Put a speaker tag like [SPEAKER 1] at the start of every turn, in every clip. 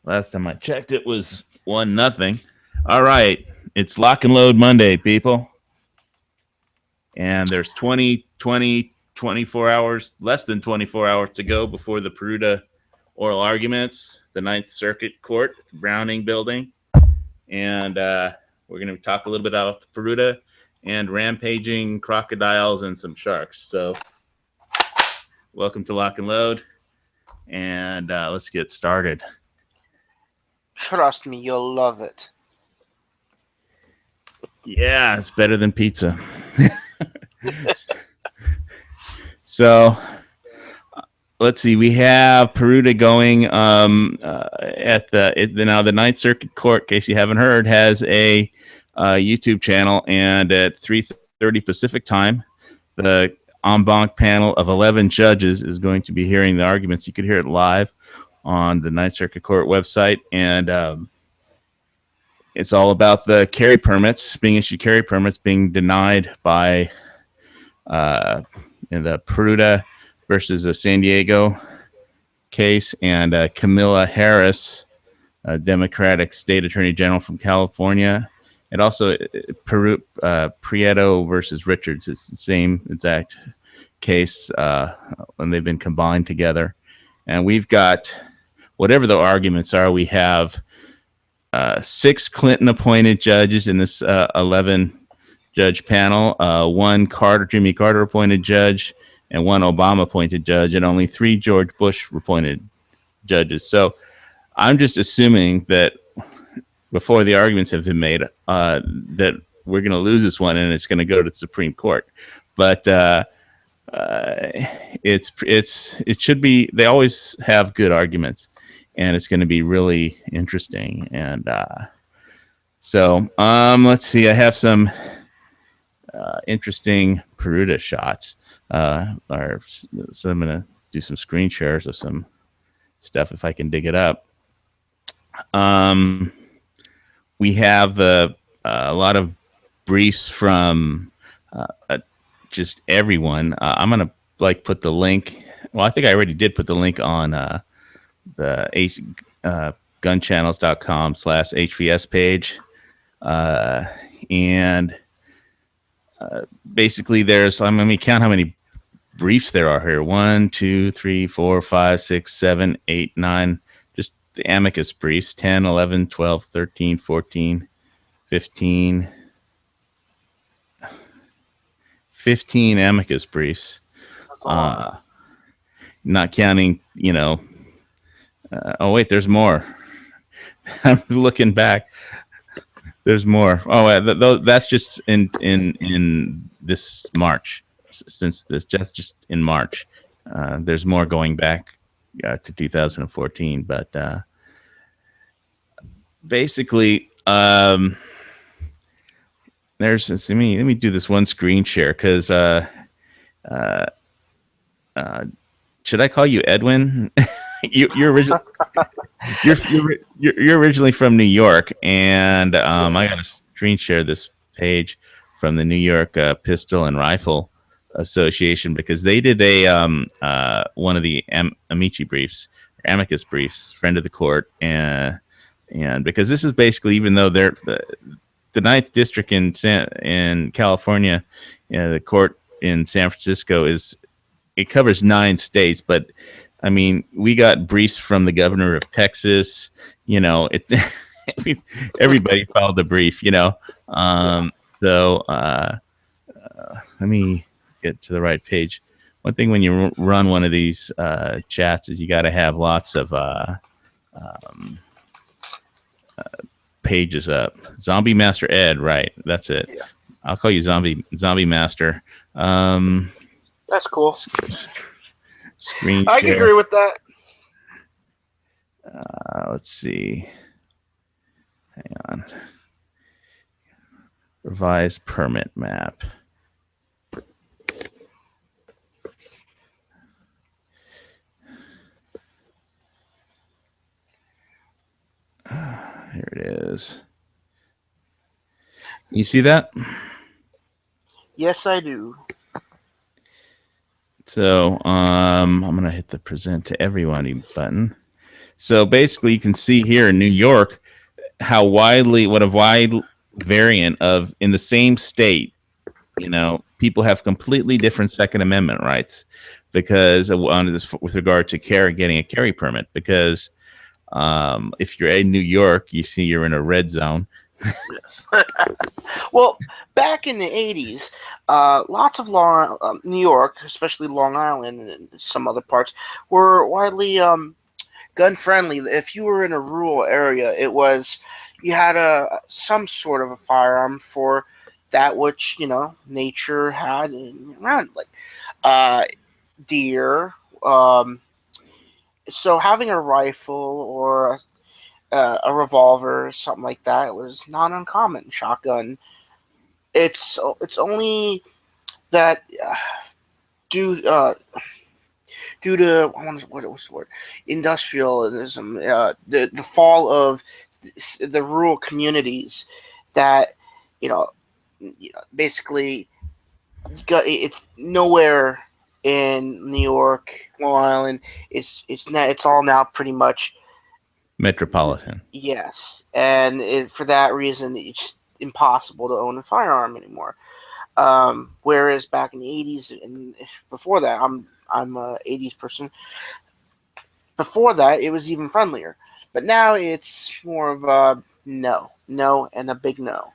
[SPEAKER 1] Last time I checked, it was 1-0. All right. It's Lock and Load Monday, people. And there's 24 hours, less than 24 hours to go before the Peruta oral arguments, the Ninth Circuit Court, the Browning Building. And we're going to talk a little bit about the Peruta and rampaging crocodiles and some sharks. So, welcome to Lock and Load. And let's get started.
[SPEAKER 2] Trust me, you'll love it.
[SPEAKER 1] Yeah, it's better than pizza. So let's see. We have Peruta going at the Ninth Circuit Court. In case you haven't heard, has a YouTube channel, and at 3:30 Pacific time, the en banc panel of 11 judges is going to be hearing the arguments. You could hear it live on the Ninth Circuit Court website, and it's all about the carry permits being issued, carry permits being denied by in the Peruta versus the San Diego case, and Camilla Harris, a Democratic State Attorney General from California, and also Prieto versus Richards. It's the same exact case, and they've been combined together. And we've got, whatever the arguments are, we have 6 Clinton-appointed judges in this 11-judge panel, 1 Jimmy Carter-appointed judge, and 1 Obama-appointed judge, and only 3 George Bush-appointed judges. So I'm just assuming that before the arguments have been made, that we're going to lose this one and it's going to go to the Supreme Court. But it should be. They always have good arguments, and it's going to be really interesting. And so let's see. I have some interesting Peruta shots. So I'm going to do some screen shares of some stuff if I can dig it up. We have a lot of briefs from just everyone. I'm going to put the link. Well, I think I already did put the link on the gunchannels.com/HVS page. And basically there's, let me count how many briefs there are here. 1, 2, 3, 4, 5, 6, 7, 8, 9. Just the amicus briefs. 10, 11, 12, 13, 14, 15. 15 amicus briefs. Not counting, oh wait, there's more. I'm looking back. There's more. Oh, that's just in this March. Since this just in March, there's more going back to 2014. But basically, there's. Let me do this one screen share because should I call you Edwin? You're originally you're originally from New York, and I got to screen share this page from the New York Pistol and Rifle Association because they did a one of the amicus briefs, friend of the court, and because this is basically, even though they're the Ninth District in California, the court in San Francisco it covers 9 states, but I mean, we got briefs from the governor of Texas. Everybody filed a brief. So let me get to the right page. One thing when you run one of these chats is you got to have lots of pages up. Zombie Master Ed, right? That's it. Yeah. I'll call you Zombie Master.
[SPEAKER 2] That's cool.
[SPEAKER 1] Screen
[SPEAKER 2] I
[SPEAKER 1] share.
[SPEAKER 2] can agree with that.
[SPEAKER 1] Let's see. Hang on. Revised permit map. Here it is. You see that?
[SPEAKER 2] Yes, I do.
[SPEAKER 1] So I'm going to hit the present to everyone button. So basically, you can see here in New York what a wide variant of in the same state, people have completely different Second Amendment rights because on this, with regard to getting a carry permit, because if you're in New York, you see you're in a red zone.
[SPEAKER 2] Yes. Well, back in the 80s, lots of New York, especially Long Island and some other parts, were widely gun friendly. If you were in a rural area, you had a some sort of a firearm for that which nature had around, like uh, deer. Um, so having a rifle or a revolver, something like that, was not uncommon. Shotgun. It's only that due due to what was the word, industrialism, the fall of the rural communities, that you know, basically it's nowhere in New York, Long Island. It's all now pretty much
[SPEAKER 1] Metropolitan.
[SPEAKER 2] yes, and for that reason, it's impossible to own a firearm anymore. Whereas back in the 80s and before that, I'm a 80s person. Before that, it was even friendlier, but now it's more of a no, no, and a big no,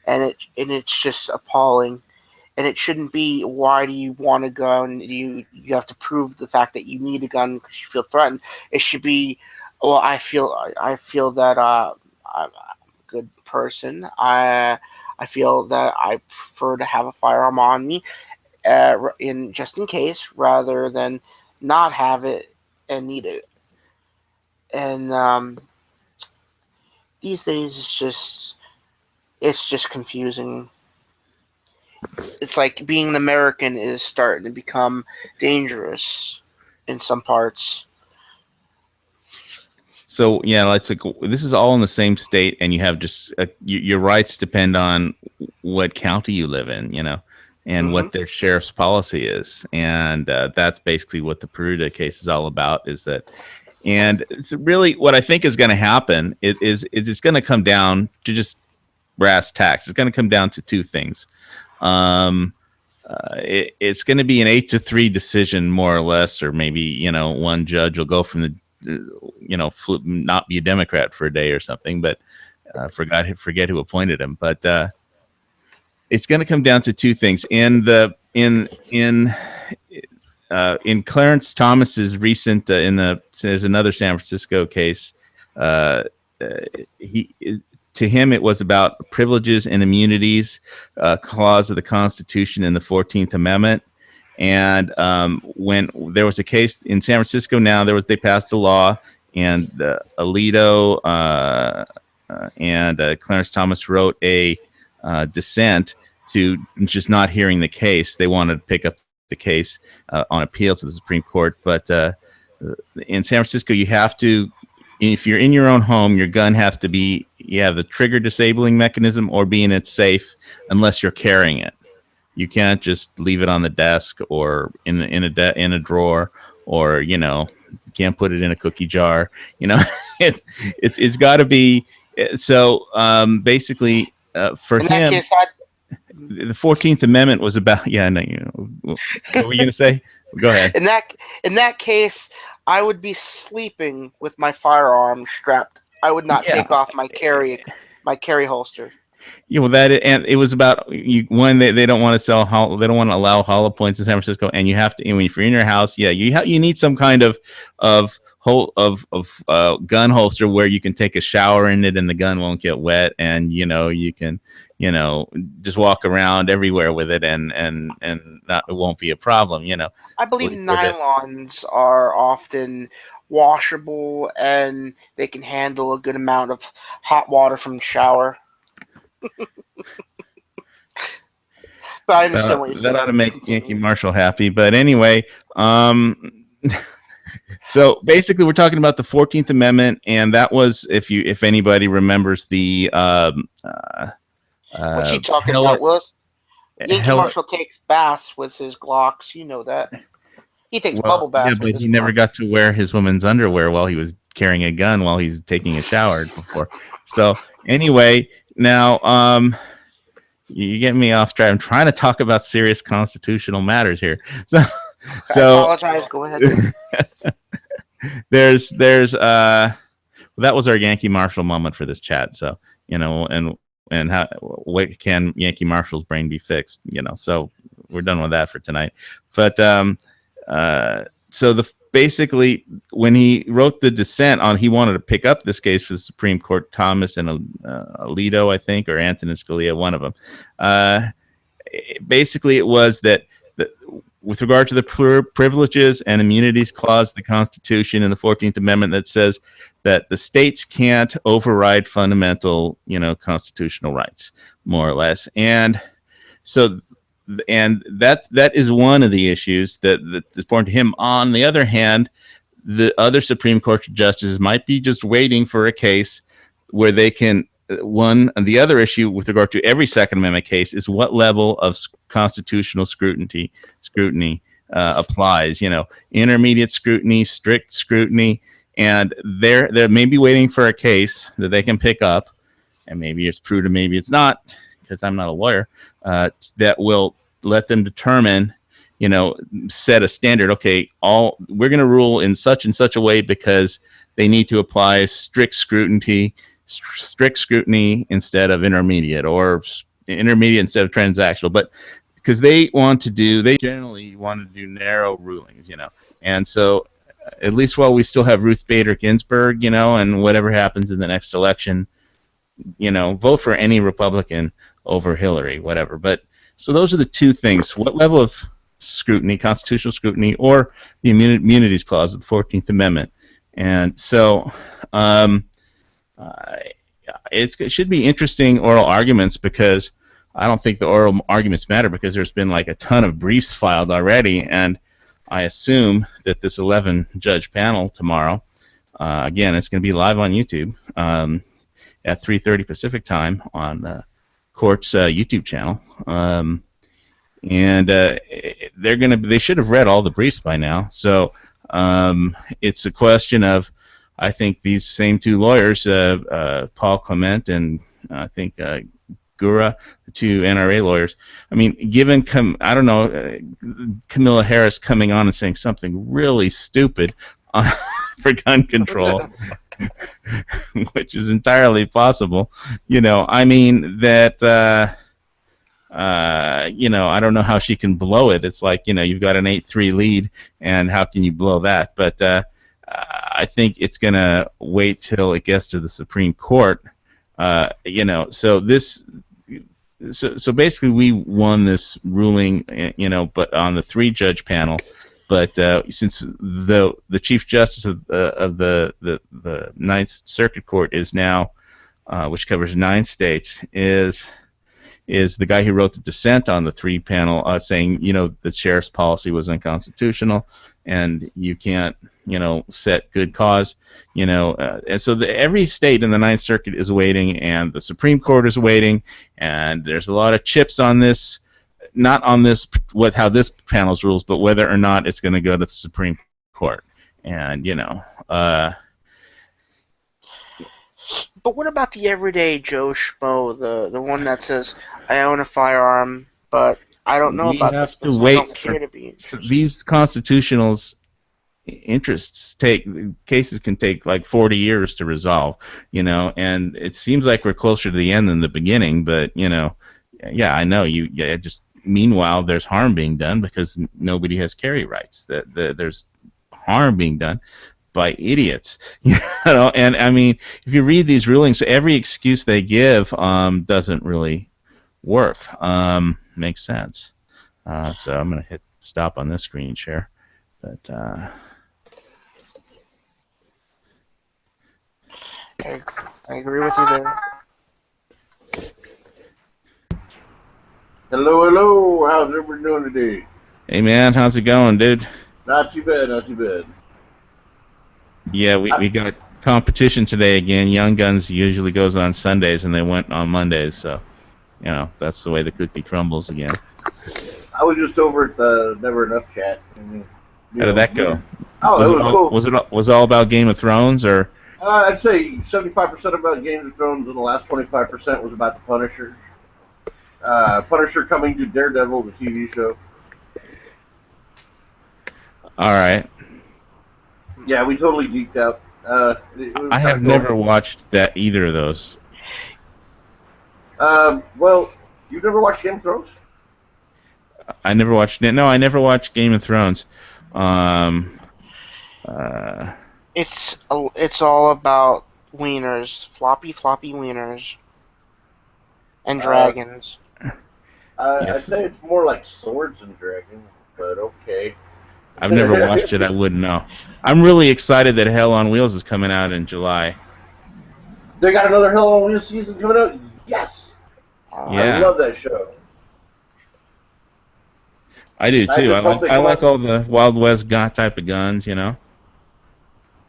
[SPEAKER 2] and it's just appalling. And it shouldn't be. Why do you want a gun? You have to prove the fact that you need a gun because you feel threatened. It should be, well, I feel that I'm a good person. I feel that I prefer to have a firearm on me, in just in case, rather than not have it and need it. And these days, it's just confusing. It's like being an American is starting to become dangerous in some parts.
[SPEAKER 1] So yeah, it's like this is all in the same state, and you have just your rights depend on what county you live in, and
[SPEAKER 2] Hmm.
[SPEAKER 1] what their sheriff's policy is, and that's basically what the Peruta case is all about. Is that, and it's really what I think is going to happen. Is it's going to come down to just brass tacks. It's going to come down to two things. Um, it's going to be an 8-3 decision, more or less, or maybe one judge will go from the not be a Democrat for a day or something, but forget who appointed him. But it's going to come down to two things. In Clarence Thomas's recent there's another San Francisco case. Uh, he To him it was about privileges and immunities clause of the Constitution in the 14th Amendment. And when there was a case in San Francisco, now they passed a law, and Alito and Clarence Thomas wrote a dissent to just not hearing the case. They wanted to pick up the case on appeal to the Supreme Court, but in San Francisco, you have to. If you're in your own home, your gun has to be the trigger disabling mechanism or be in its safe unless you're carrying it. You can't just leave it on the desk or in a drawer, or you can't put it in a cookie jar. It's got to be. So basically, for
[SPEAKER 2] In that
[SPEAKER 1] him,
[SPEAKER 2] case, I
[SPEAKER 1] the 14th Amendment was about. Yeah, no, what were you gonna say? Go ahead.
[SPEAKER 2] in that case, I would be sleeping with my firearm strapped. I would not
[SPEAKER 1] Yeah,
[SPEAKER 2] take off my carry holster.
[SPEAKER 1] well, and it was about one. They don't want to they don't want to allow hollow points in San Francisco, and you have to. If you're in your house, yeah, you need some kind of gun holster where you can take a shower in it, and the gun won't get wet, and you can just walk around everywhere with it, and it won't be a problem.
[SPEAKER 2] I believe
[SPEAKER 1] For the
[SPEAKER 2] nylons are often washable and they can handle a good amount of hot water from the shower. But I understand what you're
[SPEAKER 1] that
[SPEAKER 2] saying.
[SPEAKER 1] ought to make Yankee
[SPEAKER 2] Continue.
[SPEAKER 1] Marshall happy. But anyway, so basically, we're talking about the 14th Amendment, and that was, if anybody remembers the
[SPEAKER 2] What's he talking
[SPEAKER 1] Heller
[SPEAKER 2] about, Willis? Yankee
[SPEAKER 1] Heller.
[SPEAKER 2] Marshall takes baths with his Glocks. You know that. He takes
[SPEAKER 1] Well,
[SPEAKER 2] bubble
[SPEAKER 1] yeah,
[SPEAKER 2] baths with
[SPEAKER 1] but
[SPEAKER 2] his
[SPEAKER 1] he never
[SPEAKER 2] Glocks.
[SPEAKER 1] got to wear his woman's underwear while he was carrying a gun while he's taking a shower before. So anyway, now you get me off track. I'm trying to talk about serious constitutional matters here. So
[SPEAKER 2] I
[SPEAKER 1] so
[SPEAKER 2] apologize. Go ahead.
[SPEAKER 1] there's that was our Yankee Marshall moment for this chat. So and how what can Yankee Marshall's brain be fixed? So we're done with that for tonight. But so basically when he wrote the dissent on, he wanted to pick up this case for the Supreme Court. Thomas and Alito, I think, or Antonin Scalia, one of them. Basically, it was that with regard to the privileges and immunities clause of the Constitution in the 14th Amendment, that says that the states can't override fundamental, constitutional rights, more or less. And so, and that is one of the issues that is important to him. On the other hand, the other Supreme Court justices might be just waiting for a case where they can. The other issue with regard to every Second Amendment case is what level of constitutional scrutiny applies. Intermediate scrutiny, strict scrutiny, and they're maybe waiting for a case that they can pick up, and maybe it's Peruta, maybe it's not, because I'm not a lawyer, that will let them determine, set a standard. Okay, we're going to rule in such and such a way because they need to apply strict scrutiny instead of intermediate, or intermediate instead of transactional. But because they generally want to do narrow rulings, and so at least while we still have Ruth Bader Ginsburg, and whatever happens in the next election, vote for any Republican over Hillary, whatever. But so those are the two things: what level of scrutiny, constitutional scrutiny, or the immunities clause of the 14th Amendment. And so it should be interesting oral arguments, because I don't think the oral arguments matter, because there's been like a ton of briefs filed already, and I assume that this 11-judge panel tomorrow, again, it's going to be live on YouTube at 3:30 Pacific time on the court's YouTube channel, and they should have read all the briefs by now. So it's a question of, I think these same two lawyers, Paul Clement and I think Gura, the two NRA lawyers. I mean, given Kamala Harris coming on and saying something really stupid for gun control, which is entirely possible. I mean that. I don't know how she can blow it. It's like, you've got an 8-3 lead, and how can you blow that? But I think it's going to wait till it gets to the Supreme Court. So basically we won this ruling, but on the 3-judge panel. But since the Chief Justice of the Ninth Circuit Court is now, which covers 9 states, is the guy who wrote the dissent on the 3 panel, saying, the sheriff's policy was unconstitutional, and you can't, set good cause, and so every state in the Ninth Circuit is waiting, and the Supreme Court is waiting, and there's a lot of chips on this, not on this, how this panel's rules, but whether or not it's going to go to the Supreme Court, and
[SPEAKER 2] But what about the everyday Joe Schmo, the one that says, I own a firearm, but I don't know about this.
[SPEAKER 1] We have to wait for these constitutionals cases can take like 40 years to resolve, and it seems like we're closer to the end than the beginning, but yeah, I know just meanwhile there's harm being done because nobody has carry rights. There's harm being done by idiots, and I mean, if you read these rulings, every excuse they give doesn't really work. Makes sense. So I'm going to hit stop on this screen share, but
[SPEAKER 2] I agree with you there.
[SPEAKER 3] Hello, how's everybody doing today?
[SPEAKER 1] Hey man, how's it going, dude?
[SPEAKER 3] Not too bad.
[SPEAKER 1] Yeah, we got competition today again. Young Guns usually goes on Sundays, and they went on Mondays, so that's the way the cookie crumbles again.
[SPEAKER 3] I was just over at the Never Enough chat.
[SPEAKER 1] How did that go?
[SPEAKER 3] Oh,
[SPEAKER 1] Was
[SPEAKER 3] it
[SPEAKER 1] it
[SPEAKER 3] was
[SPEAKER 1] all,
[SPEAKER 3] cool.
[SPEAKER 1] was it all about Game of Thrones or?
[SPEAKER 3] I'd say 75% about Game of Thrones, and the last 25% was about the Punisher. Punisher coming to Daredevil, the TV show.
[SPEAKER 1] All right.
[SPEAKER 3] Yeah, we totally geeked out. It was
[SPEAKER 1] I
[SPEAKER 3] kind
[SPEAKER 1] have
[SPEAKER 3] of cool.
[SPEAKER 1] never watched that either of those.
[SPEAKER 3] Well, you've never watched Game of Thrones?
[SPEAKER 1] I never watched it. No, I never watched Game of Thrones. Um, uh,
[SPEAKER 2] It's all about wieners, floppy wieners, and
[SPEAKER 3] Uh,
[SPEAKER 2] dragons.
[SPEAKER 3] I'd
[SPEAKER 1] yes,
[SPEAKER 3] say it's more like Swords and Dragons, but okay.
[SPEAKER 1] I've never watched it. I wouldn't know. I'm really excited that Hell on Wheels is coming out in July.
[SPEAKER 3] They got another Hell on Wheels season coming out? Yes! I
[SPEAKER 1] Yeah,
[SPEAKER 3] love that show.
[SPEAKER 1] I do
[SPEAKER 3] I
[SPEAKER 1] too.
[SPEAKER 3] just hope they
[SPEAKER 1] I
[SPEAKER 3] come
[SPEAKER 1] like
[SPEAKER 3] out.
[SPEAKER 1] all the Wild West got type of guns. You know.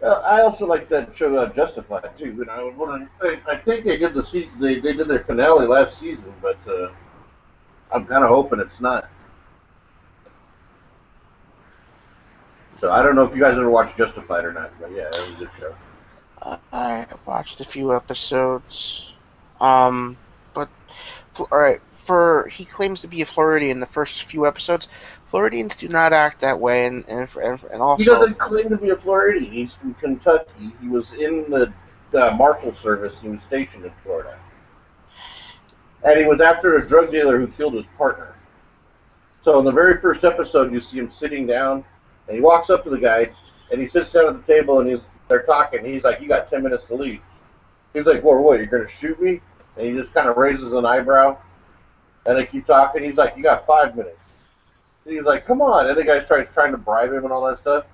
[SPEAKER 3] I also like that show Justified too. And I was wondering, I think they did they did their finale last season, but I'm kind of hoping it's not. So I don't know if you guys ever watched Justified or not, but yeah, it was a good show.
[SPEAKER 2] I watched a few episodes. But all right. He claims to be a Floridian. The first few episodes, Floridians do not act that way, and
[SPEAKER 3] He
[SPEAKER 2] also,
[SPEAKER 3] doesn't claim to be a Floridian. He's from Kentucky. He was in the Marshal Service. He was stationed in Florida. And he was after a drug dealer who killed his partner. So in the very first episode, you see him sitting down, and he walks up to the guy, and he sits down at the table, and they're talking. He's like, "You got 10 minutes to leave." He's like, "Well, what? You're gonna shoot me?" And he just kind of raises an eyebrow, and they keep talking. He's like, "You got 5 minutes." And he's like, "Come on!" And the guy's trying to bribe him and all that stuff.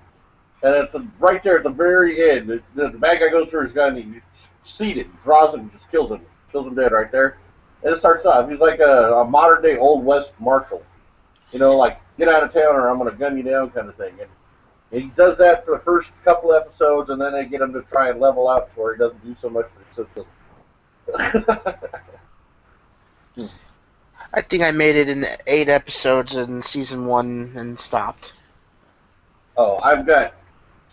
[SPEAKER 3] And right there at the very end, the bad guy goes for his gun, and he's seated, draws him, just kills him dead right there. And it starts off. He's like a modern day Old West Marshal, like get out of town or I'm gonna gun you down kind of thing. And he does that for the first couple episodes, and then they get him to try and level out to where he doesn't do so much.
[SPEAKER 2] I think I made it in 8 episodes in season 1 and stopped.
[SPEAKER 3] Oh, I've got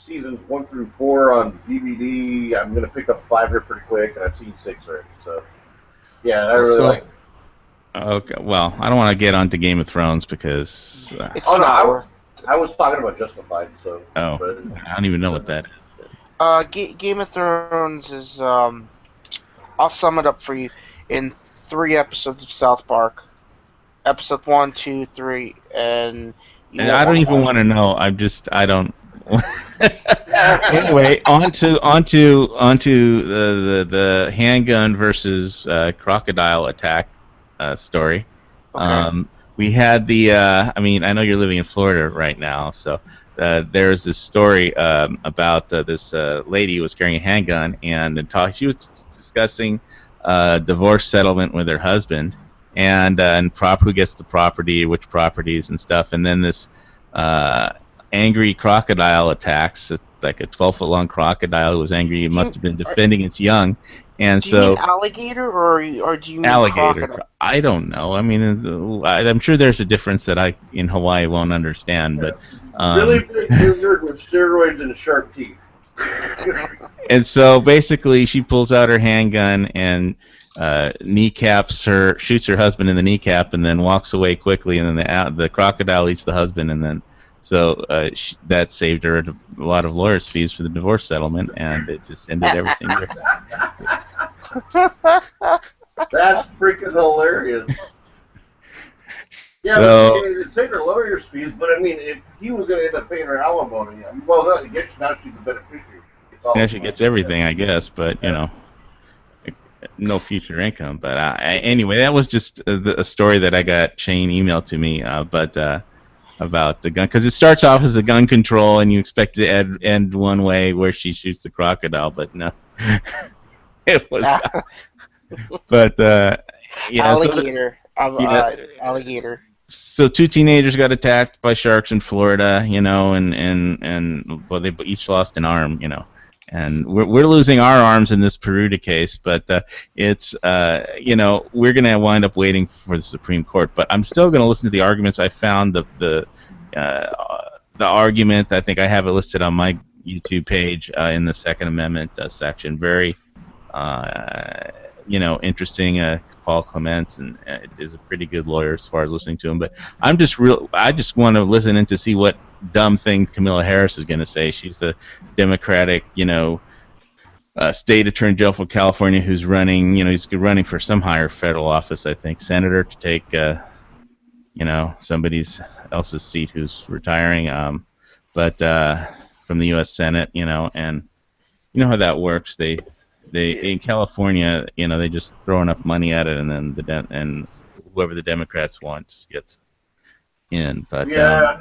[SPEAKER 3] seasons 1 through 4 on DVD. I'm gonna pick up 5 here pretty quick, and I've seen 6 already. So yeah, I really like.
[SPEAKER 1] So okay, well, I don't want to get onto Game of Thrones because
[SPEAKER 2] It's
[SPEAKER 3] Oh no,
[SPEAKER 2] not worth.
[SPEAKER 3] I was talking about Justified. So,
[SPEAKER 1] oh,
[SPEAKER 3] but
[SPEAKER 1] I don't even know what that is.
[SPEAKER 2] Game of Thrones is I'll sum it up for you in 3 episodes of South Park. Episode 1, 2, 3, and you
[SPEAKER 1] And
[SPEAKER 2] won't
[SPEAKER 1] I don't
[SPEAKER 2] want to
[SPEAKER 1] even
[SPEAKER 2] watch
[SPEAKER 1] want to know. I don't. Anyway, onto the handgun versus crocodile attack story.
[SPEAKER 2] Okay.
[SPEAKER 1] We had I mean, I know you're living in Florida right now, so there's this story about this lady who was carrying a handgun and she was discussing divorce settlement with her husband and who gets the property, which properties and stuff, and then this angry crocodile attacks, like a 12-foot long crocodile who was angry. It must have been defending its young, and
[SPEAKER 2] Do you mean
[SPEAKER 1] so
[SPEAKER 2] alligator or do you mean
[SPEAKER 1] alligator.
[SPEAKER 2] crocodile?
[SPEAKER 1] I don't know. I mean, I'm sure there's a difference that I in Hawaii won't understand, but
[SPEAKER 3] really big lizard with steroids and sharp teeth.
[SPEAKER 1] and so basically she pulls out her handgun and shoots her husband in the kneecap, and then walks away quickly, and then the crocodile eats the husband, and then so that saved her a lot of lawyers' fees for the divorce settlement, and it just ended everything there.
[SPEAKER 3] That's freaking hilarious. Yeah,
[SPEAKER 1] So
[SPEAKER 3] it saved her lawyer's fees, but I mean, if he was going to end up paying her alimony, well, I guess now she's the beneficiary.
[SPEAKER 1] yeah, she gets everything, I guess, but no future income. But anyway, that was just a story that I got Shane emailed to me, about the gun, because it starts off as a gun control, and you expect it to end one way where she shoots the crocodile, but no, it was. But
[SPEAKER 2] Alligator. Alligator.
[SPEAKER 1] So 2 teenagers got attacked by sharks in Florida, and well, they each lost an arm, and we're losing our arms in this Peruta case, but it's we're gonna wind up waiting for the Supreme Court. But I'm still gonna listen to the arguments. I found the the argument. I think I have it listed on my YouTube page in the Second Amendment section. Very, interesting. Paul Clements and is a pretty good lawyer as far as listening to him. But I just want to listen in to see what dumb thing Kamala Harris is going to say. She's the Democratic, state attorney general for California who's running. He's running for some higher federal office. I think senator to take. Somebody else's seat who's retiring, but from the U.S. Senate, and you know how that works. They in California, they just throw enough money at it, and then and whoever the Democrats wants gets in. But
[SPEAKER 3] Yeah,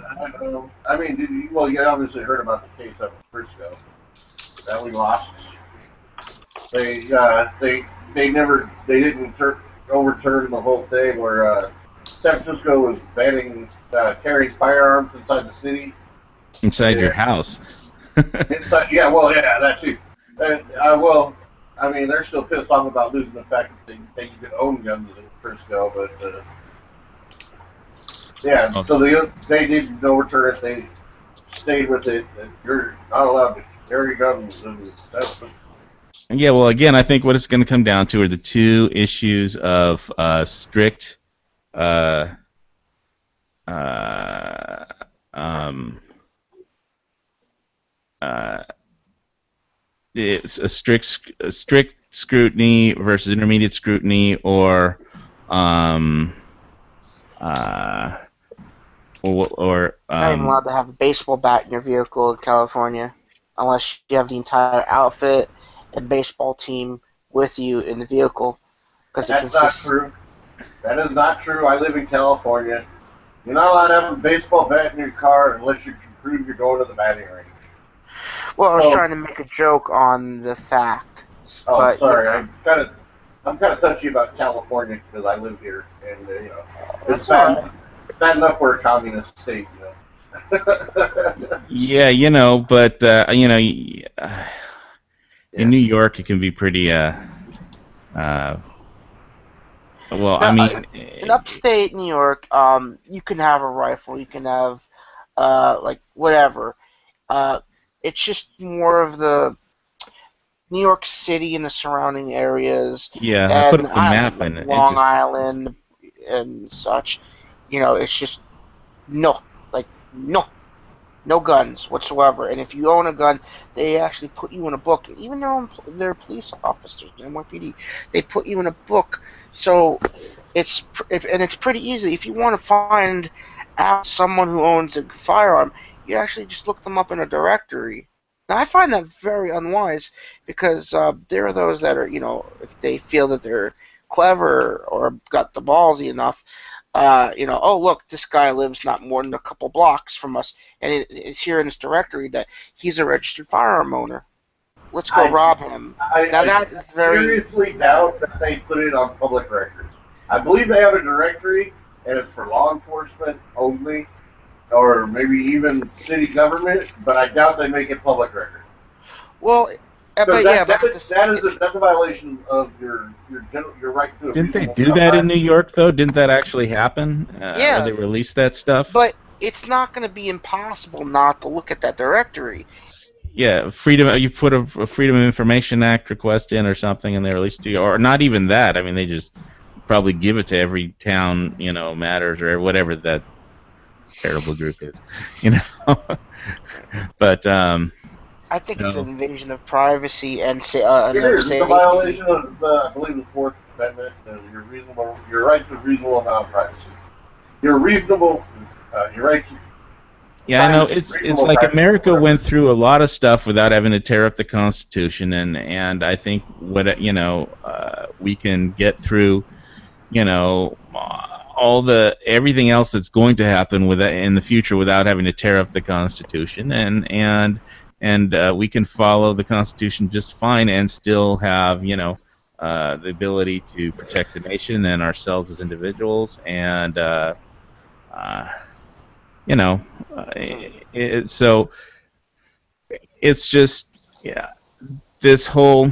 [SPEAKER 3] I mean, you obviously heard about the case up in Frisco that we lost. They didn't overturn the whole thing where San Francisco was banning carrying firearms inside the city.
[SPEAKER 1] inside your house.
[SPEAKER 3] Inside, yeah, that too. And I mean, they're still pissed off about losing the fact that they you can own guns in Frisco, but yeah. So they didn't overturn it. They stayed with it. That you're not allowed to carry guns, and that's
[SPEAKER 1] Yeah, well, again, I think what it's going to come down to are the two issues of strict, uh, uh, um, uh, it's a strict scrutiny versus intermediate scrutiny, um, uh, or
[SPEAKER 2] Not even allowed to have a baseball bat in your vehicle in California unless you have the entire outfit and baseball team with you in the vehicle.
[SPEAKER 3] That's not true. That is not true. I live in California. You're not allowed to have a baseball bat in your car unless you can prove you're going to the batting range.
[SPEAKER 2] Well, I was trying to make a joke on the fact.
[SPEAKER 3] Oh,
[SPEAKER 2] but,
[SPEAKER 3] sorry. I'm kind of touchy about California because I live here, and it's bad enough we're a communist state,
[SPEAKER 1] Yeah, but in New York it can be pretty well, I mean,
[SPEAKER 2] in upstate New York, you can have a rifle, you can have like whatever. It's just more of the New York City and the surrounding areas.
[SPEAKER 1] yeah, I
[SPEAKER 2] and
[SPEAKER 1] put up the map and it
[SPEAKER 2] Long
[SPEAKER 1] just
[SPEAKER 2] Island and such. It's just no, like no guns whatsoever. And if you own a gun, they actually put you in a book. Even their police officers, NYPD, they put you in a book. So it's pretty easy. If you want to find out someone who owns a firearm, you actually just look them up in a directory. Now I find that very unwise because there are those that are, if they feel that they're clever or got the ballsy enough, oh look, this guy lives not more than a couple blocks from us, and it's here in this directory that he's a registered firearm owner. Let's go rob him.
[SPEAKER 3] I seriously doubt that they put it on public record. I believe they have a directory, and it's for law enforcement only, or maybe even city government, but I doubt they make it public record.
[SPEAKER 2] Well,
[SPEAKER 3] that's a violation of your right to.
[SPEAKER 1] Didn't they do that in New York though? Didn't that actually happen?
[SPEAKER 2] Yeah.
[SPEAKER 1] Where they released that stuff.
[SPEAKER 2] But it's not going to be impossible not to look at that directory.
[SPEAKER 1] Yeah, freedom. You put a Freedom of Information Act request in or something, and they release to you, or not even that. I mean, they just probably give it to every town, matters or whatever that terrible group is, But
[SPEAKER 2] I think it's an invasion of privacy and
[SPEAKER 3] it's a violation of, I believe, the Fourth Amendment and your right to reasonable amount of privacy. Your right to.
[SPEAKER 1] Yeah, I know. It's like America went through a lot of stuff without having to tear up the Constitution, and I think we can get through, everything else that's going to happen in the future without having to tear up the Constitution, and we can follow the Constitution just fine and still have the ability to protect the nation and ourselves as individuals, and so it's just this whole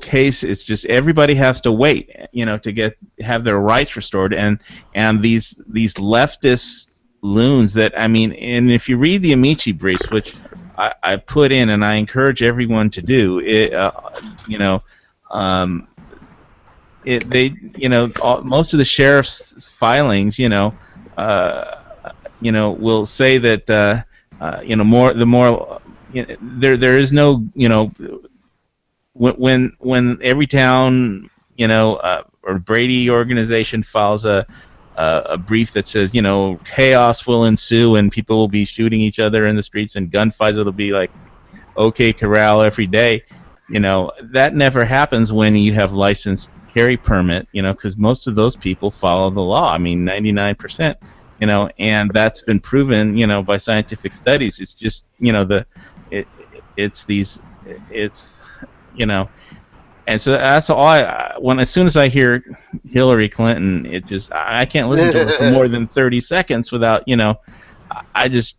[SPEAKER 1] case is just everybody has to wait to have their rights restored, and these leftists loons that, I mean, and if you read the Amici briefs, which I put in and I encourage everyone to do, you know, um, most of the sheriff's filings, uh, will say that, there is no, when every town, or Brady organization files a brief that says, chaos will ensue and people will be shooting each other in the streets and gunfights will be like OK Corral every day. That never happens when you have licensed carry permit, because most of those people follow the law. I mean, 99%, and that's been proven, by scientific studies. It's just, it, it's these, it's, you know, and so that's all when, as soon as I hear Hillary Clinton, I can't listen to her for more than 30 seconds without, I just,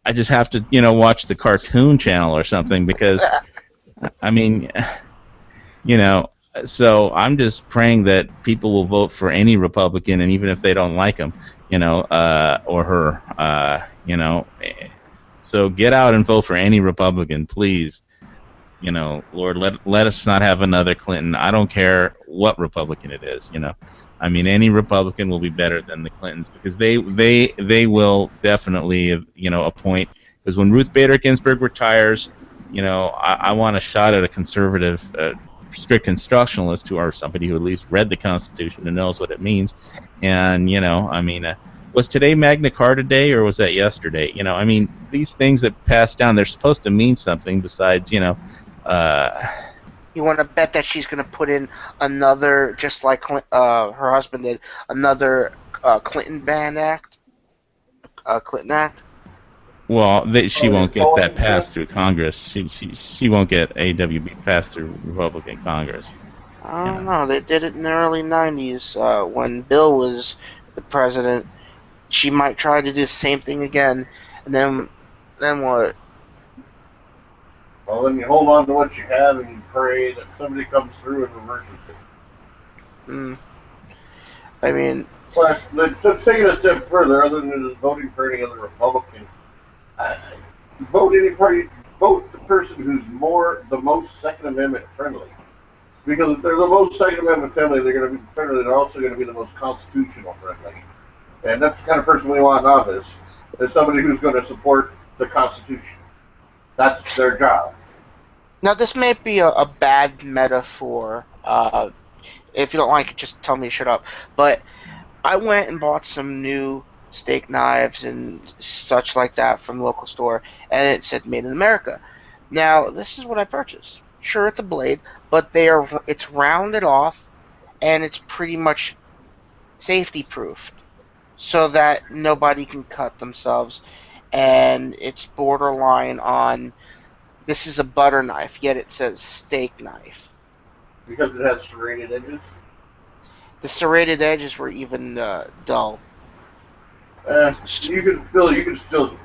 [SPEAKER 1] I just have to, watch the cartoon channel or something because, I mean, you know, so I'm just praying that people will vote for any Republican, and even if they don't like him, or her, so get out and vote for any Republican, please. Lord, let us not have another Clinton. I don't care what Republican it is. I mean, any Republican will be better than the Clintons because they will definitely, appoint. Because when Ruth Bader Ginsburg retires, I want a shot at a conservative, strict constructionalist or somebody who at least read the Constitution and knows what it means. And I mean. Was today Magna Carta Day or was that yesterday? I mean, these things that pass down, they're supposed to mean something besides,
[SPEAKER 2] You want to bet that she's going to put in another, just like her husband did, another Clinton ban act? Clinton Act?
[SPEAKER 1] Well, she won't get that passed through Congress. She won't get AWB passed through Republican Congress.
[SPEAKER 2] I don't know. They did it in the early 90s when Bill was the president. She might try to do the same thing again, and then what?
[SPEAKER 3] Well, then you hold on to what you have and you pray that somebody comes through and reverses it.
[SPEAKER 2] I mean,
[SPEAKER 3] But let's take it a step further. Other than just voting for any other Republican, vote any party. Vote the person who's the most Second Amendment friendly. Because if they're the most Second Amendment friendly, they're going to be friendly. They're also going to be the most constitutional friendly. And that's the kind of person we want in office. Is somebody who's going to support the Constitution. That's their job.
[SPEAKER 2] now this may be a bad metaphor. If you don't like it, just tell me to shut up. But I went and bought some new steak knives and such like that from the local store, and it said "Made in America." Now, this is what I purchased. Sure, it's a blade, but it's rounded off, and it's pretty much safety proofed, so that nobody can cut themselves, and it's borderline on. This is a butter knife, yet it says steak knife.
[SPEAKER 3] Because it has serrated edges.
[SPEAKER 2] The serrated edges were even dull.
[SPEAKER 3] You can still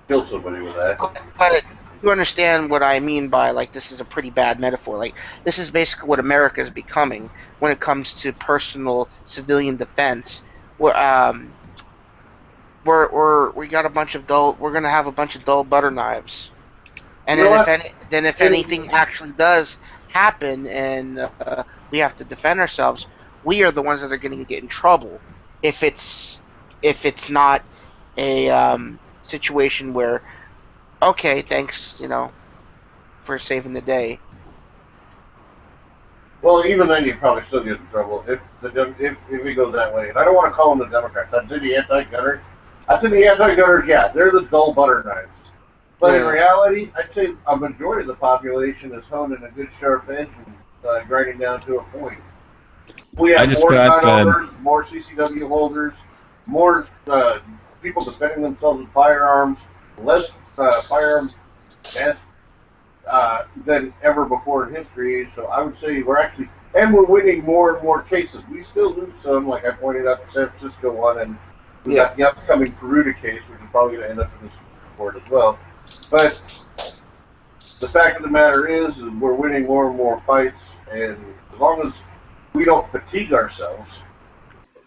[SPEAKER 3] kill somebody with that.
[SPEAKER 2] But you understand what I mean by, like, this is a pretty bad metaphor. Like, this is basically what America is becoming when it comes to personal civilian defense. We got a bunch of dull. We're gonna have a bunch of dull butter knives, and if anything actually does happen and we have to defend ourselves, we are the ones that are going to get in trouble if it's not a situation where, okay, thanks, for saving the day.
[SPEAKER 3] Well, even then, you probably still get in trouble if it goes that way. And I don't want to call them the Democrats. I'd say the anti-gunners. I'd say the anti-gunners, yeah, they're the dull butter knives. But in reality, I'd say a majority of the population is honing a good sharp edge and grinding down to a point. We have more gun owners, more CCW holders, more people defending themselves with firearms, less firearms than ever before in history. So I would say we're winning more and more cases. We still lose some, like I pointed out the San Francisco one, and we got the upcoming Peruta case, which is probably going to end up in this court as well. But the fact of the matter is we're winning more and more fights, and as long as we don't fatigue ourselves,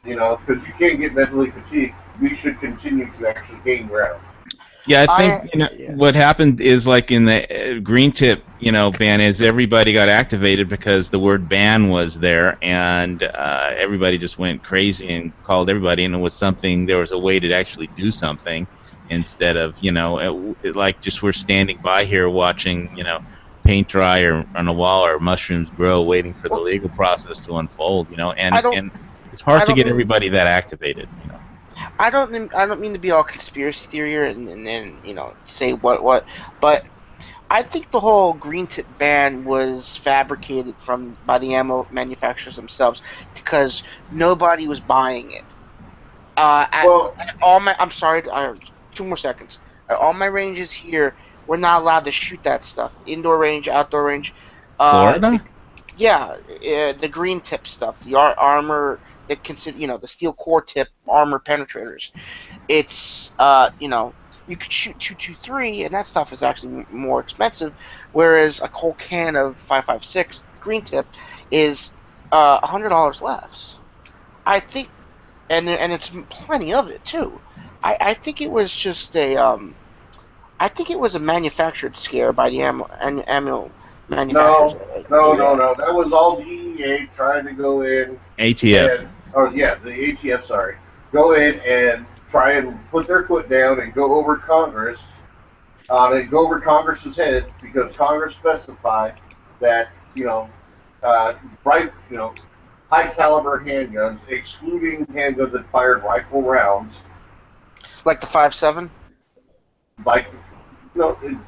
[SPEAKER 3] Because you can't get mentally fatigued. We should continue to actually gain ground.
[SPEAKER 1] Yeah, I think
[SPEAKER 2] I yeah.
[SPEAKER 1] what happened is like in the green tip ban is everybody got activated because the word ban was there, and everybody just went crazy and called everybody, and it was something. There was a way to actually do something instead of like just we're standing by here watching paint dry or on a wall or mushrooms grow, waiting for the
[SPEAKER 2] Well,
[SPEAKER 1] legal process to unfold.
[SPEAKER 2] I don't
[SPEAKER 1] And it's hard
[SPEAKER 2] I
[SPEAKER 1] to
[SPEAKER 2] don't
[SPEAKER 1] get
[SPEAKER 2] mean
[SPEAKER 1] everybody that activated.
[SPEAKER 2] I don't mean to be all conspiracy theory and then say what, but I think the whole green tip ban was fabricated from by the ammo manufacturers themselves because nobody was buying it.
[SPEAKER 3] Well,
[SPEAKER 2] At all my I'm sorry, 2 more seconds. At all my ranges here, we're not allowed to shoot that stuff. Indoor range, outdoor range. The
[SPEAKER 1] Florida,
[SPEAKER 2] Yeah, the green tip stuff, the armor that consider the steel core tip armor penetrators. It's you could shoot 223, and that stuff is actually more expensive, whereas a whole can of 556 green tip is $100 less. I think, and it's plenty of it too. I think it was just I think it was a manufactured scare by the ammo manufacturers.
[SPEAKER 3] no, no, no,
[SPEAKER 2] Yeah,
[SPEAKER 3] no. That was all DEA trying to go in
[SPEAKER 1] ATF.
[SPEAKER 3] and, oh yeah, the ATF, sorry, go in and try and put their foot down and go over Congress, and go over Congress's head because Congress specified that uh, right, high caliber handguns, excluding handguns that fired rifle rounds,
[SPEAKER 2] like the 5.7.
[SPEAKER 3] like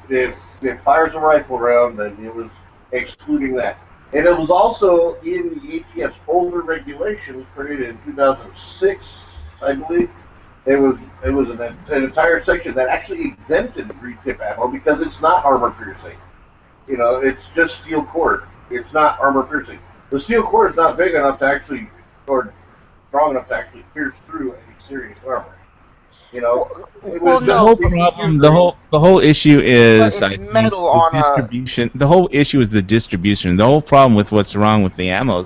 [SPEAKER 3] if it fires a rifle round, then it was excluding that. And it was also in the ATF's older regulations created in 2006, I believe. It was an entire section that actually exempted green tip ammo because it's not armor piercing. It's just steel cord. It's not armor piercing. The steel cord is not big enough to actually, or strong enough to actually pierce through any serious armor. You know,
[SPEAKER 2] Well,
[SPEAKER 3] it
[SPEAKER 2] well,
[SPEAKER 3] was
[SPEAKER 1] The
[SPEAKER 3] just
[SPEAKER 2] no,
[SPEAKER 1] whole
[SPEAKER 2] but
[SPEAKER 3] 62
[SPEAKER 1] problem,
[SPEAKER 3] grain.
[SPEAKER 1] the whole issue
[SPEAKER 2] but
[SPEAKER 1] is,
[SPEAKER 2] it's
[SPEAKER 1] I think,
[SPEAKER 2] metal
[SPEAKER 1] the
[SPEAKER 2] on a
[SPEAKER 1] distribution. The whole issue is the distribution. The whole problem with what's wrong with the ammo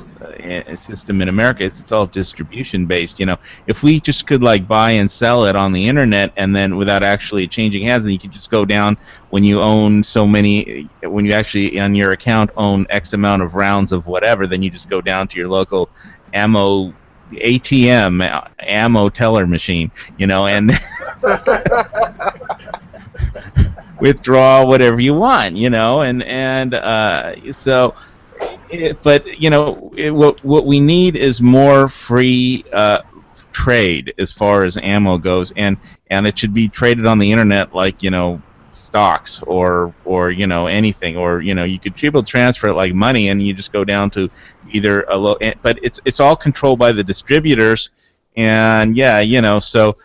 [SPEAKER 1] system in America is it's all distribution based. If we just could like buy and sell it on the internet and then without actually changing hands, then you could just go down when you own so many, when you actually on your account own X amount of rounds of whatever, then you just go down to your local ammo ATM ammo teller machine, and withdraw whatever you want, so but what we need is more free trade as far as ammo goes, and it should be traded on the internet like stocks or anything, or you could be able to transfer it like money, and you just go down to either a low, but it's all controlled by the distributors, and so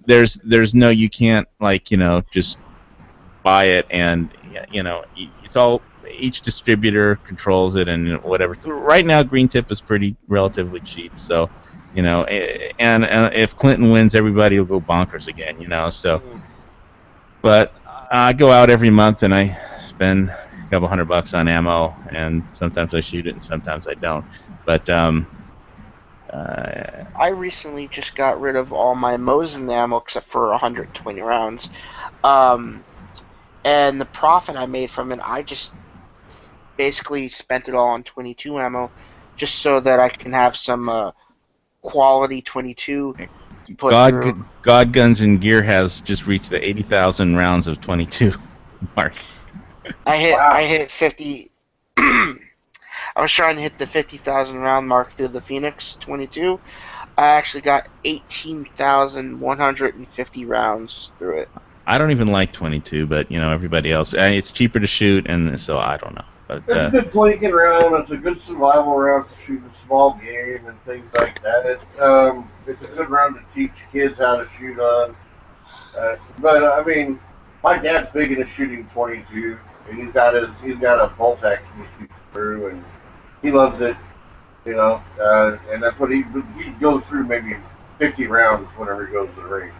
[SPEAKER 1] there's no, you can't like just buy it, and it's all, each distributor controls it and whatever. So right now green tip is pretty relatively cheap, so and if Clinton wins, everybody will go bonkers again, so.
[SPEAKER 2] mm,
[SPEAKER 1] But I go out every month and I spend a couple $100 on ammo, and sometimes I shoot it and sometimes I don't, but uh,
[SPEAKER 2] I recently just got rid of all my Mosin ammo except for 120 rounds. Um, and the profit I made from it, I just basically spent it all on 22 ammo, just so that I can have some quality 22 to put through.
[SPEAKER 1] God Guns and Gear has just reached the 80,000 rounds of 22 mark.
[SPEAKER 2] I
[SPEAKER 3] Wow.
[SPEAKER 2] hit 50. I was trying to hit the 50,000 round mark through the Phoenix 22. I actually got 18,150 rounds through it.
[SPEAKER 1] I don't even like 22, but everybody else, it's cheaper to shoot, and so I don't know, but
[SPEAKER 3] It's a good flanking round. It's a good survival round for shooting small game and things like that. It's a good round to teach kids how to shoot on. But I mean, my dad's big into shooting 22, and he's got a bolt action he shoots through, and he loves it. And that's what he goes through maybe 50 rounds whenever he goes to the range.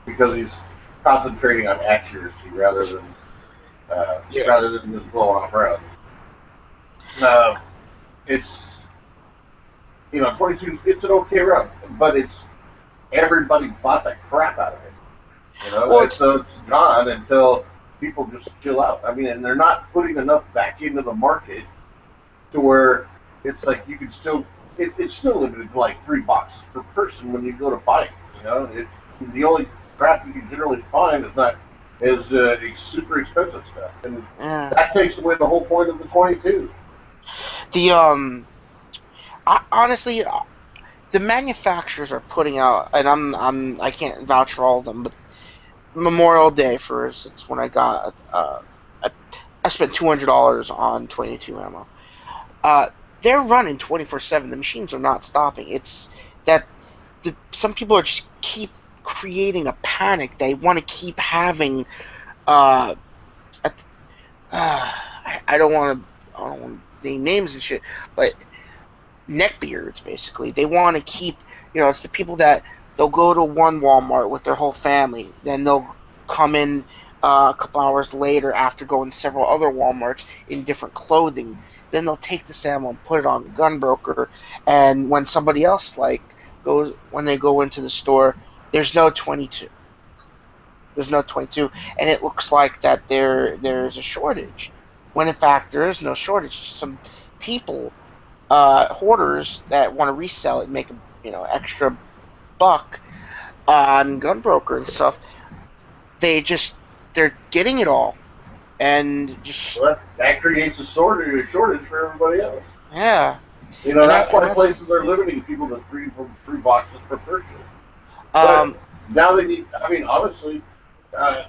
[SPEAKER 3] Because he's concentrating on accuracy
[SPEAKER 2] Yeah.
[SPEAKER 3] rather than just blowing off rounds. Uh, it's .22, it's an okay round, but it's everybody bought the crap out of it.
[SPEAKER 2] Well,
[SPEAKER 3] And so it's gone until people just chill out. I mean, and they're not putting enough back into the market to where it's like you can still. It's still limited to like $3 per person when you go to buy it. The only crap you can generally find is not super expensive stuff, and
[SPEAKER 2] yeah.
[SPEAKER 3] that takes away the whole point of the 22.
[SPEAKER 2] The honestly, the manufacturers are putting out, and I can't vouch for all of them, but Memorial Day, for instance, when I got I, I spent $200 on 22 ammo. Uh, they're running 24/7. The machines are not stopping. It's that some people are just keep creating a panic. They want to keep having uh, a, I don't want to name names and shit, but neckbeards basically. They want to keep, it's the people that they'll go to one Walmart with their whole family, then they'll come in a couple hours later after going to several other Walmarts in different clothing. Then they'll take the ammo and put it on Gunbroker, and when somebody else when they go into the store, there's no 22. There's no 22, and it looks like that there's a shortage. When in fact there is no shortage. Some people, hoarders that want to resell it and make a extra buck on Gunbroker and stuff, they're getting it all and just
[SPEAKER 3] Well, that creates a shortage for everybody else.
[SPEAKER 2] yeah,
[SPEAKER 3] That's
[SPEAKER 2] and
[SPEAKER 3] why
[SPEAKER 2] that's
[SPEAKER 3] places are limiting people to three boxes per person. But
[SPEAKER 2] um
[SPEAKER 3] now they need. I mean, honestly, uh,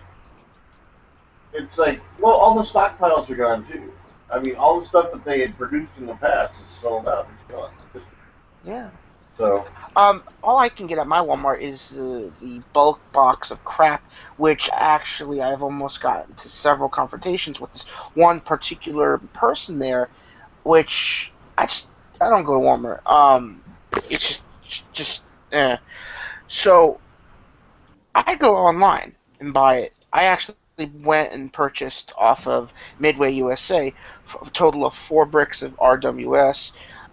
[SPEAKER 3] it's like, well, all the stockpiles are gone too. I mean, all the stuff that they had produced in the past is sold out. It's gone.
[SPEAKER 2] yeah.
[SPEAKER 3] So
[SPEAKER 2] All I can get at my Walmart is the bulk box of crap, which actually I've almost gotten to several confrontations with this one particular person there, which I don't go to Walmart. It's just eh. So I go online and buy it. I actually went and purchased off of Midway USA a total of 4 bricks of RWS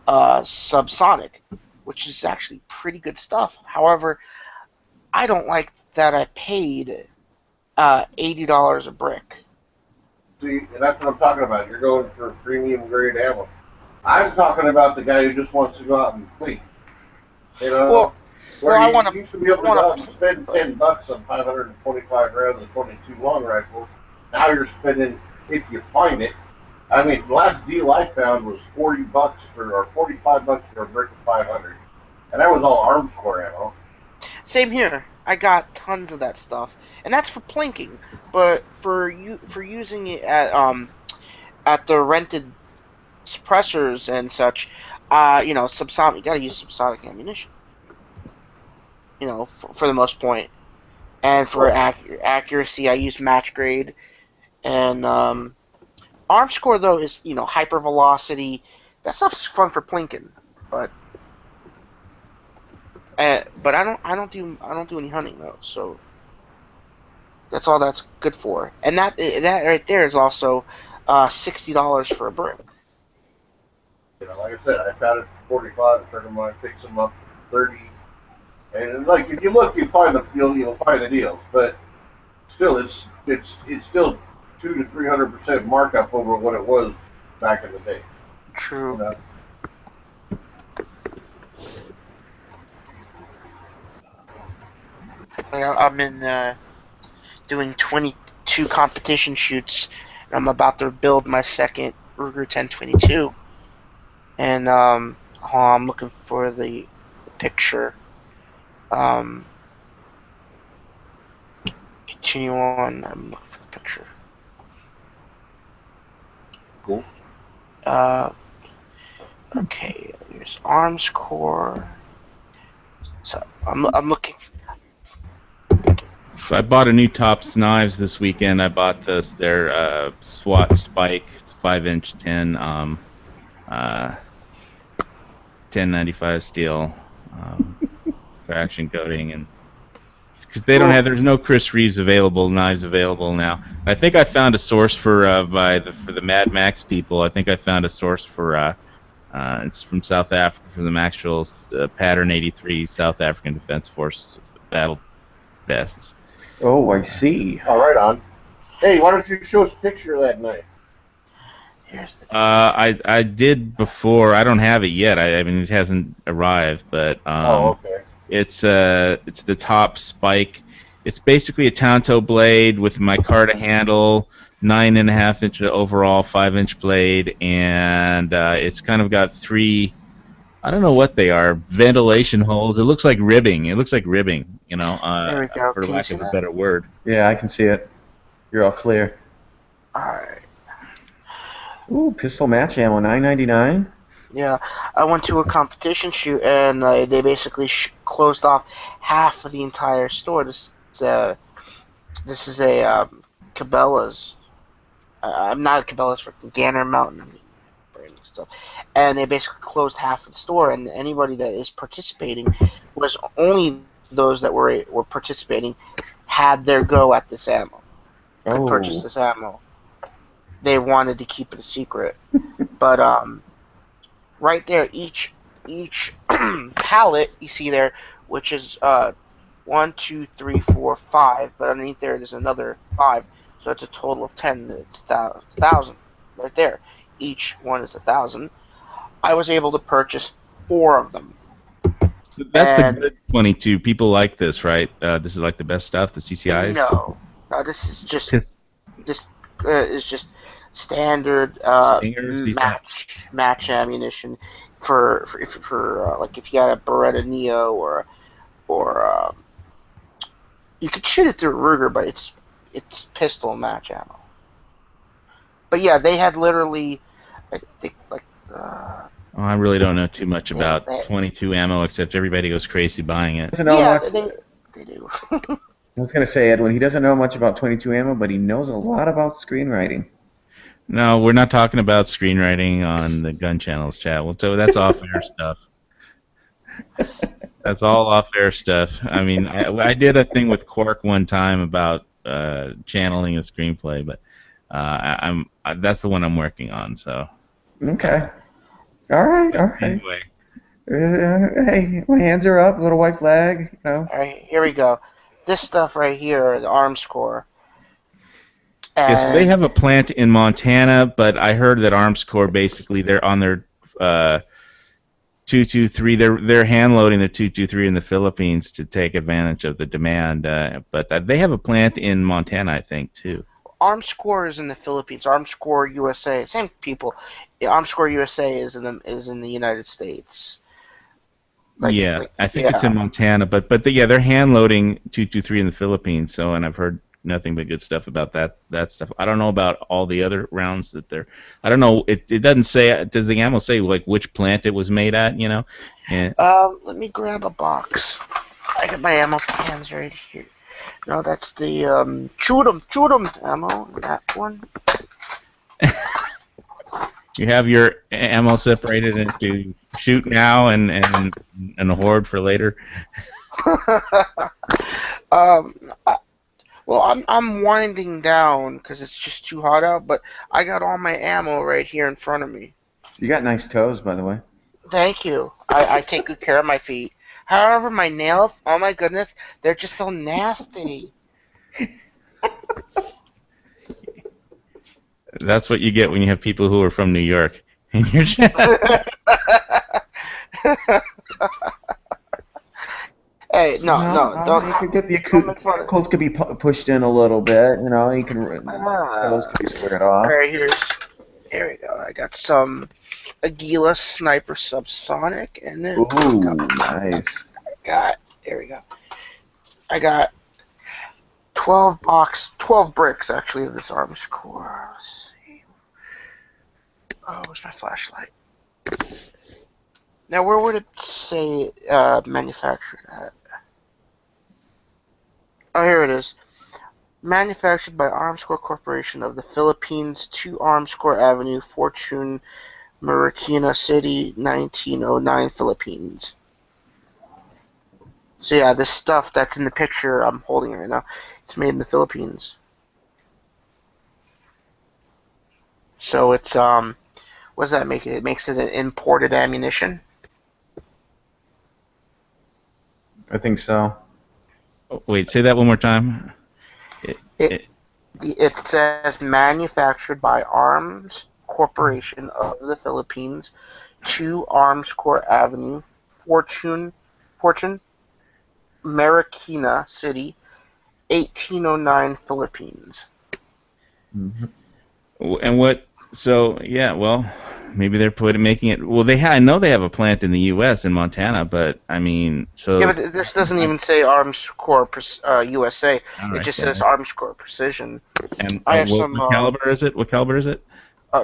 [SPEAKER 2] Subsonic, which is actually pretty good stuff. However, I don't like that I paid $80 a brick.
[SPEAKER 3] see, and that's what I'm talking about. You're going for premium grade ammo. I'm talking about the guy who just wants to go out and clean. You know,
[SPEAKER 2] Well, well,
[SPEAKER 3] where you used to be able
[SPEAKER 2] I
[SPEAKER 3] to go
[SPEAKER 2] want
[SPEAKER 3] out and spend $10 on 525 rounds of 22 long rifles. Now you're spending, if you find it. I mean, the last deal I found was $40 or $45 for a brick of 500, and that was all arms core ammo.
[SPEAKER 2] same here. I got tons of that stuff, and that's for plinking. But for using it at the rented suppressors and such, subsonic. You got to use subsonic ammunition. For the most point. And for
[SPEAKER 3] Well,
[SPEAKER 2] accuracy, I use match grade. And arm score though is hyper velocity. That stuff's fun for plinking, but I don't do any hunting though. So that's all that's good for. And that right there is also $60 for a brick.
[SPEAKER 3] like I said, I found it for 45. A friend of mine picks them up for 30. And like if you look, you'll find the deals, but still, it's still 200 to 300% markup over what it was back in the day. You
[SPEAKER 2] True.
[SPEAKER 3] know,
[SPEAKER 2] I'm in doing 22 competition shoots. And I'm about to build my second Ruger 1022, and I'm looking for the picture. Um, Continue on. I'm looking for the picture.
[SPEAKER 3] cool.
[SPEAKER 2] Uh, okay. There's arms core. So I'm looking.
[SPEAKER 1] So I bought a new Tops knives this weekend. I bought their SWAT Spike 5-inch 1095 steel traction coating, and because they don't
[SPEAKER 2] Well,
[SPEAKER 1] have, there's no Chris Reeves knives available now. I think I found a source for the Mad Max people. I think I found a source for It's from South Africa, from the actual Pattern 83 South African Defense Force battle vests.
[SPEAKER 4] Oh, I see.
[SPEAKER 3] All right, on. Hey, why don't you show us a picture of that knife?
[SPEAKER 2] Here's the
[SPEAKER 1] I did before. I don't have it yet. I mean, it hasn't arrived, but
[SPEAKER 3] Oh, okay.
[SPEAKER 1] it's the top spike. It's basically a Tanto blade with micarta handle, 9.5 inch overall, 5-inch blade, and it's kind of got three. I don't know what they are. Ventilation holes. It looks like ribbing. It looks like ribbing.
[SPEAKER 2] There we go.
[SPEAKER 1] For
[SPEAKER 2] Can you
[SPEAKER 1] lack
[SPEAKER 2] see
[SPEAKER 1] of a
[SPEAKER 2] that?
[SPEAKER 1] better word.
[SPEAKER 4] Yeah, I can see it. You're all clear.
[SPEAKER 2] All right.
[SPEAKER 4] Ooh, pistol match ammo, $9.99.
[SPEAKER 2] Yeah, I went to a competition shoot and they basically closed off half of the entire store. This is a Cabela's. I'm not a Cabela's for Ganner Mountain. I'm brand new stuff, and they basically closed half of the store. And anybody that is participating was only those that were participating had their go at this ammo. Could purchase
[SPEAKER 4] Oh,
[SPEAKER 2] this ammo. They wanted to keep it a secret, but right there, each pallet you see there, which is 1, 2, 3, 4, 5, but underneath there's another 5, so it's a total of 10. It's 1,000 right there. Each one is 1,000. I was able to purchase 4 of them,
[SPEAKER 1] So that's the
[SPEAKER 2] and
[SPEAKER 1] good 22. People like this, right? This is like the best stuff. The CCIs.
[SPEAKER 2] no, this is just
[SPEAKER 1] Piss
[SPEAKER 2] this is just standard
[SPEAKER 1] Stingers. These are
[SPEAKER 2] match ammunition for like if you got a Beretta Neo or you could shoot it through a Ruger, but it's pistol match ammo. But yeah, they had literally, I think like
[SPEAKER 1] Oh, I really don't know too much
[SPEAKER 2] yeah
[SPEAKER 1] about 22 ammo, except everybody goes crazy buying it.
[SPEAKER 4] doesn't know much.
[SPEAKER 2] they do.
[SPEAKER 4] I was going to say, Edwin, he doesn't know much about 22 ammo, but he knows a lot about screenwriting.
[SPEAKER 1] No, we're not talking about screenwriting on the gun channels chat. Well, so that's off air stuff. That's all off air stuff. I mean, I did a thing with Quark one time about channeling a screenplay, but that's the one I'm working on. So
[SPEAKER 4] Okay. All right, all right.
[SPEAKER 1] anyway,
[SPEAKER 4] Hey, my hands are up, little white flag, you know.
[SPEAKER 2] All right, here we go. This stuff right here, the Arms Corps.
[SPEAKER 1] yeah, so they
[SPEAKER 2] And
[SPEAKER 1] have a plant in Montana, but I heard that Arms Corps basically they're on their 223. They're hand loading their 223 in the Philippines to take advantage of the demand. But they have a plant in Montana, I think, too.
[SPEAKER 2] Arms Corps is in the Philippines. Arms Corps USA, same people. Arms Corps USA is in the United States.
[SPEAKER 1] Yeah, I think it's in Montana, but yeah, they're hand loading 223 in the Philippines. So, and I've heard nothing but good stuff about that stuff. I don't know about all the other rounds that they're. I don't know. It doesn't say. Does the ammo say like which plant it was made at? You know. And
[SPEAKER 2] Let me grab a box. I got my ammo cans right here. No, that's the shoot 'em ammo. That one.
[SPEAKER 1] you have your ammo separated into shoot now and a horde for later.
[SPEAKER 2] um, I, well, I'm winding down because it's just too hot out. But I got all my ammo right here in front of me.
[SPEAKER 4] You got nice toes, by the way.
[SPEAKER 2] Thank you. I take good care of my feet. However, my nails, oh my goodness, they're just so nasty.
[SPEAKER 1] That's what you get when you have people who are from New York in your chat.
[SPEAKER 2] Hey, no, don't.
[SPEAKER 4] You could get the
[SPEAKER 2] don't make fun of
[SPEAKER 4] cuticles could be pushed in a little bit, you know. You can those could be squared off.
[SPEAKER 2] All right, here we go. I got some Aguila Sniper Subsonic, and then
[SPEAKER 4] Ooh, nice.
[SPEAKER 2] there we go. I got 12 bricks actually of this Arms Corps. Let's see. Oh, where's my flashlight? Now, where would it say manufactured at? Oh, here it is. Manufactured by Arms Corps Corporation of the Philippines, 2 Arms Corps Avenue, Fortune, Marikina City, 1909, Philippines. So yeah, this stuff that's in the picture I'm holding right now, it's made in the Philippines. So it's what does that make it? It makes it an imported ammunition.
[SPEAKER 4] I think so.
[SPEAKER 1] Oh, wait, say that one more time. It,
[SPEAKER 2] It
[SPEAKER 1] it,
[SPEAKER 2] it says manufactured by Arms Corporation of the Philippines, 2 Arms Corps Avenue, Fortune, Marikina City, 1809, Philippines.
[SPEAKER 4] Mhm.
[SPEAKER 1] and what? So yeah, well, maybe they're making it. Well, I know they have a plant in the U.S. in Montana, but I mean,
[SPEAKER 2] Yeah,
[SPEAKER 1] so
[SPEAKER 2] but this doesn't even say Arms Corps USA.
[SPEAKER 1] all
[SPEAKER 2] It
[SPEAKER 1] right,
[SPEAKER 2] just
[SPEAKER 1] go
[SPEAKER 2] says
[SPEAKER 1] ahead.
[SPEAKER 2] Arms Corps Precision.
[SPEAKER 1] And
[SPEAKER 2] I have
[SPEAKER 1] what,
[SPEAKER 2] some
[SPEAKER 1] what caliber is it? What caliber is it?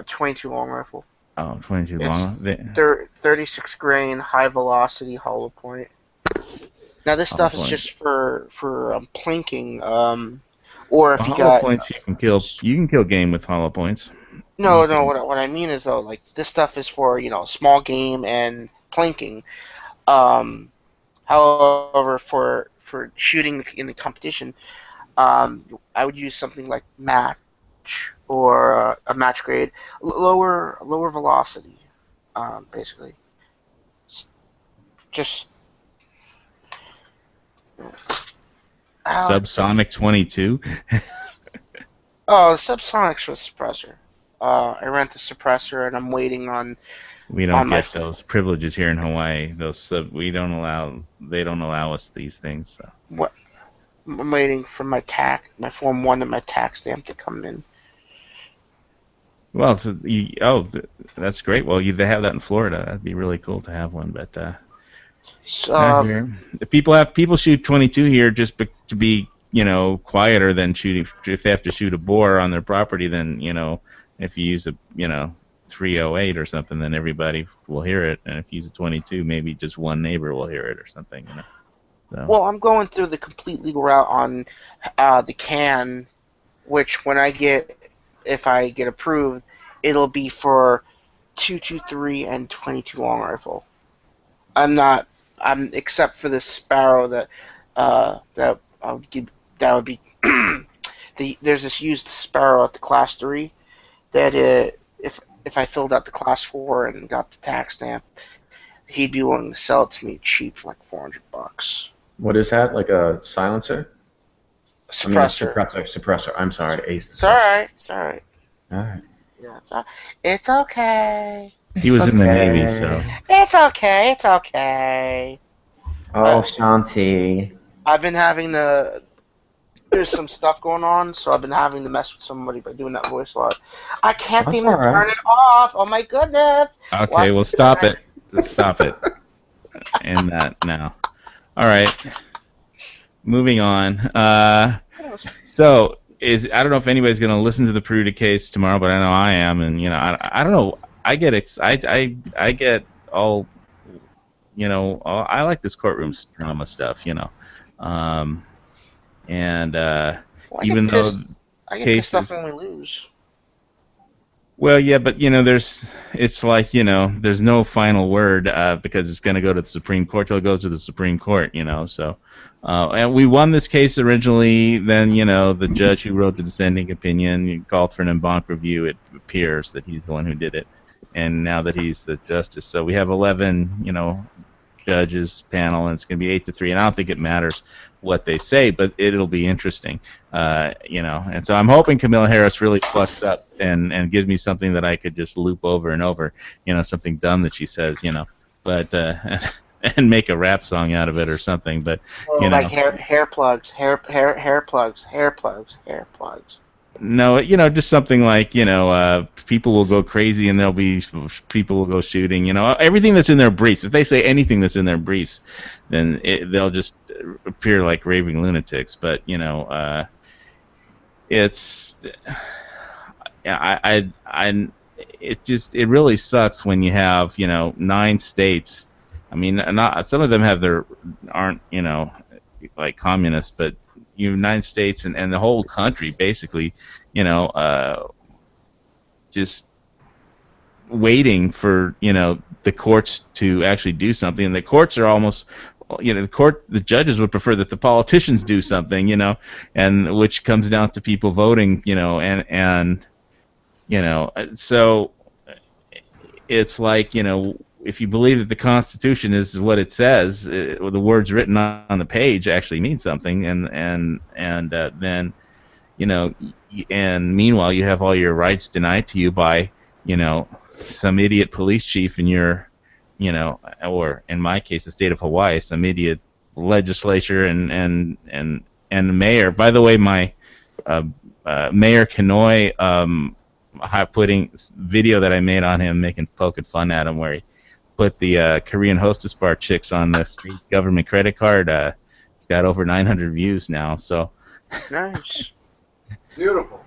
[SPEAKER 2] 22 long rifle.
[SPEAKER 1] Oh, 22
[SPEAKER 2] It's
[SPEAKER 1] long.
[SPEAKER 2] 36 grain, high velocity, hollow point. Now this
[SPEAKER 1] Hollow
[SPEAKER 2] stuff is
[SPEAKER 1] point.
[SPEAKER 2] just for plinking, or if
[SPEAKER 1] Well,
[SPEAKER 2] you
[SPEAKER 1] hollow
[SPEAKER 2] got
[SPEAKER 1] points you can kill. You can kill game with hollow points. You
[SPEAKER 2] no.
[SPEAKER 1] can.
[SPEAKER 2] What I mean is though, like this stuff is for small game and plinking. Um, However, for shooting in the competition, I would use something like match or a match grade, lower velocity, basically. Just Alex.
[SPEAKER 1] Subsonic 22.
[SPEAKER 2] Oh, the subsonics with suppressor. I rent the suppressor, and I'm waiting
[SPEAKER 1] We don't
[SPEAKER 2] on my
[SPEAKER 1] get those privileges here in Hawaii. We don't allow. They don't allow us these things. So.
[SPEAKER 2] what I'm waiting for my Form 1 and my tax stamp to come in.
[SPEAKER 1] Well, that's great. Well, they have that in Florida. That'd be really cool to have one. But
[SPEAKER 2] So,
[SPEAKER 1] here, people shoot 22 here just to be quieter than shooting. If they have to shoot a boar on their property, then if you use a 308 or something, then everybody will hear it. And if you use a 22, maybe just one neighbor will hear it or something. So.
[SPEAKER 2] well, I'm going through the complete legal route on the can, which if I get approved, it'll be for 223 and 22 long rifle. I'm except for the Sparrow that I would give, that would be there's this used Sparrow at the Class 3 that if I filled out the Class 4 and got the tax stamp, he'd be willing to sell it to me cheap for like $400.
[SPEAKER 4] What is that? Like a silencer? I mean, a
[SPEAKER 2] Suppressor.
[SPEAKER 4] suppressor. I'm sorry, a
[SPEAKER 2] It's
[SPEAKER 4] suppressor.
[SPEAKER 2] alright. It's alright.
[SPEAKER 4] All right.
[SPEAKER 2] Yeah, it's okay.
[SPEAKER 1] He was in the Navy,
[SPEAKER 4] Okay.
[SPEAKER 1] so.
[SPEAKER 2] It's okay. It's okay.
[SPEAKER 4] Oh, Shanti.
[SPEAKER 2] I've been having there's some stuff going on, so I've been having to mess with somebody by doing that voice a lot. I can't
[SPEAKER 4] That's
[SPEAKER 2] seem to
[SPEAKER 4] all right.
[SPEAKER 2] turn it off. Oh my goodness.
[SPEAKER 1] Okay, well, stop it. Stop it. And that now. All right. Moving on. So I don't know if anybody's going to listen to the Peruta case tomorrow, but I know I am, and I don't know. I get I get all I like this courtroom drama stuff, and even though
[SPEAKER 2] I get pissed
[SPEAKER 1] cases.
[SPEAKER 2] off when we lose.
[SPEAKER 1] Well, yeah, but it's like there's no final word because it's going to go to the Supreme Court till it goes to the Supreme Court, So, and we won this case originally. Then the judge who wrote the dissenting opinion called for an en banc review. It appears that he's the one who did it, and now that he's the justice, so we have 11, judges panel, and it's going to be 8-3. And I don't think it matters what they say, but it'll be interesting, And so I'm hoping Camilla Harris really plucks up and gives me something that I could just loop over and over, something dumb that she says, but and make a rap song out of it or something. But
[SPEAKER 2] like hair plugs, hair plugs.
[SPEAKER 1] No, just something like, people will go crazy and people will go shooting, everything that's in their briefs. If they say anything that's in their briefs, then they'll just appear like raving lunatics. But, it's, it really sucks when you have, 9 states. I mean, some of them aren't, like communists, but United States and the whole country basically, just waiting for the courts to actually do something. And the courts are almost, the judges would prefer that the politicians do something, and which comes down to people voting, and so it's like, if you believe that the Constitution is what it says, the words written on the page actually mean something, and then and meanwhile you have all your rights denied to you by some idiot police chief in your or in my case the state of Hawaii, some idiot legislature and the mayor. By the way, my uh, Mayor Kanoi putting video that I made on him, poking fun at him, where he put the Korean Hostess Bar chicks on the state government credit card. It's got over 900 views now. So
[SPEAKER 2] Nice.
[SPEAKER 3] Beautiful.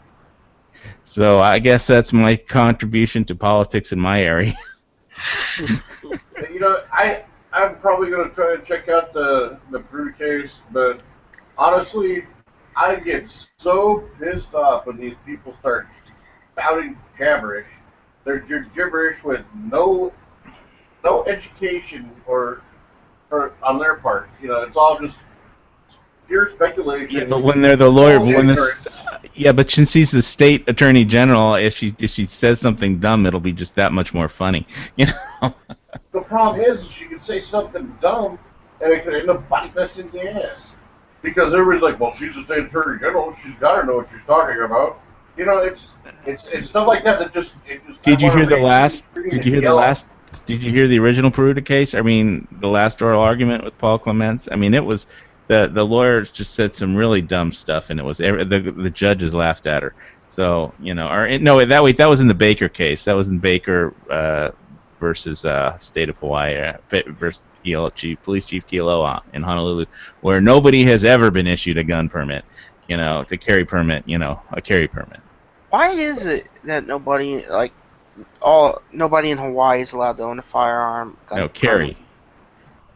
[SPEAKER 1] So I guess that's my contribution to politics in my area.
[SPEAKER 3] I'm probably going to try to check out the Peru case, but honestly, I get so pissed off when these people start spouting gibberish. They're gibberish with no education or on their part. It's all just pure speculation.
[SPEAKER 1] Yeah, but when they're the lawyer, but since he's the state attorney general, if she says something dumb, it'll be just that much more funny.
[SPEAKER 3] The problem is she could say something dumb, and it could end up biting us in the ass. Because everybody's like, well, she's the state attorney general, she's got to know what she's talking about. It's stuff like that just.
[SPEAKER 1] Did you hear the last? Did you hear the last? Did you hear the original Peruta case? I mean, the last oral argument with Paul Clements. I mean, it was the lawyers just said some really dumb stuff, and it was the judges laughed at her. So that was in the Baker case. That was in Baker versus state of Hawaii versus Police Chief Kiloa in Honolulu, where nobody has ever been issued a gun permit, to carry permit, a carry permit.
[SPEAKER 2] Why is it that nobody in Hawaii is allowed to own a firearm?
[SPEAKER 1] Carry.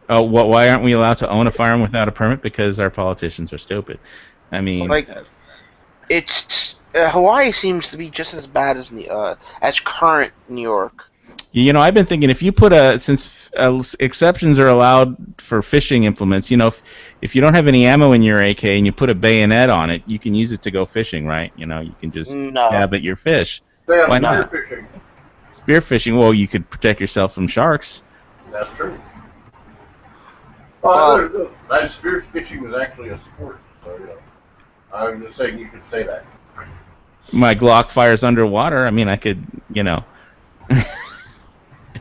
[SPEAKER 1] Oh, why aren't we allowed to own a firearm without a permit? Because our politicians are stupid. I mean,
[SPEAKER 2] it's Hawaii seems to be just as bad as current New York.
[SPEAKER 1] I've been thinking, if you put since exceptions are allowed for fishing implements, if you don't have any ammo in your AK and you put a bayonet on it, you can use it to go fishing, right? You can just stab at your fish. Why not?
[SPEAKER 3] Spearfishing.
[SPEAKER 1] Spearfishing, well, you could protect yourself from sharks.
[SPEAKER 3] That's true. Spearfishing was actually a sport, so I'm just saying you could say that.
[SPEAKER 1] My Glock fires underwater. I mean, I could,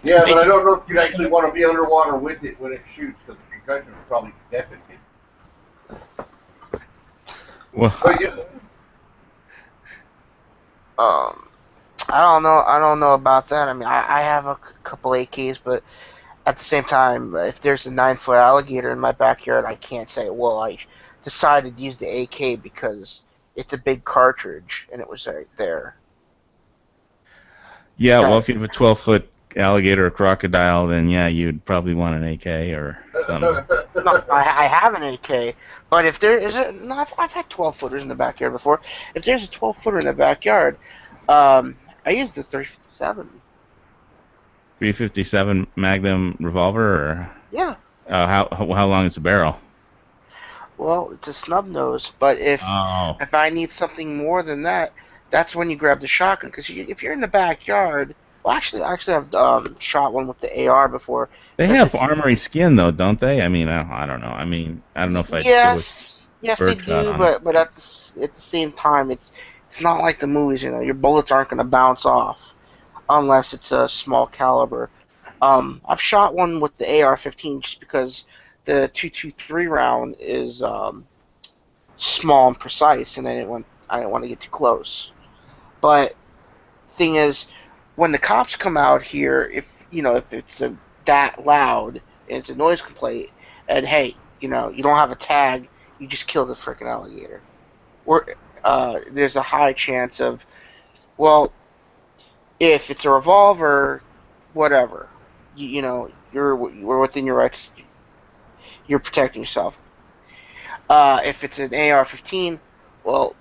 [SPEAKER 3] Yeah, but I don't know if you'd actually want to be underwater with it when it shoots, because the concussion would probably deafen you.
[SPEAKER 1] Well,
[SPEAKER 2] I don't know about that. I mean, I have a couple AKs, but at the same time, if there's a 9-foot alligator in my backyard, I can't say, well, I decided to use the AK because it's a big cartridge and it was right there.
[SPEAKER 1] Yeah, well, if you have a 12-foot alligator or crocodile, then yeah, you'd probably want an AK or something.
[SPEAKER 2] No, I have an AK, but if there is I've had 12-footers in the backyard before. If there's a 12-footer in the backyard, I use the 357.
[SPEAKER 1] 357 Magnum revolver, or
[SPEAKER 2] Yeah.
[SPEAKER 1] how long is the barrel?
[SPEAKER 2] Well, it's a snub nose, but if I need something more than that, that's when you grab the shotgun. Because if you're in the backyard, well, actually, I've shot one with the AR before.
[SPEAKER 1] They have armory skin, though, don't they? I mean, I don't know. I mean, I don't know if I.
[SPEAKER 2] Yes, they do, but at the same time, it's not like the movies. Your bullets aren't going to bounce off unless it's a small caliber. I've shot one with the AR-15 just because the 223 round is small and precise, and I didn't want to get too close. But thing is, when the cops come out here, if it's that loud and it's a noise complaint, and hey, you don't have a tag, you just killed the freaking alligator. There's a high chance of, well, if it's a revolver, whatever, you're within your rights. You're protecting yourself. If it's an AR-15, well,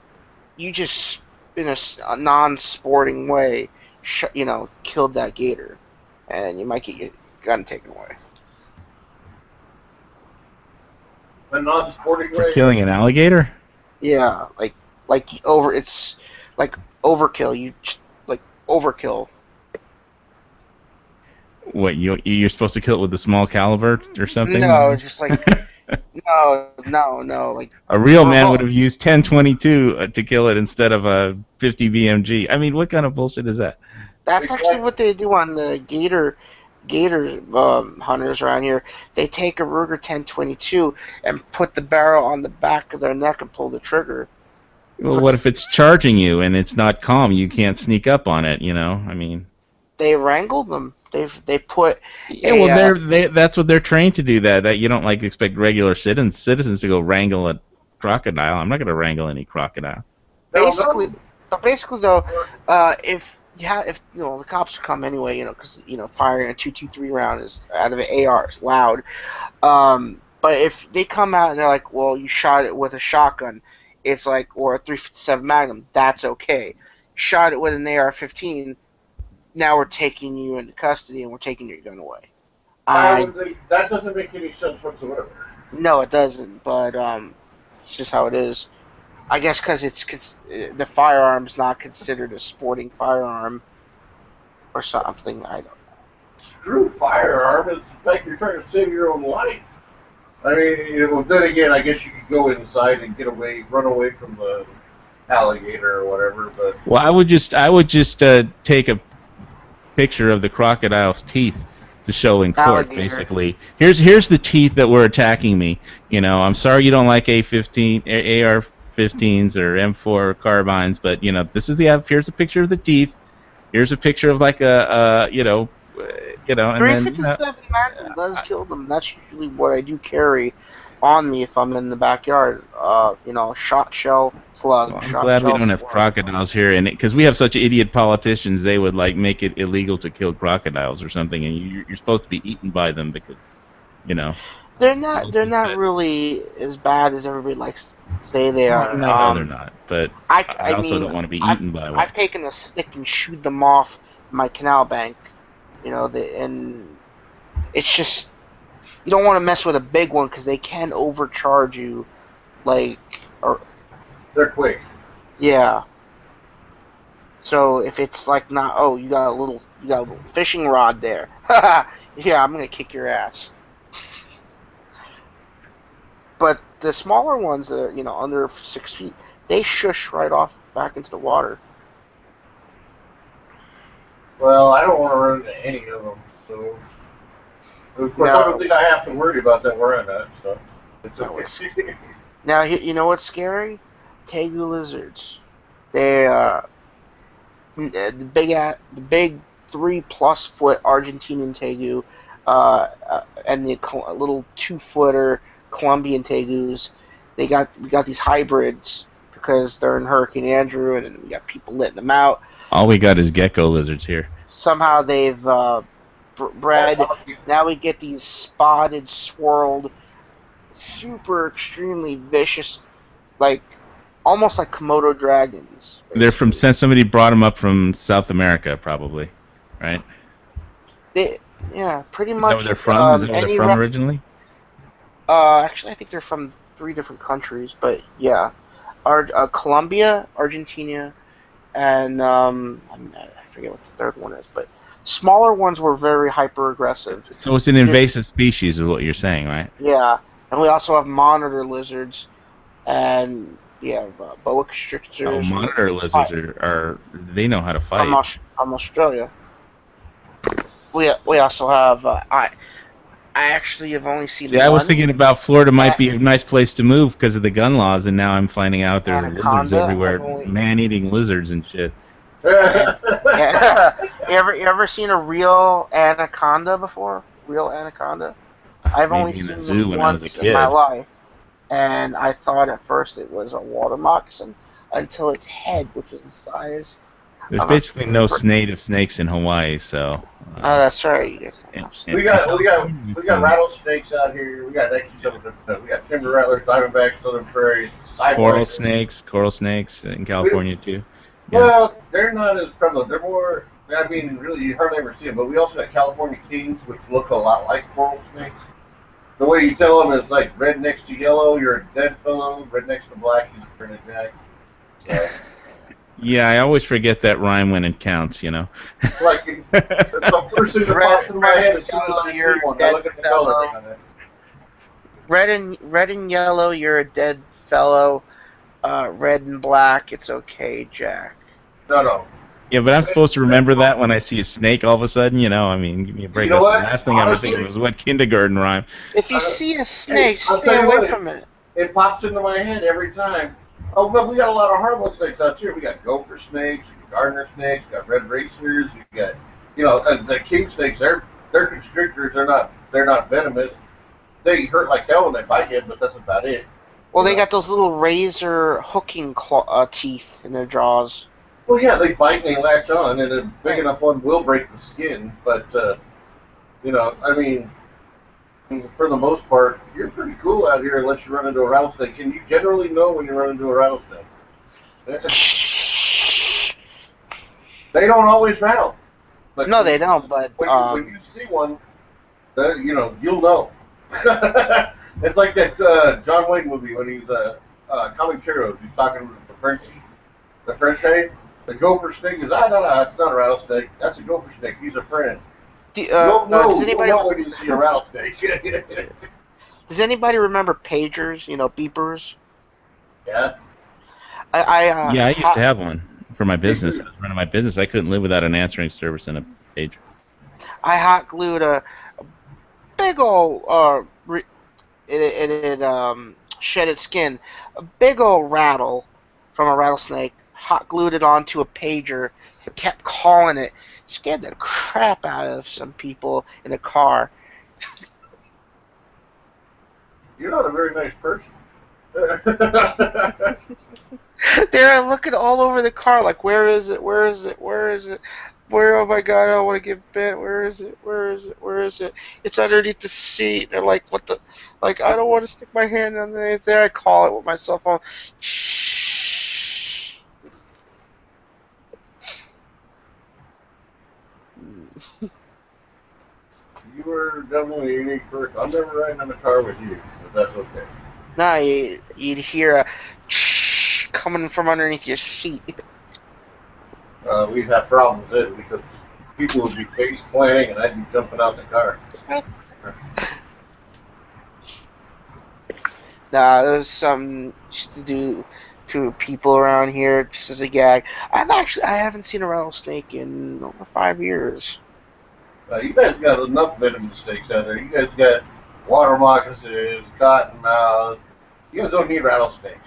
[SPEAKER 2] you just in a non-sporting way, killed that gator, and you might get your gun taken away.
[SPEAKER 3] A non-sporting way?
[SPEAKER 1] For killing an alligator?
[SPEAKER 2] Yeah, it's like overkill. Overkill.
[SPEAKER 1] What you're supposed to kill it with a small caliber or something?
[SPEAKER 2] No, just like no. Like
[SPEAKER 1] A real man would
[SPEAKER 2] revolt.
[SPEAKER 1] have used 1022 to kill it instead of a 50 BMG. I mean, what kind of bullshit is that?
[SPEAKER 2] That's actually
[SPEAKER 3] Exactly.
[SPEAKER 2] what they do on the gator hunters around here. They take a Ruger 1022 and put the barrel on the back of their neck and pull the trigger.
[SPEAKER 1] Well,
[SPEAKER 2] Put
[SPEAKER 1] what
[SPEAKER 2] the,
[SPEAKER 1] if it's charging you and it's not calm? You can't sneak up on it, you know? I mean,
[SPEAKER 2] they wrangled them. They put
[SPEAKER 1] yeah,
[SPEAKER 2] a
[SPEAKER 1] well, that's what they're trained to do. That you don't like expect regular citizens to go wrangle a crocodile. I'm not going to wrangle any crocodile.
[SPEAKER 3] Now,
[SPEAKER 2] basically.
[SPEAKER 3] those
[SPEAKER 2] So basically, though,
[SPEAKER 3] were,
[SPEAKER 2] if the cops come anyway, because firing a 223 round is out of an AR is loud. But if they come out and they're like, well, you shot it with a shotgun, it's like, or a 357 Magnum, that's okay. Shot it with an AR-15, now we're taking you into custody and we're taking your gun away. I
[SPEAKER 3] that doesn't make any sense whatsoever.
[SPEAKER 2] No, it doesn't, but it's just how it is. I guess because the firearm's not considered a sporting firearm or something. I don't.
[SPEAKER 3] Screw firearm. It's like you're trying to save your own life. I mean, then again, I guess you could go inside and run away from the alligator or whatever. But
[SPEAKER 1] Well, I would just take a picture of the crocodile's teeth to show in court.
[SPEAKER 2] Alligator.
[SPEAKER 1] Basically, here's the teeth that were attacking me. I'm sorry you don't like AR-15s or M4 carbines, but here's a picture of the teeth. Here's a picture of like and then
[SPEAKER 2] 357 Magnum does kill them. That's usually what I do carry on me if I'm in the backyard. Shot shell
[SPEAKER 1] well,
[SPEAKER 2] slug,
[SPEAKER 1] I'm
[SPEAKER 2] shot
[SPEAKER 1] glad we
[SPEAKER 2] shell
[SPEAKER 1] don't have
[SPEAKER 2] slug.
[SPEAKER 1] crocodiles here, and because we have such idiot politicians, they would like make it illegal to kill crocodiles or something, and you're supposed to be eaten by them because you know.
[SPEAKER 2] They're not. They're not really as bad as everybody likes to say they
[SPEAKER 1] Well,
[SPEAKER 2] are.
[SPEAKER 1] no, they're not. But
[SPEAKER 2] I,
[SPEAKER 1] I
[SPEAKER 2] I
[SPEAKER 1] also
[SPEAKER 2] mean,
[SPEAKER 1] don't want to be
[SPEAKER 2] I've
[SPEAKER 1] eaten by one.
[SPEAKER 2] I've taken a stick and shooed them off my canal bank. And it's just you don't want to mess with a big one because they can overcharge you. Like, or
[SPEAKER 3] they're quick.
[SPEAKER 2] yeah. So if it's like not, oh, you got a little fishing rod there. Yeah, I'm gonna kick your ass. But the smaller ones that are under 6 feet, they shush right off back into the water.
[SPEAKER 3] Well, I don't want to run into any of them. So, of course, I don't
[SPEAKER 2] Now,
[SPEAKER 3] think I have to worry about that where I'm at. So, it's
[SPEAKER 2] that was
[SPEAKER 3] okay.
[SPEAKER 2] now you know what's scary? Tegu lizards. They the big 3+ foot Argentinian tegu, and the little 2 footer Colombian tegus. We got these hybrids because they're in Hurricane Andrew, and we got people letting them out.
[SPEAKER 1] All we got is gecko lizards here.
[SPEAKER 2] Somehow they've bred. Now we get these spotted, swirled, super extremely vicious, like almost like Komodo dragons.
[SPEAKER 1] They're from
[SPEAKER 2] Basically,
[SPEAKER 1] somebody brought them up from South America, probably, right?
[SPEAKER 2] they yeah, pretty
[SPEAKER 1] Is that where
[SPEAKER 2] much.
[SPEAKER 1] they're from? Is that where they're
[SPEAKER 2] Any
[SPEAKER 1] from originally?
[SPEAKER 2] Actually, I think they're from 3 different countries, but yeah, Colombia, Argentina, and I forget what the third one is, but smaller ones were very hyper aggressive.
[SPEAKER 1] So it's an invasive species, is what you're saying, right?
[SPEAKER 2] Yeah, and we also have monitor lizards, and we have boa
[SPEAKER 1] Oh,
[SPEAKER 2] constrictors
[SPEAKER 1] monitor lizards are they know how to
[SPEAKER 2] from
[SPEAKER 1] fight.
[SPEAKER 2] from Australia. We also have I actually have only seen
[SPEAKER 1] See, I was
[SPEAKER 2] one
[SPEAKER 1] thinking about Florida might
[SPEAKER 2] a-
[SPEAKER 1] be a nice place to move because of the gun laws, and now I'm finding out there's lizards
[SPEAKER 2] anaconda.
[SPEAKER 1] everywhere, man-eating lizards and shit.
[SPEAKER 2] Yeah, yeah. You ever seen a real anaconda before? Real anaconda? I've only
[SPEAKER 1] Maybe in a
[SPEAKER 2] seen
[SPEAKER 1] zoo
[SPEAKER 2] them
[SPEAKER 1] when I was a
[SPEAKER 2] once in my
[SPEAKER 1] kid.
[SPEAKER 2] life, and I thought at first it was a water moccasin until its head, which was the size
[SPEAKER 1] There's
[SPEAKER 2] of a.
[SPEAKER 1] basically no native snakes in Hawaii, so.
[SPEAKER 2] Oh, that's right.
[SPEAKER 3] we got rattlesnakes out here. We got actually some of we got timber rattlers, diamondbacks, southern prairies,
[SPEAKER 1] coral snakes in California too. Yeah.
[SPEAKER 3] Well, they're not as prevalent. They're more. I mean, really, you hardly ever see them. But we also got California kings, which look a lot like coral snakes. The way you tell them is like red next to yellow, you're a dead fellow. Red next to black, you're a jack. So,
[SPEAKER 1] Yeah, I always forget that rhyme when it counts.
[SPEAKER 3] Like, it's the first thing that pops into my head as soon as
[SPEAKER 2] yellow,
[SPEAKER 3] I
[SPEAKER 2] you're
[SPEAKER 3] see
[SPEAKER 2] a
[SPEAKER 3] one. I
[SPEAKER 2] dead
[SPEAKER 3] look at the
[SPEAKER 2] fellow.
[SPEAKER 3] coloring on it.
[SPEAKER 2] Red and yellow, you're a dead fellow. Red and black, it's okay, Jack.
[SPEAKER 3] No, no.
[SPEAKER 1] Yeah, but I'm supposed to remember that when I see a snake all of a sudden. I mean, give me a break.
[SPEAKER 3] You know
[SPEAKER 1] That's the
[SPEAKER 3] what?
[SPEAKER 1] last thing I ever think of
[SPEAKER 3] Honestly,
[SPEAKER 1] was what kindergarten rhyme.
[SPEAKER 2] If you
[SPEAKER 3] uh,
[SPEAKER 2] see a
[SPEAKER 3] hey,
[SPEAKER 2] snake,
[SPEAKER 3] I'll
[SPEAKER 2] stay
[SPEAKER 3] tell you
[SPEAKER 2] away
[SPEAKER 3] what.
[SPEAKER 2] from it.
[SPEAKER 3] It pops into my head every time. Oh, but we got a lot of harmless snakes out here. We got gopher snakes, we got gardener snakes, we got red racers, we got, the king snakes. They're constrictors. They're not venomous. They hurt like hell when they bite you, but that's about it.
[SPEAKER 2] Well,
[SPEAKER 3] You
[SPEAKER 2] they
[SPEAKER 3] know.
[SPEAKER 2] got those little razor hooking teeth in their jaws.
[SPEAKER 3] Well, yeah, they bite and they latch on, and a big
[SPEAKER 2] Right.
[SPEAKER 3] enough one will break the skin. But I mean, for the most part, you're pretty cool out here unless you run into a rattlesnake, and you generally know when you run into a rattlesnake. They don't always rattle, but
[SPEAKER 2] No, they don't. But
[SPEAKER 3] when you see one, you'll know. It's like that John Wayne movie when he's Comancheros. He's talking to the Frenchie. The gopher snake is no, it's not a rattlesnake. That's a gopher snake. He's a friend. You'll
[SPEAKER 2] does
[SPEAKER 3] know. You'll
[SPEAKER 2] anybody
[SPEAKER 3] know when you see a rattlesnake.
[SPEAKER 2] does anybody remember pagers? Beepers.
[SPEAKER 3] Yeah.
[SPEAKER 1] Yeah, I used to
[SPEAKER 2] Hot
[SPEAKER 1] have one for my business. I was running my business. I couldn't live without an answering service and a page.
[SPEAKER 2] I hot glued a big old it shed its skin, a big old rattle from a rattlesnake. Hot glued it onto a pager. Kept calling it. Scared the crap out of some people in the car.
[SPEAKER 3] You're not a very nice person.
[SPEAKER 2] They're looking all over the car, like, where is it? Where is it? Where is it? Where? Oh my God! I don't want to get bit. Where is it? Where is it? Where is it? It's underneath the seat. They're like, what the? Like, I don't want to stick my hand underneath there. I call it with my cell phone. Shh.
[SPEAKER 3] You were definitely a unique person. I'm never riding in the car with you, but that's okay.
[SPEAKER 2] Now you'd hear a shh coming from underneath your seat.
[SPEAKER 3] We'd have problems then because people would be face planting and I'd be jumping out the car.
[SPEAKER 2] Nah, there's some used to do to people around here just as a gag. I haven't seen a rattlesnake in over 5 years.
[SPEAKER 3] You guys got enough venomous snakes out there. You guys got water moccasins, cottonmouths. You guys don't need rattlesnakes.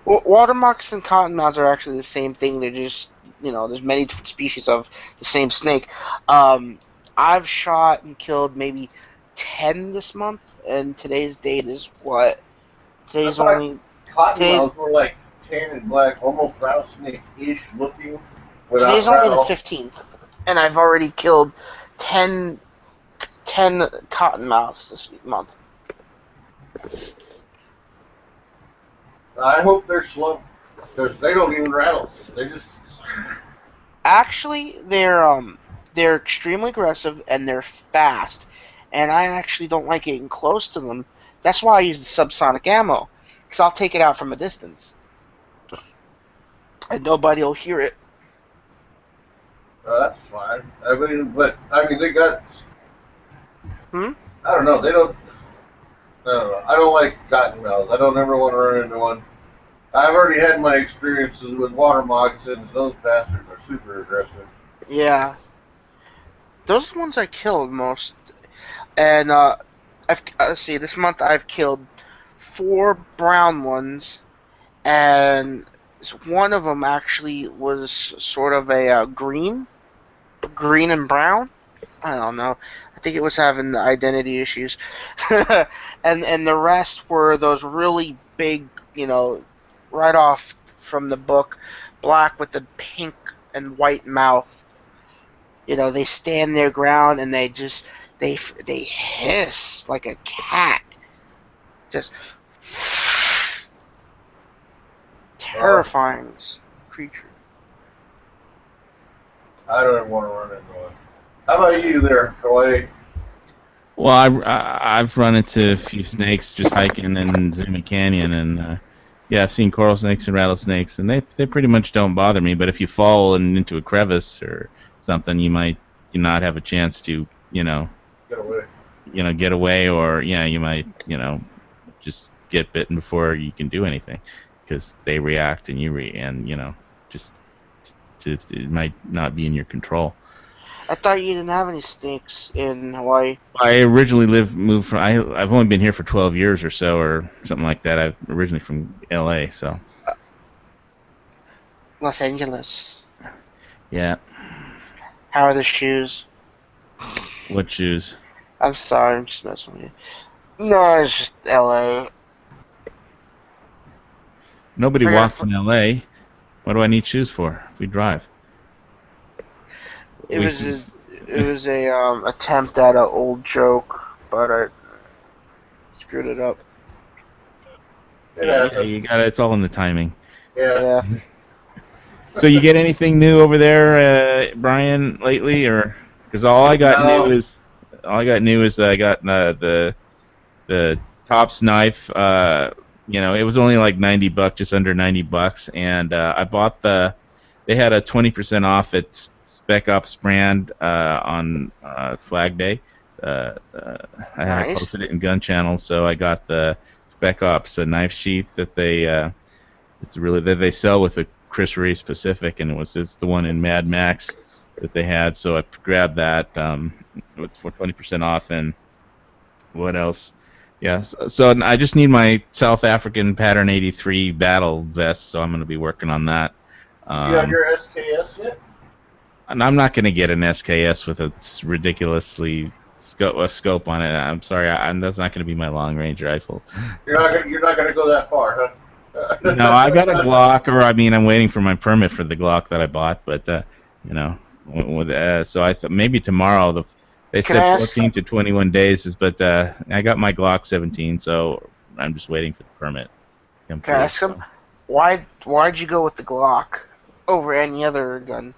[SPEAKER 2] Water moccasins and cottonmouths are actually the same thing. They're just, there's many different species of the same snake. I've shot and killed maybe 10 this month, and today's date is what?
[SPEAKER 3] I
[SPEAKER 2] Today's
[SPEAKER 3] thought
[SPEAKER 2] only today's
[SPEAKER 3] cottonmouths were like tan and black, almost rattlesnake-ish looking,
[SPEAKER 2] today's
[SPEAKER 3] without
[SPEAKER 2] only the
[SPEAKER 3] rattle.
[SPEAKER 2] 15th, and I've already killed 10, 10 cottonmouths this month.
[SPEAKER 3] I hope they're slow because they don't even rattle. They just
[SPEAKER 2] Actually, they're extremely aggressive and they're fast, and I actually don't like getting close to them. That's why I use the subsonic ammo, because I'll take it out from a distance, and nobody will hear it.
[SPEAKER 3] that's fine. But they got.
[SPEAKER 2] Hmm?
[SPEAKER 3] I don't know. They don't. I don't know. I don't like cottonmouths. I don't ever want to run into one. I've already had my experiences with water moccasins. Those bastards are super aggressive.
[SPEAKER 2] Yeah, those are the ones I killed most, and let's see, this month I've killed 4 brown ones, and one of them actually was sort of a green and brown. I don't know. I think it was having identity issues, and the rest were those really big, right off from the book, black with the pink and white mouth. They stand their ground and they hiss like a cat, just
[SPEAKER 3] Uh,
[SPEAKER 2] terrifying creature.
[SPEAKER 3] I don't ever want to run into one. How about you there, Clay?
[SPEAKER 1] Well, I've run into a few snakes just hiking in Zuma Canyon, and Yeah, I've seen coral snakes and rattlesnakes, and they pretty much don't bother me. But if you fall into a crevice or something, you might not have a chance to
[SPEAKER 3] Get away.
[SPEAKER 1] get away, or yeah, you might just get bitten before you can do anything because they react and just it might not be in your control.
[SPEAKER 2] I thought you didn't have any snakes in Hawaii.
[SPEAKER 1] I originally moved from. I've only been here for 12 years or so, or something like that. I'm originally from L.A., so
[SPEAKER 2] Los Angeles.
[SPEAKER 1] yeah.
[SPEAKER 2] How are the shoes?
[SPEAKER 1] What shoes?
[SPEAKER 2] I'm sorry, I'm just messing with you. No, it's just LA.
[SPEAKER 1] Nobody
[SPEAKER 2] I got
[SPEAKER 1] walks in L.A. What do I need shoes for? We drive.
[SPEAKER 2] it
[SPEAKER 1] We
[SPEAKER 2] was
[SPEAKER 1] see.
[SPEAKER 2] it was a attempt at an old joke, but I screwed it up.
[SPEAKER 1] Yeah, you got it. It's all in the timing.
[SPEAKER 3] Yeah.
[SPEAKER 2] Yeah.
[SPEAKER 1] So you get anything new over there, Brian, lately, or because all I got new
[SPEAKER 3] No.
[SPEAKER 1] is I got the Tops knife. It was only like $90, just under $90, and I bought they had a 20% off at Spec Ops brand on Flag Day. I
[SPEAKER 2] Nice.
[SPEAKER 1] posted it in Gun Channel, so I got the Spec Ops knife sheath that they sell with the Chris Reeves Pacific, and it's the one in Mad Max that they had. So I grabbed that for 20% off. And what else? Yeah, so I just need my South African Pattern 83 battle vest, so I'm going to be working on that.
[SPEAKER 3] You got your SKS yet?
[SPEAKER 1] And I'm not going to get an SKS with a ridiculously scope on it. I'm sorry, that's not going to be my long range rifle.
[SPEAKER 3] You're not gonna go that far, huh?
[SPEAKER 1] No, I got a Glock, or I mean, I'm waiting for my permit for the Glock that I bought, but so I thought maybe tomorrow. They
[SPEAKER 2] Can I
[SPEAKER 1] said
[SPEAKER 2] ask?
[SPEAKER 1] 14 to 21 days, but I got my Glock 17, so I'm just waiting for the permit to come
[SPEAKER 2] Can I
[SPEAKER 1] through.
[SPEAKER 2] ask him why'd you go with the Glock over any other gun?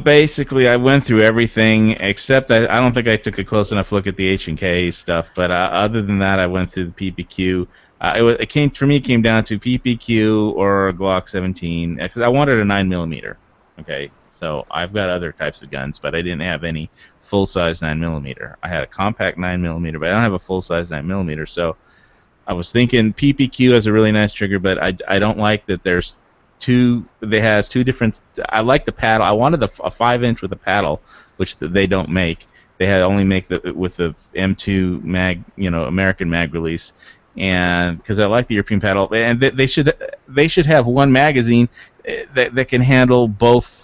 [SPEAKER 1] Basically, I went through everything except I don't think I took a close enough look at the H&K stuff. But other than that, I went through the PPQ. It came down to PPQ or a Glock 17 because I wanted a 9mm. Okay, so I've got other types of guns, but I didn't have any full size 9mm. I had a compact 9mm, but I don't have a full size 9mm. So I was thinking PPQ has a really nice trigger, but I don't like that there's two. They had two different. I like the paddle. I wanted a 5-inch with a paddle, which they don't make. They had only make with the M2 mag, American mag release, and because I like the European paddle, and they should have one magazine that can handle both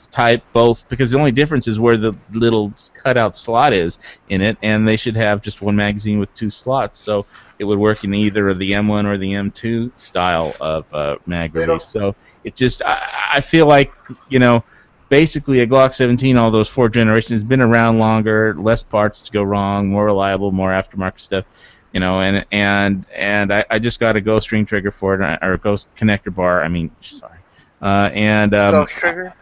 [SPEAKER 1] because the only difference is where the little cutout slot is in it, and they should have just one magazine with two slots, so it would work in either the M1 or the M2 style of mag release. So it just I feel like basically a Glock 17, all those 4 generations, has been around longer, less parts to go wrong, more reliable, more aftermarket stuff. And I just got a Ghost string trigger for it, or a Ghost connector bar. I mean, sorry.
[SPEAKER 2] Ghost trigger?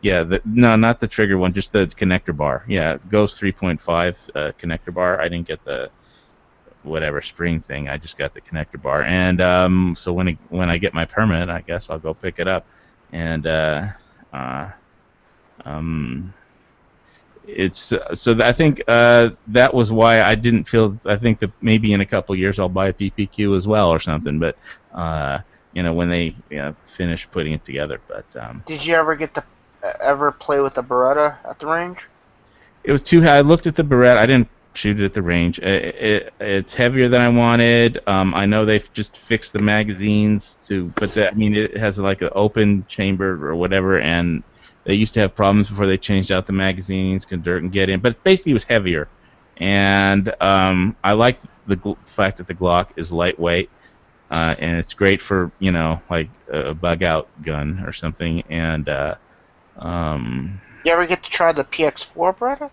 [SPEAKER 1] Yeah, no, not the trigger one, just the connector bar. Yeah, Ghost 3.5 connector bar. I didn't get the whatever spring thing. I just got the connector bar. And so when I get my permit, I guess I'll go pick it up. And it's so I think that was why I didn't feel. I think that maybe in a couple years I'll buy a PPQ as well or something. But when they finish putting it together. But
[SPEAKER 2] Did you ever play with a Beretta at the range?
[SPEAKER 1] it was too. I looked at the Beretta. I didn't shoot it at the range. It's heavier than I wanted. I know they've just fixed the magazines but it has like an open chamber or whatever, and they used to have problems before they changed out the magazines because dirt can get in. But basically, it was heavier, and I like the fact that the Glock is lightweight, and it's great for like a bug out gun or something. And
[SPEAKER 2] You ever get to try the PX4 Beretta?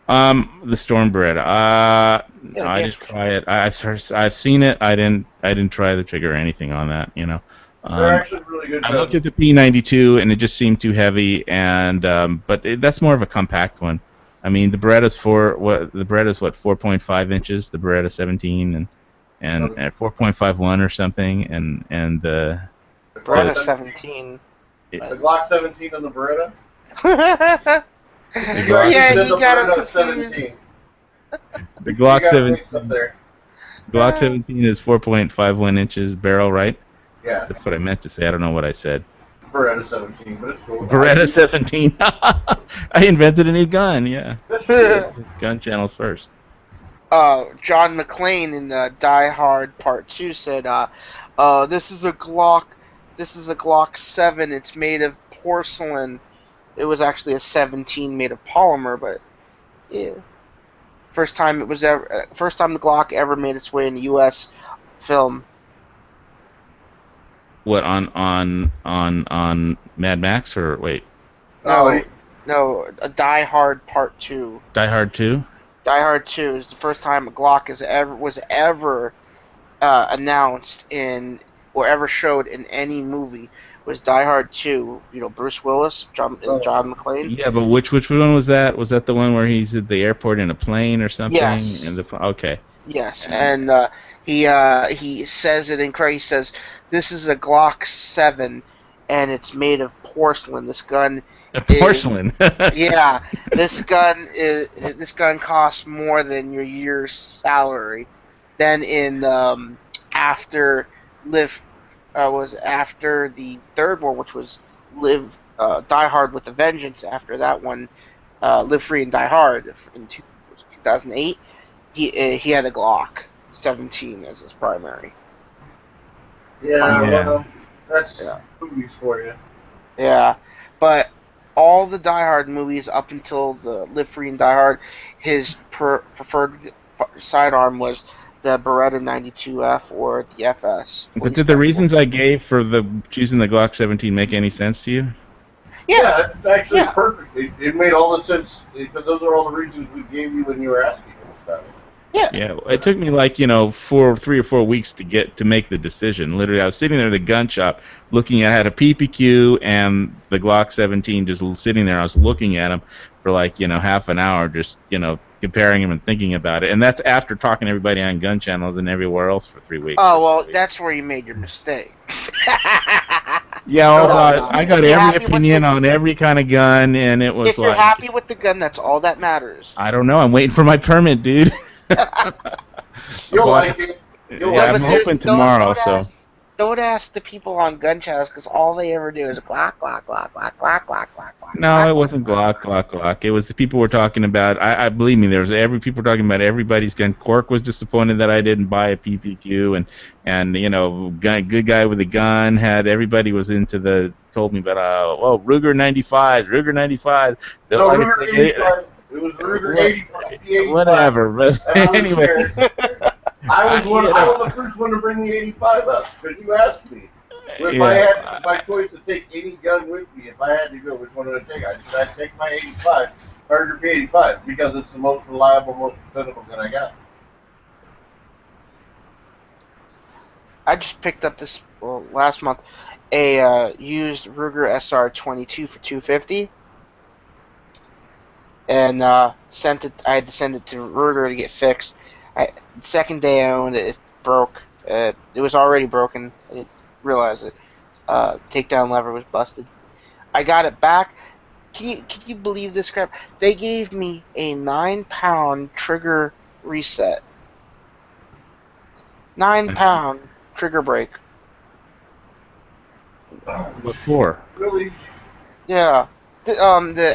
[SPEAKER 1] the Storm Beretta. No, I didn't try it. I've sseen it. I didn't try the trigger or anything on that.
[SPEAKER 3] They're actually really good.
[SPEAKER 1] I looked at the P92 and it just seemed too heavy. And but that's more of a compact one. I mean, the Beretta's 4.5 inches. The Beretta 17, and and at 4.51 or something, and
[SPEAKER 3] The
[SPEAKER 2] Beretta
[SPEAKER 3] Glock
[SPEAKER 2] 17.
[SPEAKER 3] the Glock 17 and the Beretta.
[SPEAKER 1] the
[SPEAKER 3] You
[SPEAKER 1] Glock
[SPEAKER 3] guys
[SPEAKER 2] Yeah,
[SPEAKER 3] said
[SPEAKER 2] he
[SPEAKER 3] the
[SPEAKER 2] got him
[SPEAKER 3] Beretta
[SPEAKER 2] confused.
[SPEAKER 3] 17.
[SPEAKER 1] the
[SPEAKER 3] You
[SPEAKER 1] Glock
[SPEAKER 3] got mixed up
[SPEAKER 1] 17
[SPEAKER 3] there.
[SPEAKER 1] Glock 17 is 4.51 inches barrel, right?
[SPEAKER 3] Yeah,
[SPEAKER 1] That's what I meant to say. I don't know what I said.
[SPEAKER 3] Beretta 17, but it's cool.
[SPEAKER 1] Beretta 17. I invented a new gun. Yeah,
[SPEAKER 3] That's
[SPEAKER 1] gun channels first.
[SPEAKER 2] John McClane in Die Hard Part 2 said, this is a Glock. This is a Glock 7. It's made of porcelain. It was actually a 17 made of polymer, but yeah. First time the Glock ever made its way in the U.S. film.
[SPEAKER 1] What on Mad Max or wait,
[SPEAKER 2] No, no, a Die Hard Part 2.
[SPEAKER 1] Die Hard 2?
[SPEAKER 2] Die Hard 2 is the first time a Glock was ever announced in or ever showed in any movie. Was Die Hard 2? You know, Bruce Willis, John McClane.
[SPEAKER 1] Yeah, but which one was that? Was that the one where he's at the airport in a plane or something?
[SPEAKER 2] Yes.
[SPEAKER 1] And okay.
[SPEAKER 2] Yes, and he says it incorrect. He says this is a Glock 7, and it's made of porcelain. This gun is
[SPEAKER 1] Porcelain.
[SPEAKER 2] yeah. This gun costs more than your year's salary. Then in after live was after the third one, which was Live Die Hard with a Vengeance. After that one, Live Free and Die Hard in 2008. He had a Glock 17 as his primary.
[SPEAKER 3] Yeah,
[SPEAKER 1] Yeah.
[SPEAKER 3] well, that's
[SPEAKER 2] Yeah.
[SPEAKER 3] movies for you.
[SPEAKER 2] Yeah, but all the Die Hard movies up until the Live Free and Die Hard, his preferred sidearm was the Beretta 92F or the FS.
[SPEAKER 1] But did the reasons I gave for choosing the Glock 17 make any sense to you?
[SPEAKER 2] Yeah,
[SPEAKER 3] It's actually
[SPEAKER 2] Yeah.
[SPEAKER 3] perfect. It made all the sense, because those are all the reasons we gave you when you were asking us about it.
[SPEAKER 1] Yeah, it took me like 3 or 4 weeks to make the decision. Literally, I was sitting there at the gun shop looking at. I had a PPQ and the Glock 17 just sitting there. I was looking at them for like half an hour, just comparing them and thinking about it. And that's after talking to everybody on gun channels and everywhere else for 3 weeks.
[SPEAKER 2] Oh well, that's where you made your mistake.
[SPEAKER 1] Yeah, I got
[SPEAKER 2] If you're
[SPEAKER 1] every
[SPEAKER 2] happy with
[SPEAKER 1] opinion
[SPEAKER 2] the-
[SPEAKER 1] on every kind of gun, and it was
[SPEAKER 2] If you're
[SPEAKER 1] like,
[SPEAKER 2] happy with the gun, that's all that matters.
[SPEAKER 1] I don't know. I'm waiting for my permit, dude.
[SPEAKER 3] You'll
[SPEAKER 1] Well,
[SPEAKER 3] like it.
[SPEAKER 1] Yeah,
[SPEAKER 2] No,
[SPEAKER 1] I'm
[SPEAKER 2] but seriously,
[SPEAKER 1] hoping tomorrow.
[SPEAKER 2] Don't ask the people on gun channels because all they ever do is Glock, Glock, Glock, Glock, Glock, Glock, Glock, Glock.
[SPEAKER 1] No,
[SPEAKER 2] Glock,
[SPEAKER 1] it wasn't Glock. It was the people were talking about. I believe me. There was people were talking about everybody's gun. Cork was disappointed that I didn't buy a PPQ, and good guy with a gun had everybody was told me about Ruger 95, Ruger 95.
[SPEAKER 3] No, Ruger 85. It was Ruger 85.
[SPEAKER 1] Whatever, but anyway.
[SPEAKER 3] I was the first one to bring the 85 up because you asked me. If I had my choice to take any gun with me, if I had to go, which one would I take? I said I'd take my 85, Ruger P85, because it's the most reliable, most dependable gun I got.
[SPEAKER 2] I just picked up this last month a used Ruger SR22 for $250, and sent it. I had to send it to Ruger to get fixed. The second day I owned it, it broke. It was already broken. I didn't realize it. Takedown lever was busted. I got it back. Can you believe this crap? They gave me a 9-pound trigger reset. 9-pound trigger brake.
[SPEAKER 1] What for?
[SPEAKER 3] Really?
[SPEAKER 2] Yeah. The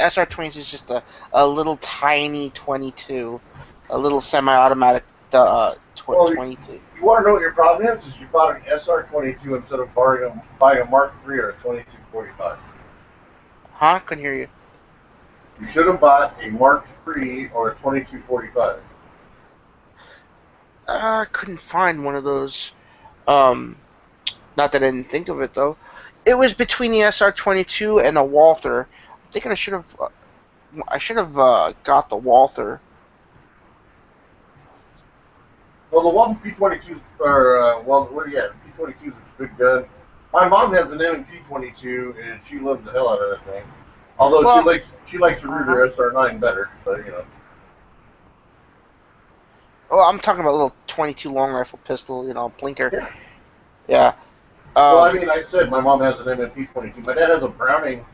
[SPEAKER 2] SR-22 is just a little tiny 22, a little semi-automatic 22.
[SPEAKER 3] You want to know what your problem is? You bought an SR22 instead of buying a Mark III or a 2245.
[SPEAKER 2] Huh? Couldn't hear you.
[SPEAKER 3] You should have bought a Mark III or a 2245.
[SPEAKER 2] I couldn't find one of those. Not that I didn't think of it though. It was between the SR-22 and the Walther. I'm thinking I should have. Got the Walther.
[SPEAKER 3] Well, the one P22s are P22s is a good gun. My mom has an M&P22 and she loves the hell out of that thing. Although she likes the Ruger SR9 better, but
[SPEAKER 2] Oh, I'm talking about a little 22 long rifle pistol, blinker.
[SPEAKER 3] Yeah.
[SPEAKER 2] Yeah.
[SPEAKER 3] Well, I
[SPEAKER 2] Um,
[SPEAKER 3] mean, I said my mom has an MMP-22. My dad has a Browning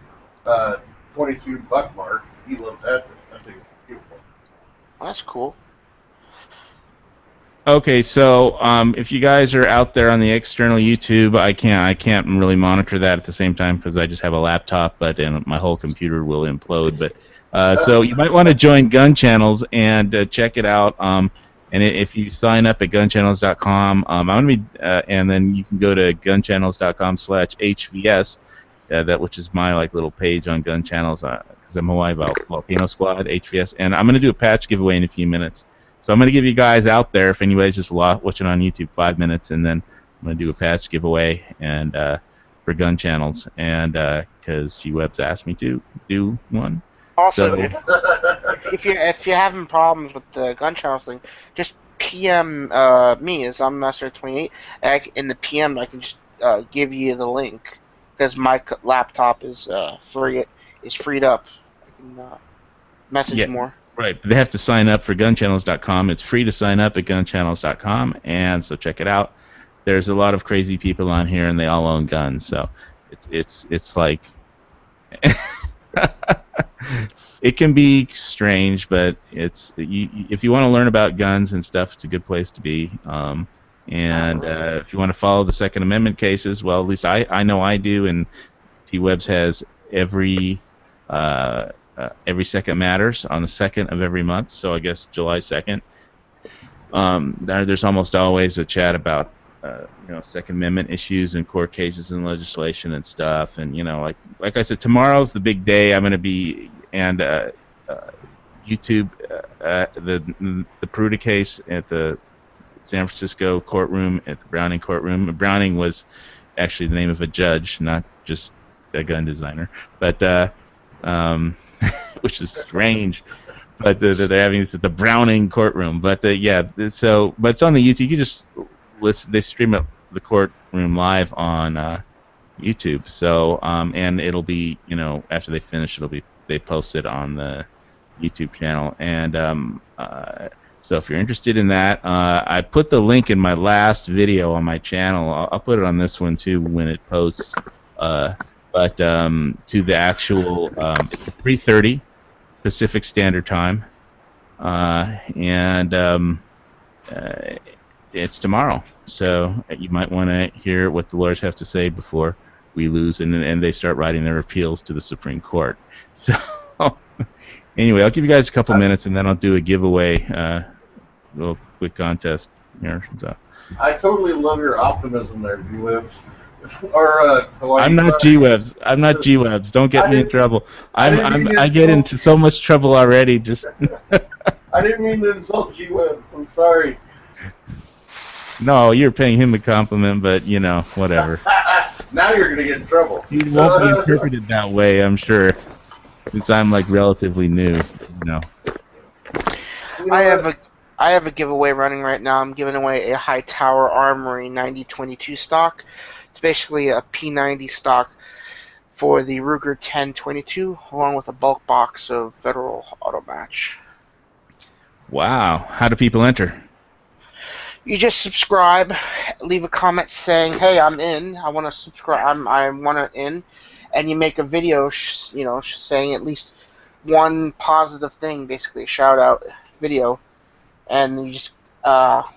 [SPEAKER 3] 22 Buckmark. He loves that thing. That thing is beautiful.
[SPEAKER 2] that's cool.
[SPEAKER 1] Okay, so if you guys are out there on the external YouTube, I can't really monitor that at the same time because I just have a laptop, but and my whole computer will implode. But so you might want to join Gun Channels and check it out. And if you sign up at gunchannels.com, I'm gonna be, and then you can go to gunchannels.com/HVS, which is my like little page on Gun Channels because I'm Hawaii Volcano Squad HVS, and I'm gonna do a patch giveaway in a few minutes. So I'm going to give you guys out there, if anybody's just watching on YouTube, 5 minutes, and then I'm going to do a patch giveaway and for Gun Channels, and because G-Web's asked me to do one.
[SPEAKER 2] Also,
[SPEAKER 1] So
[SPEAKER 2] if you're having problems with the gun channels thing, just PM me as I'm Master 28. In the PM, I can just give you the link because my laptop is freed up. I can message
[SPEAKER 1] yeah,
[SPEAKER 2] more.
[SPEAKER 1] right. But they have to sign up for gunchannels.com. It's free to sign up at gunchannels.com, and so check it out. There's a lot of crazy people on here, and they all own guns. So it's like it can be strange, but if you want to learn about guns and stuff, it's a good place to be. And if you want to follow the Second Amendment cases, well, at least I know I do, and T-Webs has every second matters on the 2nd of every month, so I guess July 2nd. There's almost always a chat about Second Amendment issues and court cases and legislation and stuff. And like I said, tomorrow's the big day. I'm going to be and YouTube the Peruta case at the San Francisco courtroom at the Browning courtroom. Browning was actually the name of a judge, not just a gun designer, but which is strange. But they're having this at the Browning courtroom. But yeah, but it's on the YouTube. You can just listen. They stream it the courtroom live on YouTube. So and it'll be after they finish, they post it on the YouTube channel. And so if you're interested in that, I put the link in my last video on my channel. I'll put it on this one too when it posts. But to the actual, it's 3:30 Pacific Standard Time, and it's tomorrow. So you might want to hear what the lawyers have to say before we lose, and they start writing their appeals to the Supreme Court. So anyway, I'll give you guys a couple minutes, and then I'll do a giveaway, little quick contest here. So.
[SPEAKER 3] I totally love your optimism there, G-Webs. Or
[SPEAKER 1] I'm not G-Webs. I'm not G-Webs. Don't get me in trouble. I get into so much trouble already. Just
[SPEAKER 3] I didn't mean to insult G-Webs. I'm sorry.
[SPEAKER 1] No, you're paying him a compliment, but whatever.
[SPEAKER 3] Now you're gonna get in trouble.
[SPEAKER 1] He won't be interpreted that way, I'm sure, since I'm like relatively new.
[SPEAKER 2] I have a giveaway running right now. I'm giving away a High Tower Armory 9022 stock. It's basically a P90 stock for the Ruger 1022, along with a bulk box of Federal Auto Match.
[SPEAKER 1] Wow. How do people enter?
[SPEAKER 2] You just subscribe, leave a comment saying, "Hey, I'm in. I want to subscribe. I want to in," and you make a video, saying at least one positive thing, basically a shout out video, and you just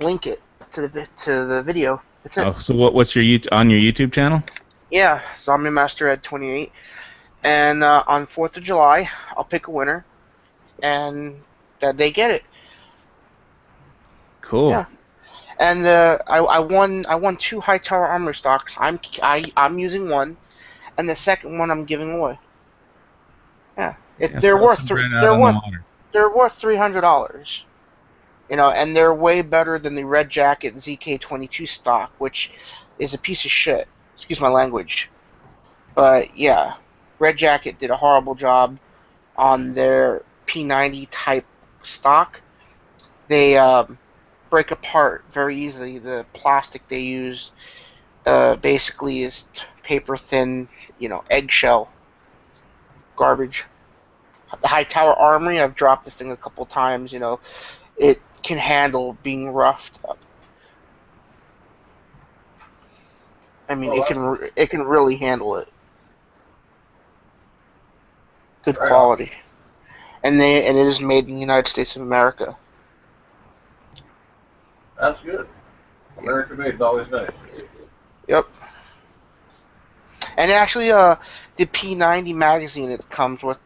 [SPEAKER 2] link it to the video. That's it.
[SPEAKER 1] Oh, so what's your on your YouTube channel?
[SPEAKER 2] Yeah, Zombie Master Ed 28, and on 4th of July, I'll pick a winner, and that they get it.
[SPEAKER 1] Cool.
[SPEAKER 2] Yeah. And I won 2 High Tower Armor stocks. I'm using one, and the second one I'm giving away. Yeah, they're worth $300. And they're way better than the Red Jacket ZK22 stock, which is a piece of shit. Excuse my language. But yeah, Red Jacket did a horrible job on their P90 type stock. They break apart very easily. The plastic they use basically is paper thin, eggshell garbage. The High Tower Armory, I've dropped this thing a couple times. It can handle being roughed up. I mean,
[SPEAKER 3] Well,
[SPEAKER 2] it can really handle it. Good
[SPEAKER 3] right on.
[SPEAKER 2] quality, and it is made in the United States of America.
[SPEAKER 3] That's good. American made is always nice.
[SPEAKER 2] Yep. And actually, the P90 magazine it comes with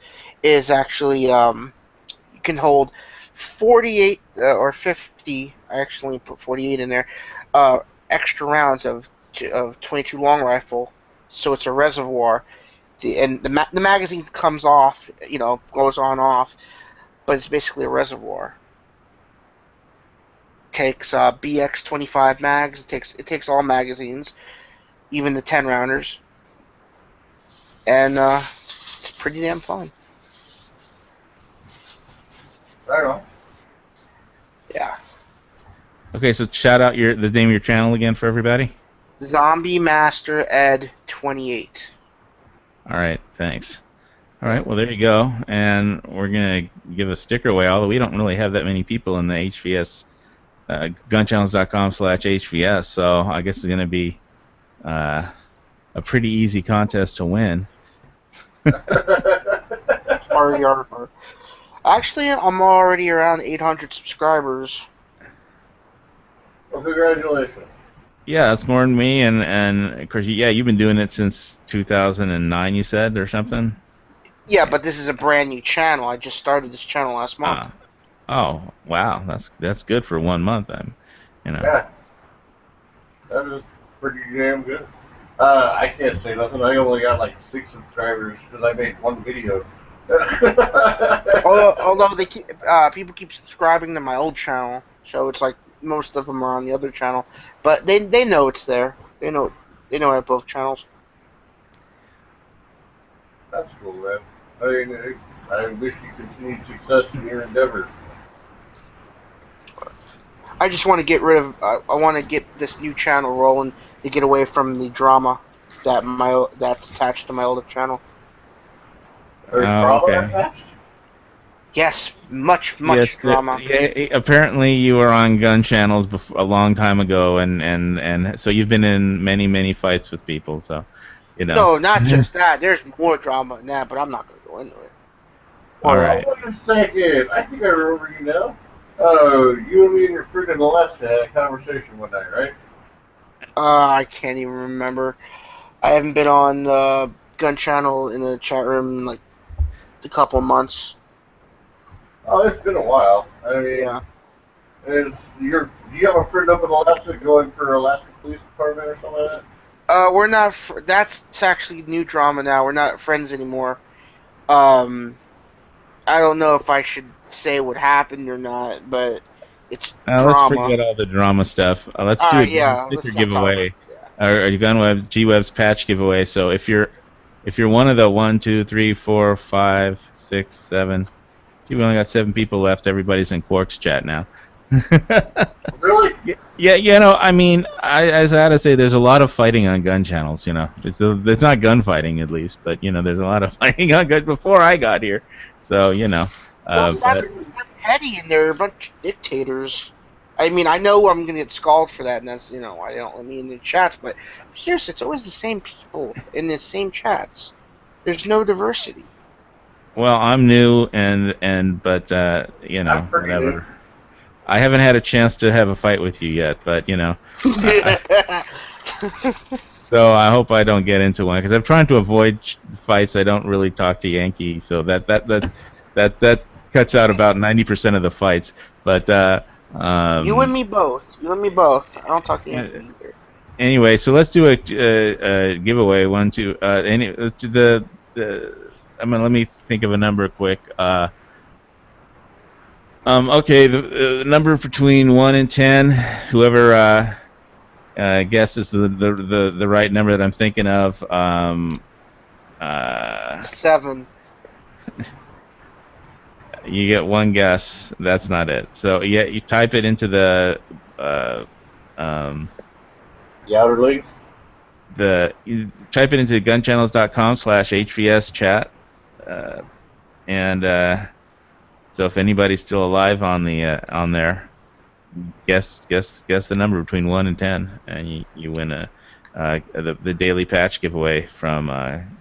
[SPEAKER 2] is actually you can hold 48 or 50. I actually put 48 in there. Extra rounds of 22 long rifle, so it's a reservoir. The magazine comes off, goes on off, but it's basically a reservoir. Takes BX 25 mags. It takes all magazines, even the 10 rounders, and it's pretty damn fun.
[SPEAKER 3] Right on.
[SPEAKER 2] Yeah.
[SPEAKER 1] Okay, so shout out the name of your channel again for everybody.
[SPEAKER 2] Zombie Master Ed 28.
[SPEAKER 1] All right, thanks. All right, well there you go, and we're gonna give a sticker away. Although we don't really have that many people in the HVS gunchannels.com/HVS, so I guess it's gonna be a pretty easy contest to win.
[SPEAKER 2] Or actually, I'm already around 800 subscribers.
[SPEAKER 3] Well, congratulations.
[SPEAKER 1] Yeah, that's more than me, and of course, yeah, you've been doing it since 2009, you said, or something.
[SPEAKER 2] Yeah, but this is a brand new channel. I just started this channel last month.
[SPEAKER 1] Oh, wow, that's good for 1 month.
[SPEAKER 3] Yeah, that is pretty damn good. I can't say nothing. I only got like 6 subscribers because I made one video.
[SPEAKER 2] Although people keep subscribing to my old channel, so it's like most of them are on the other channel. But they know it's there. They know I have both channels.
[SPEAKER 3] That's cool, man. I mean, I wish you continued success in your endeavors.
[SPEAKER 2] I just want to get rid of. I want to get this new channel rolling to get away from the drama that's attached to my older channel.
[SPEAKER 3] There's
[SPEAKER 1] Oh,
[SPEAKER 3] drama
[SPEAKER 1] okay.
[SPEAKER 3] attached?
[SPEAKER 2] Yes, much
[SPEAKER 1] Yes,
[SPEAKER 2] drama.
[SPEAKER 1] apparently you were on gun channels a long time ago, and so you've been in many fights with people. So,
[SPEAKER 2] No, not just that. There's more drama than that, but I'm not going to go into it.
[SPEAKER 1] All
[SPEAKER 3] Well,
[SPEAKER 1] right.
[SPEAKER 3] wait a second. I think I remember you now. Oh, you and me and your friend in Alaska had a conversation one night, right?
[SPEAKER 2] I can't even remember. I haven't been on the gun channel in the chat room in like a couple of months.
[SPEAKER 3] Oh, it's been a while. I mean,
[SPEAKER 2] Yeah.
[SPEAKER 3] do you have a friend up in Alaska going for Alaska Police Department or something like that?
[SPEAKER 2] We're not. That's actually new drama now. We're not friends anymore. Um, I don't know if I should say what happened or not, but it's
[SPEAKER 1] Let's
[SPEAKER 2] drama.
[SPEAKER 1] forget all the drama stuff. Let's do a
[SPEAKER 2] Yeah.
[SPEAKER 1] sticker
[SPEAKER 2] Let's not talk about
[SPEAKER 1] giveaway,
[SPEAKER 2] it.
[SPEAKER 1] or a GunWeb GWeb's patch giveaway. So if you're one of the 1, 2, 3, 4, 5, 6, 7, gee, we only got 7 people left. Everybody's in Quark's chat now.
[SPEAKER 3] Really?
[SPEAKER 1] Yeah, I mean, as I had to say, there's a lot of fighting on gun channels. It's not gunfighting at least, but there's a lot of fighting on gun before I got here. So
[SPEAKER 2] Well,
[SPEAKER 1] but
[SPEAKER 2] that's petty, and they're a bunch of dictators. I mean, I know I'm gonna get scalded for that, and that's why they don't let me in the chats. But seriously, it's always the same people in the same chats. There's no diversity.
[SPEAKER 1] well, I'm new but
[SPEAKER 3] I'm pretty
[SPEAKER 1] whatever.
[SPEAKER 3] new.
[SPEAKER 1] I haven't had a chance to have a fight with you yet, but so I hope I don't get into one because I'm trying to avoid fights. I don't really talk to Yankee, so that cuts out about 90% of the fights. But
[SPEAKER 2] You and me both. You and me both. I don't talk to
[SPEAKER 1] uh,
[SPEAKER 2] Yankee either.
[SPEAKER 1] anyway, so let's do a giveaway. One, two. Let's do let me think of a number quick. Okay, the number between 1 and 10. Whoever guesses the right number that I'm thinking of.
[SPEAKER 2] 7.
[SPEAKER 1] You get one guess. That's not it. So yeah, you type it into the
[SPEAKER 3] The outer link?
[SPEAKER 1] you type it into gunchannels.com/HVS chat, and so if anybody's still alive on there, guess the number between 1 and 10, and you win the daily patch giveaway from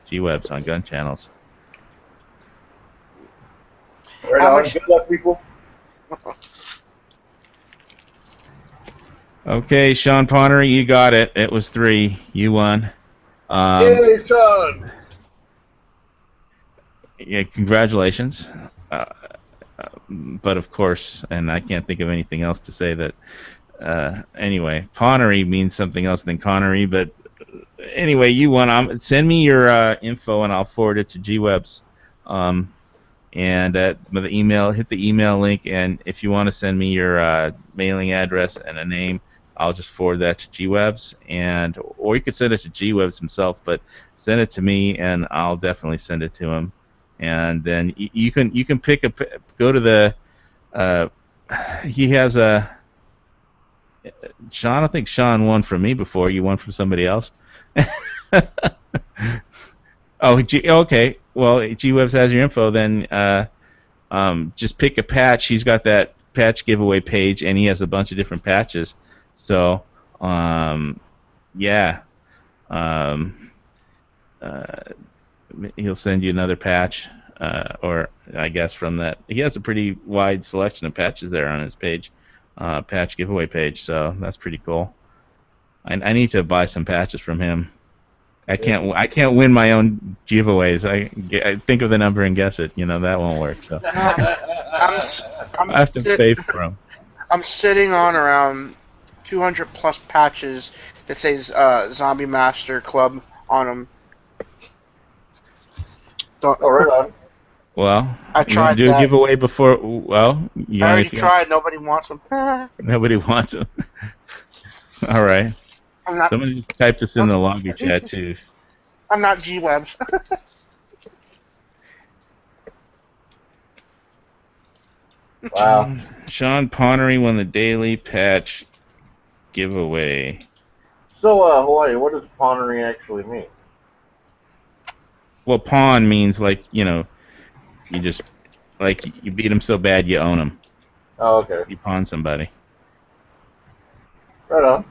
[SPEAKER 1] G-Webs on Gun Channels.
[SPEAKER 3] Right
[SPEAKER 2] How
[SPEAKER 3] on.
[SPEAKER 2] much?
[SPEAKER 3] Good luck, people.
[SPEAKER 1] Okay, Sean Ponnery, you got it. It was 3. You won.
[SPEAKER 3] Yay, Sean!
[SPEAKER 1] Yeah, congratulations. But of course, and I can't think of anything else to say that. Anyway, Ponnery means something else than Connery, but anyway, you won. Send me your info, and I'll forward it to GWebs. And with the email, hit the email link, and if you want to send me your mailing address and a name, I'll just forward that to GWebs, or you could send it to GWebs himself, but send it to me, and I'll definitely send it to him. And then you can go to the he has a Sean. I think Sean won from me before. You won from somebody else. Oh, okay. Well, GWebs has your info. Then just pick a patch. He's got that patch giveaway page, and he has a bunch of different patches. So, yeah, he'll send you another patch, or I guess from that. He has a pretty wide selection of patches there on his page, patch giveaway page. So that's pretty cool. I need to buy some patches from him. I can't win my own giveaways. I think of the number and guess it. That won't work. So
[SPEAKER 2] I'm
[SPEAKER 1] I have to pay for them.
[SPEAKER 2] I'm sitting on around 200 plus patches that says Zombie Master Club on them.
[SPEAKER 3] Oh, right on.
[SPEAKER 1] Well,
[SPEAKER 2] I
[SPEAKER 1] you want
[SPEAKER 2] tried
[SPEAKER 1] to do
[SPEAKER 2] that.
[SPEAKER 1] a giveaway before? Well,
[SPEAKER 2] I already tried. Nobody wants them.
[SPEAKER 1] Nobody wants them. All right.
[SPEAKER 2] I'm not.
[SPEAKER 1] Somebody type this in the lobby chat too.
[SPEAKER 2] I'm not G-Webs.
[SPEAKER 3] Wow.
[SPEAKER 1] Sean Ponnery won the daily patch giveaway.
[SPEAKER 3] So, Hawaii, what does pawnery actually mean?
[SPEAKER 1] Well, pawn means like you just like you beat them so bad you own them.
[SPEAKER 3] Oh, okay.
[SPEAKER 1] You pawn somebody.
[SPEAKER 3] Right on.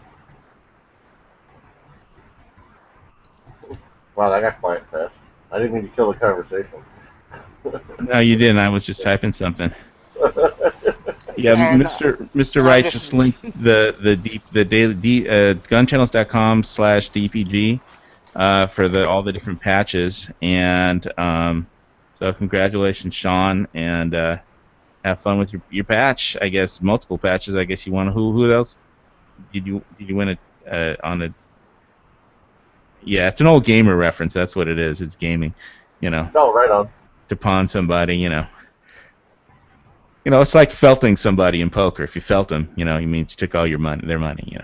[SPEAKER 3] Wow, that got quiet fast. I didn't mean to kill the conversation.
[SPEAKER 1] No, you didn't. I was just typing something. Yeah,
[SPEAKER 2] And,
[SPEAKER 1] Mr. Wright just linked the daily gunchannels.com/dpg for all the different patches, and so congratulations, Sean, and have fun with your patch. I guess multiple patches. I guess you want who else did you win on a? Yeah, it's an old gamer reference. That's what it is. It's gaming,
[SPEAKER 3] Oh, right on.
[SPEAKER 1] to pawn somebody, it's like felting somebody in poker. If you felt them, he means you took all their money,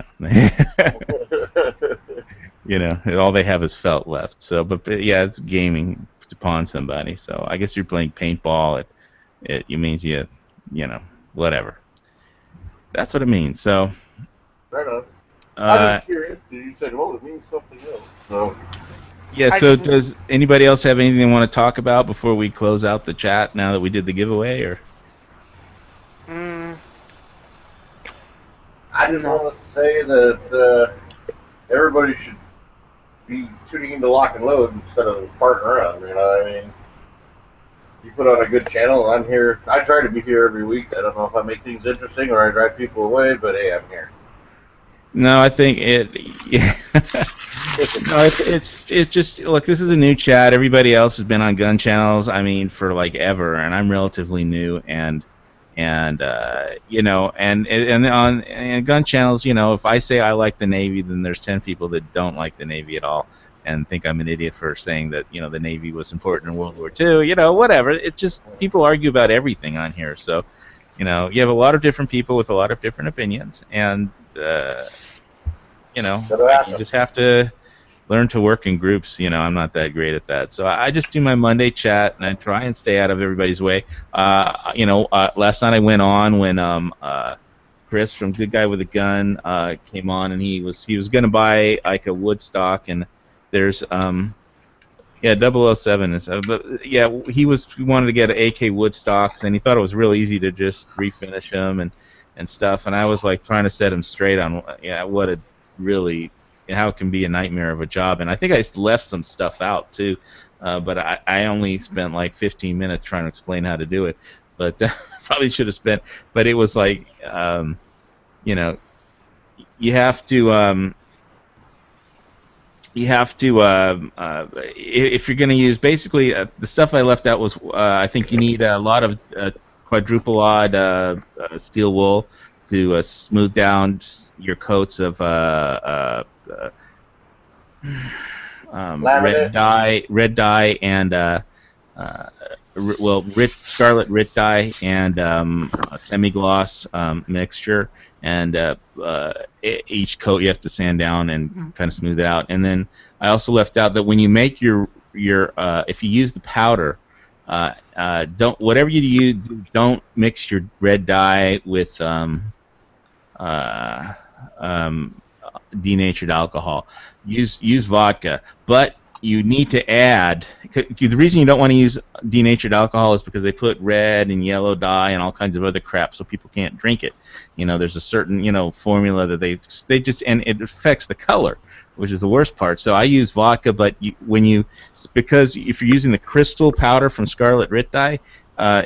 [SPEAKER 1] all they have is felt left. So, but yeah, it's gaming to pawn somebody. So I guess you're playing paintball. It means whatever. That's what it means. So.
[SPEAKER 3] Right on. I was curious. You said, well, it means something else. So.
[SPEAKER 1] Yeah, so does anybody else have anything they want to talk about before we close out the chat now that we did the giveaway, or?
[SPEAKER 3] I just want to say that everybody should be tuning into Lock and Load instead of farting around. I mean, you put on a good channel. I'm here. I try to be here every week. I don't know if I make things interesting or I drive people away, but hey, I'm here.
[SPEAKER 1] No, I think yeah. No, it's just, look, this is a new chat. Everybody else has been on gun channels, for like ever, and I'm relatively new, and on gun channels, if I say I like the Navy, then there's 10 people that don't like the Navy at all and think I'm an idiot for saying that, the Navy was important in World War II, whatever. It just, people argue about everything on here. So, you have a lot of different people with a lot of different opinions, and you just have to learn to work in groups. I'm not that great at that. So I just do my Monday chat, and I try and stay out of everybody's way. Last night I went on when Chris from Good Guy with a Gun came on, and he was going to buy like a Woodstock, and there's 007 and stuff. But yeah, he wanted to get AK Woodstocks, and he thought it was real easy to just refinish them, and and stuff. And I was like trying to set him straight on what a really how it can be a nightmare of a job. And I think I left some stuff out too, but I only spent like 15 minutes trying to explain how to do it. But probably should have spent. But it was like you know you have to. If you're going to use basically the stuff I left out was I think you need a lot of quadruple odd steel wool to smooth down your coats of red dye, and scarlet dye and semi-gloss mixture, and each coat you have to sand down and kind of smooth it out. And then I also left out that when you make your if you use the powder, don't whatever you use, don't mix your red dye with denatured alcohol. Use vodka, but you need to add. The reason you don't want to use denatured alcohol is because they put red and yellow dye and all kinds of other crap, so people can't drink it. There's a certain formula that they just, and it affects the color, which is the worst part. So I use vodka, but because if you're using the crystal powder from Scarlet Rit dye,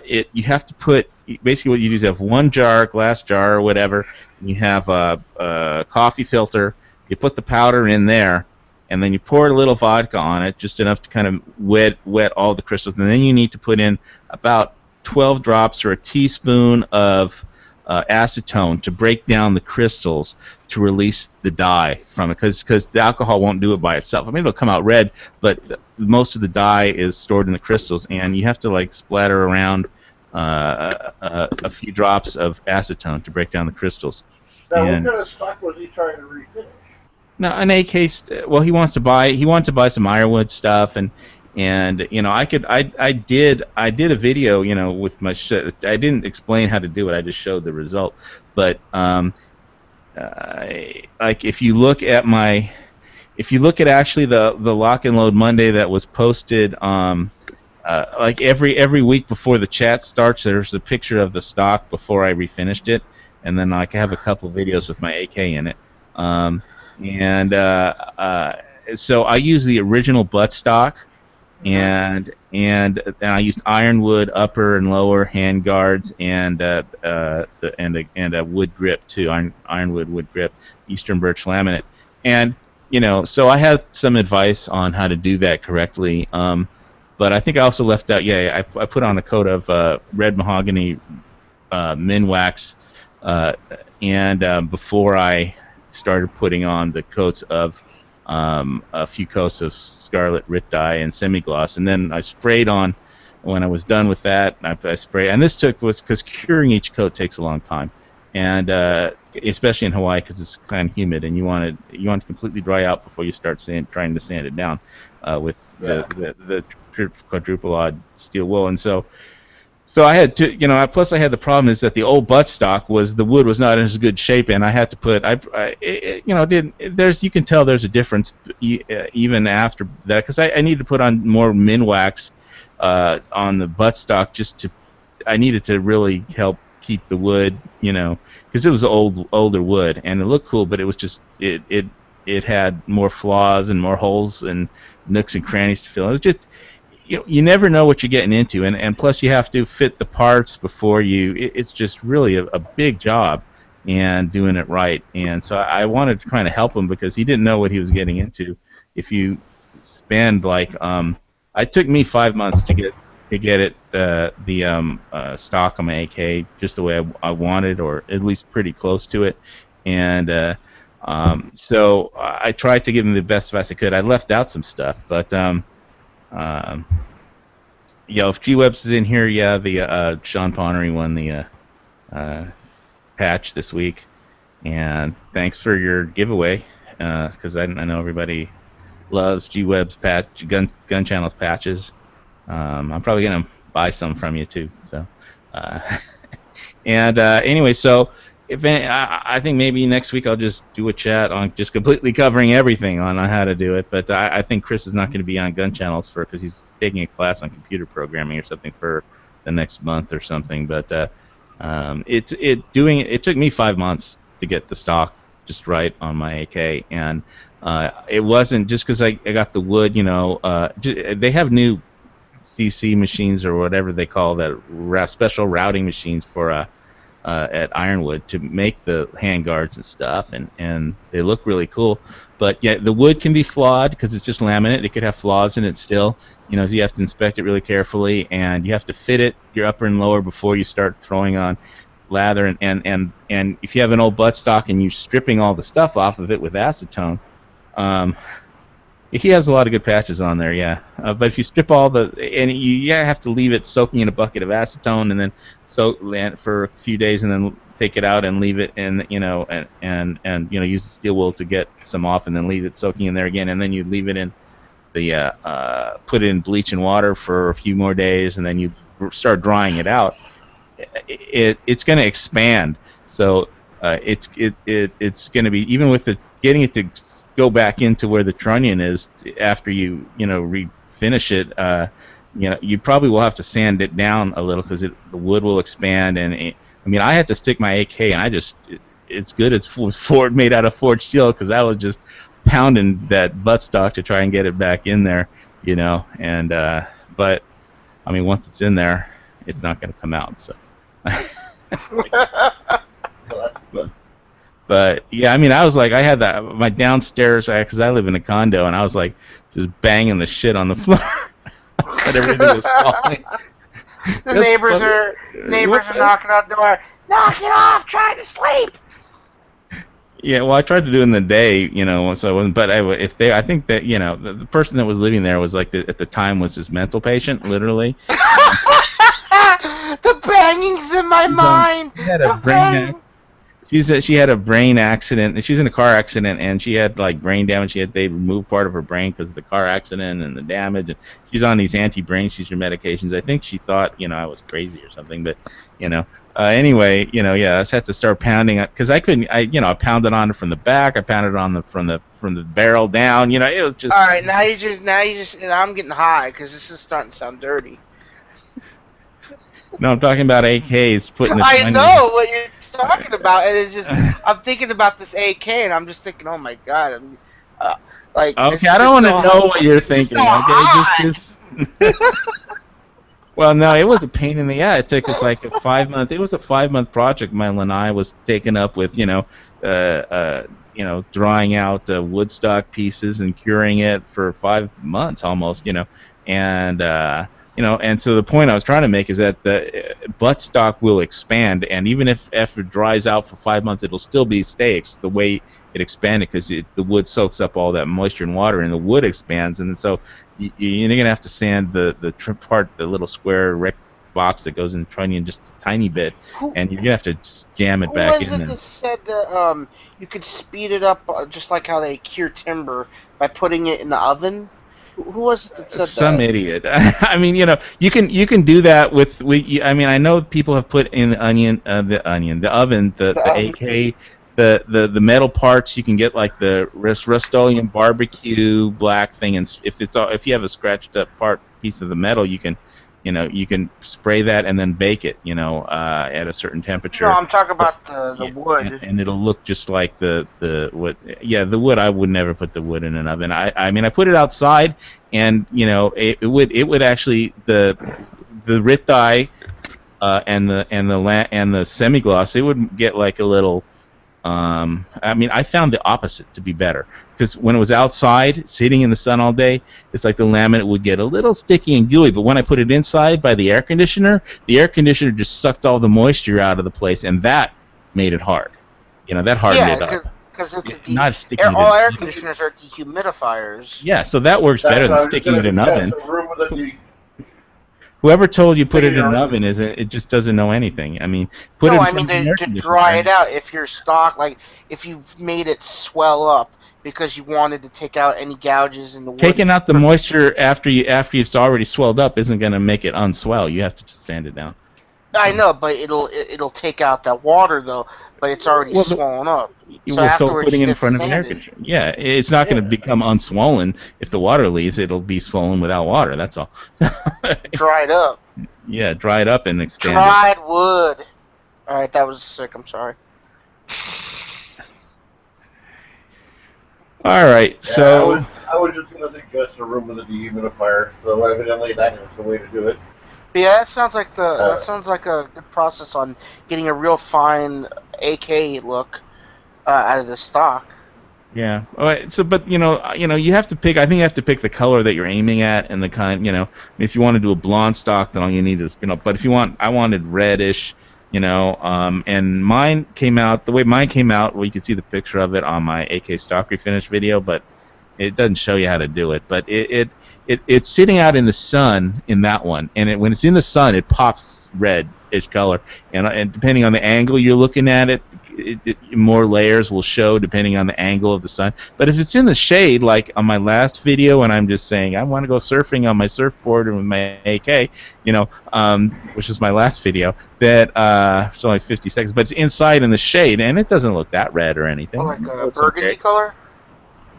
[SPEAKER 1] you have to put, basically what you do is you have one glass jar or whatever, and you have a coffee filter. You put the powder in there, and then you pour a little vodka on it, just enough to kind of wet all the crystals. And then you need to put in about 12 drops or a teaspoon of acetone to break down the crystals to release the dye from it, because the alcohol won't do it by itself. I mean, it'll come out red, but most of the dye is stored in the crystals, and you have to like splatter around a few drops of acetone to break down the crystals.
[SPEAKER 3] Now, what kind of stock was he trying to refinish?
[SPEAKER 1] Now, an AK, well, he wanted to buy some Ironwood stuff, and I did a video, with my I didn't explain how to do it. I just showed the result. But like if you look at actually the Lock and Load Monday that was posted, like every week before the chat starts, there's a picture of the stock before I refinished it, and then like I have a couple of videos with my AK in it. So I use the original buttstock, and I used ironwood upper and lower hand guards, and a wood grip too, ironwood wood grip, Eastern birch laminate, and so I have some advice on how to do that correctly. But I think I also left out. I put on a coat of red mahogany Minwax, and before I started putting on the coats of a few coats of Scarlet Rit dye and semi-gloss, and then I sprayed on. When I was done with that, I sprayed, and this was because curing each coat takes a long time, and especially in Hawaii because it's kind of humid, and you want to completely dry out before you start trying to sand it down with the quadruple odd steel wool. And so I had to, plus I had the problem is that the old buttstock the wood was not in as good shape, and I had to put, you can tell there's a difference even after that, because I needed to put on more Minwax on the buttstock I needed to really help keep the wood, because it was older wood, and it looked cool, but it was just, it had more flaws and more holes and nooks and crannies to fill. It was just, you never know what you're getting into, and plus you have to fit the parts before it's just really a big job, and doing it right. And so I wanted to kind of help him, because he didn't know what he was getting into. If you spend like it took me 5 months to get it the stock on my AK just the way I wanted, or at least pretty close to it. And so I tried to give him the best advice I could. I left out some stuff, but if G-Webs is in here, the Sean Connery won the patch this week, and thanks for your giveaway, because I know everybody loves G-Webs gun channels patches. I'm probably gonna buy some from you too. So, and anyway, so I think maybe next week I'll just do a chat on just completely covering everything on how to do it. But I think Chris is not going to be on gun channels because he's taking a class on computer programming or something for the next month or something. But It took me 5 months to get the stock just right on my AK, and it wasn't just because I got the wood. They have new CC machines or whatever they call that special routing machines for at Ironwood to make the handguards and stuff, and they look really cool. But yeah, the wood can be flawed because it's just laminate. It could have flaws in it still. So you have to inspect it really carefully, and you have to fit it your upper and lower before you start throwing on lather. And if you have an old buttstock and you're stripping all the stuff off of it with acetone, um, he has a lot of good patches on there, yeah. But if you strip all you have to leave it soaking in a bucket of acetone and then soak for a few days and then take it out and leave it in, and use the steel wool to get some off and then leave it soaking in there again, and then you leave it in put it in bleach and water for a few more days, and then you start drying it out. It's going to expand, so it's going to be, even with getting it to go back into where the trunnion is after you refinish it. You probably will have to sand it down a little because the wood will expand. And I had to stick my AK, and it's good. It's made out of forged steel because I was just pounding that buttstock to try and get it back in there, And but once it's in there, it's not going to come out. So. But yeah, I was like, I had my downstairs, because I live in a condo, and I was like just banging the shit on the floor. But everything was falling.
[SPEAKER 2] The neighbors are knocking on the door. Knock it off! Try to sleep.
[SPEAKER 1] Yeah, well, I tried to do it in the day, so I wasn't. But I think that the person that was living there was like at the time was his mental patient, literally.
[SPEAKER 2] The banging's in my mind.
[SPEAKER 1] She had a brain. She had a brain accident. She's in a car accident, and she had like brain damage. They removed part of her brain because of the car accident and the damage. And she's on these anti-brain seizure medications. I think she thought I was crazy or something. But anyway, yeah, I just had to start pounding it because I couldn't. I pounded on it from the back. I pounded on from the barrel down. It was just.
[SPEAKER 2] All right, now you just. And I'm getting high because this is starting to sound dirty.
[SPEAKER 1] No, I'm talking about AKs putting.
[SPEAKER 2] I know what you're talking about, and it's just I'm thinking about this AK, and I'm just thinking, oh my god, like.
[SPEAKER 1] Okay, I don't want to know what you're thinking. Okay, just. Well, no, it was a pain in the ass. It took us like a 5-month. It was a 5-month project. My lanai was taken up with drawing out woodstock pieces and curing it for 5 months almost. And so the point I was trying to make is that the buttstock will expand, and even if it dries out for 5 months, it'll still stay the way it expanded because the wood soaks up all that moisture and water, and the wood expands, and so you're gonna have to sand the little square box that goes in the trunnion just a tiny bit, and you're gonna have to jam it back in.
[SPEAKER 2] Who was it that said that you could speed it up just like how they cure timber by putting it in the oven? Who was it that said
[SPEAKER 1] Some idiot. You can do that with. I know people have put in the oven, the AK, the metal parts. You can get like the Rust-Oleum barbecue black thing, and if you have a scratched up piece of the metal, you can spray that and then bake it, at a certain temperature.
[SPEAKER 2] No, I'm talking about the wood.
[SPEAKER 1] And it'll look just like the wood. Yeah, the wood. I would never put the wood in an oven. I put it outside, and it would actually the RIT dye and the semi-gloss. It would get like a little. I found the opposite to be better because when it was outside, sitting in the sun all day, it's like the laminate would get a little sticky and gooey. But when I put it inside by the air conditioner just sucked all the moisture out of the place, and that made it hard. That hardened it up.
[SPEAKER 2] Because it's
[SPEAKER 1] not sticky.
[SPEAKER 2] All air conditioners are dehumidifiers.
[SPEAKER 1] Yeah, so that works better than sticking it in an oven. Whoever told you put it in an oven it just doesn't know anything.
[SPEAKER 2] To dry it out. If your stock, like if you've made it swell up because you wanted to take out any gouges in the wood.
[SPEAKER 1] Taking out the moisture after it's already swelled up isn't going to make it unswell. You have to just sand it down.
[SPEAKER 2] I know, but it'll take out that water though. But it's already swollen up.
[SPEAKER 1] So putting it in front of an air conditioner. Yeah, it's not going to become unswollen if the water leaves. It'll be swollen without water. That's all.
[SPEAKER 2] Dried up.
[SPEAKER 1] Yeah, dried up and expanded.
[SPEAKER 2] Dried wood. All right, that was sick. I'm sorry.
[SPEAKER 1] All right,
[SPEAKER 3] Yeah, I was
[SPEAKER 1] so
[SPEAKER 3] I was just gonna suggest a room with a dehumidifier. So evidently that is the way to do it.
[SPEAKER 2] But yeah, that
[SPEAKER 3] Uh,
[SPEAKER 2] sounds like a good process on getting a real fine AK look out of the stock.
[SPEAKER 1] yeah. All right, so but you have to pick. I think you have to pick the color that you're aiming at and the kind. If you want to do a blonde stock, then all you need is. But if you want, I wanted reddish. And mine came out the way mine came out. Well, you can see the picture of it on my AK stock refinish video, but it doesn't show you how to do it. But it's sitting out in the sun in that one, and when it's in the sun, it pops reddish color, and depending on the angle you're looking at it, more layers will show depending on the angle of the sun. But if it's in the shade, like on my last video, and I'm just saying I want to go surfing on my surfboard and with my AK, which is my last video, that it's only 50 seconds, but it's inside in the shade, and it doesn't look that red or
[SPEAKER 2] Or
[SPEAKER 1] anything.
[SPEAKER 2] like
[SPEAKER 1] It
[SPEAKER 2] a
[SPEAKER 1] looks
[SPEAKER 2] burgundy
[SPEAKER 1] okay.
[SPEAKER 2] color.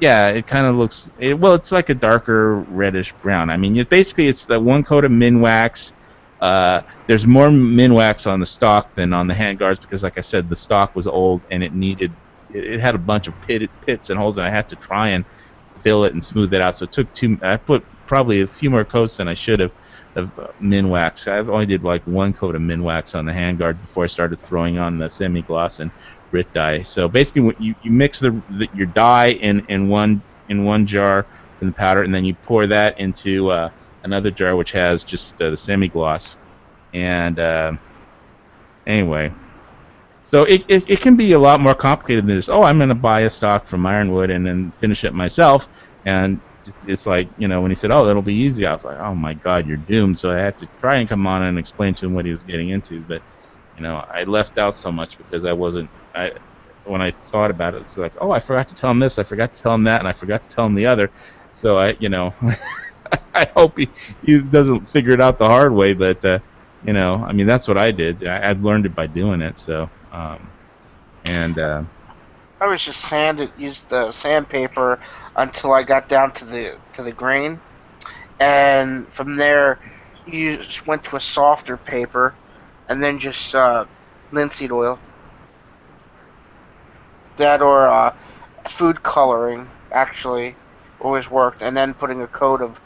[SPEAKER 1] Yeah, it kind of looks. Well, it's like a darker reddish brown. I mean, basically it's the one coat of Minwax. There's more Minwax on the stock than on the handguards because, like I said, the stock was old and it had a bunch of pits and holes, and I had to try and fill it and smooth it out. So it took two. I put probably a few more coats than I should have of Minwax. I only did like one coat of Minwax on the handguard before I started throwing on the semi-gloss and Brit dye. So basically, when you mix your dye in one jar from the powder, and then you pour that into another jar which has just the semi-gloss. And anyway, so it can be a lot more complicated than this. Oh, I'm going to buy a stock from Ironwood and then finish it myself. And it's like, when he said, "Oh, that'll be easy," I was like, "Oh my God, you're doomed." So I had to try and come on and explain to him what he was getting into. But I left out so much because I wasn't. When I thought about it, it's like, oh, I forgot to tell him this, I forgot to tell him that, and I forgot to tell him the other. So I hope he doesn't figure it out the hard way. But I mean, that's what I did. I've learned it by doing it. So and
[SPEAKER 2] I was just used the sandpaper until I got down to the grain, and from there you just went to a softer paper, and then just linseed oil. That or food coloring actually always worked, and then putting a coat of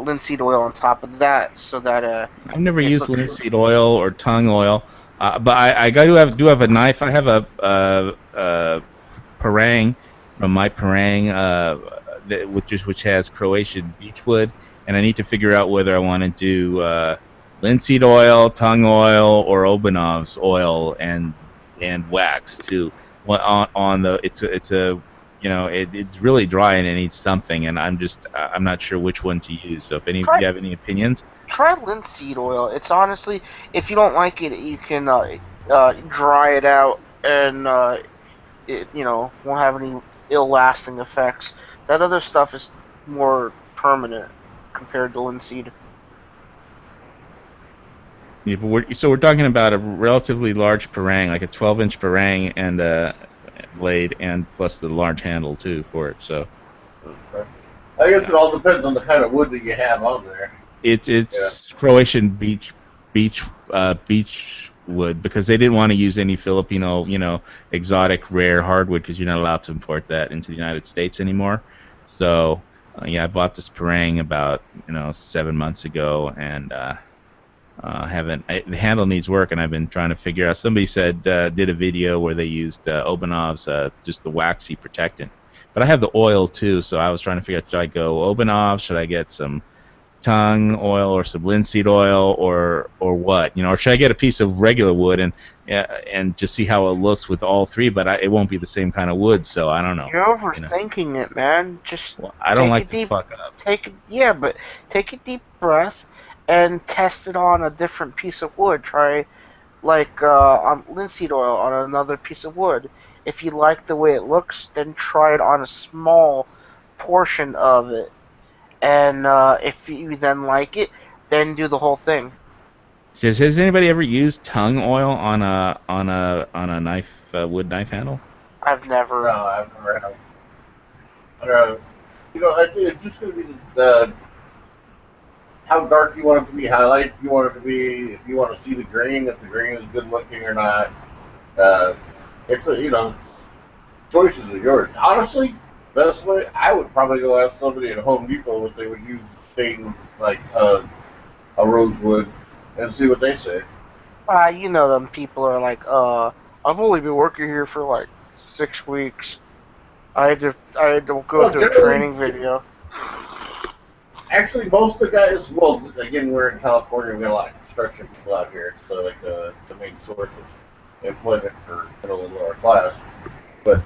[SPEAKER 2] linseed oil on top of that so that
[SPEAKER 1] I've never
[SPEAKER 2] it
[SPEAKER 1] used
[SPEAKER 2] looks.
[SPEAKER 1] linseed oil or tongue oil, but I got to do have a knife. I have a parang from my parang, which has Croatian beechwood, and I need to figure out whether I want to do linseed oil, tongue oil, or Obanov's oil and wax too. On the it's a it's really dry and it needs something, and I'm not sure which one to use. So if any
[SPEAKER 2] Try
[SPEAKER 1] you have any opinions.
[SPEAKER 2] try linseed oil. It's honestly, if you don't like it, you can dry it out, and it won't have any ill lasting effects. That other stuff is more permanent compared to linseed.
[SPEAKER 1] Yeah, but we're talking about a relatively large parang, like a 12-inch parang and blade, and plus the large handle too for it. So
[SPEAKER 3] I guess
[SPEAKER 1] yeah,
[SPEAKER 3] it all depends on the kind of wood that you have on there.
[SPEAKER 1] it's
[SPEAKER 3] Yeah.
[SPEAKER 1] it's Croatian beech wood because they didn't want to use any Filipino, exotic rare hardwood because you're not allowed to import that into the United States anymore. So yeah, I bought this parang about 7 months ago, and haven't the handle needs work, and I've been trying to figure out. Somebody said did a video where they used Obanov's just the waxy protectant, but I have the oil too, so I was trying to figure out, should I go Obanov, should I get some tongue oil or some linseed oil, or what, or should I get a piece of regular wood and just see how it looks with all three, but it won't be the same kind of wood, so I don't know.
[SPEAKER 2] You're
[SPEAKER 1] you know
[SPEAKER 2] overthinking it, man. Just
[SPEAKER 1] well, I don't
[SPEAKER 2] take a
[SPEAKER 1] like to
[SPEAKER 2] deep
[SPEAKER 1] fuck up.
[SPEAKER 2] but take a deep breath and test it on a different piece of wood. Try like on linseed oil on another piece of wood. If you like the way it looks, then try it on a small portion of it, and if you then like it, then do the whole thing.
[SPEAKER 1] Has anybody ever used tongue oil on a knife, wood knife handle?
[SPEAKER 2] I've
[SPEAKER 3] No,
[SPEAKER 2] never.
[SPEAKER 3] I've never had. I don't know. I think it's just going to be the how dark you want it to be, how light you want it to be, if you want to see the grain, if the grain is good looking or not. Uh, it's a, choices are yours. Honestly, best way, I would probably go ask somebody at Home Depot what they would use stain like a rosewood and see what they say.
[SPEAKER 2] You know them people are like, I've only been working here for like 6 weeks. I had to go
[SPEAKER 3] Well,
[SPEAKER 2] through a
[SPEAKER 3] generally,
[SPEAKER 2] training video.
[SPEAKER 3] actually, most of the guys, well, again, we're in California, we got a lot of construction people out here. It's like the main source of employment for middle and lower class. But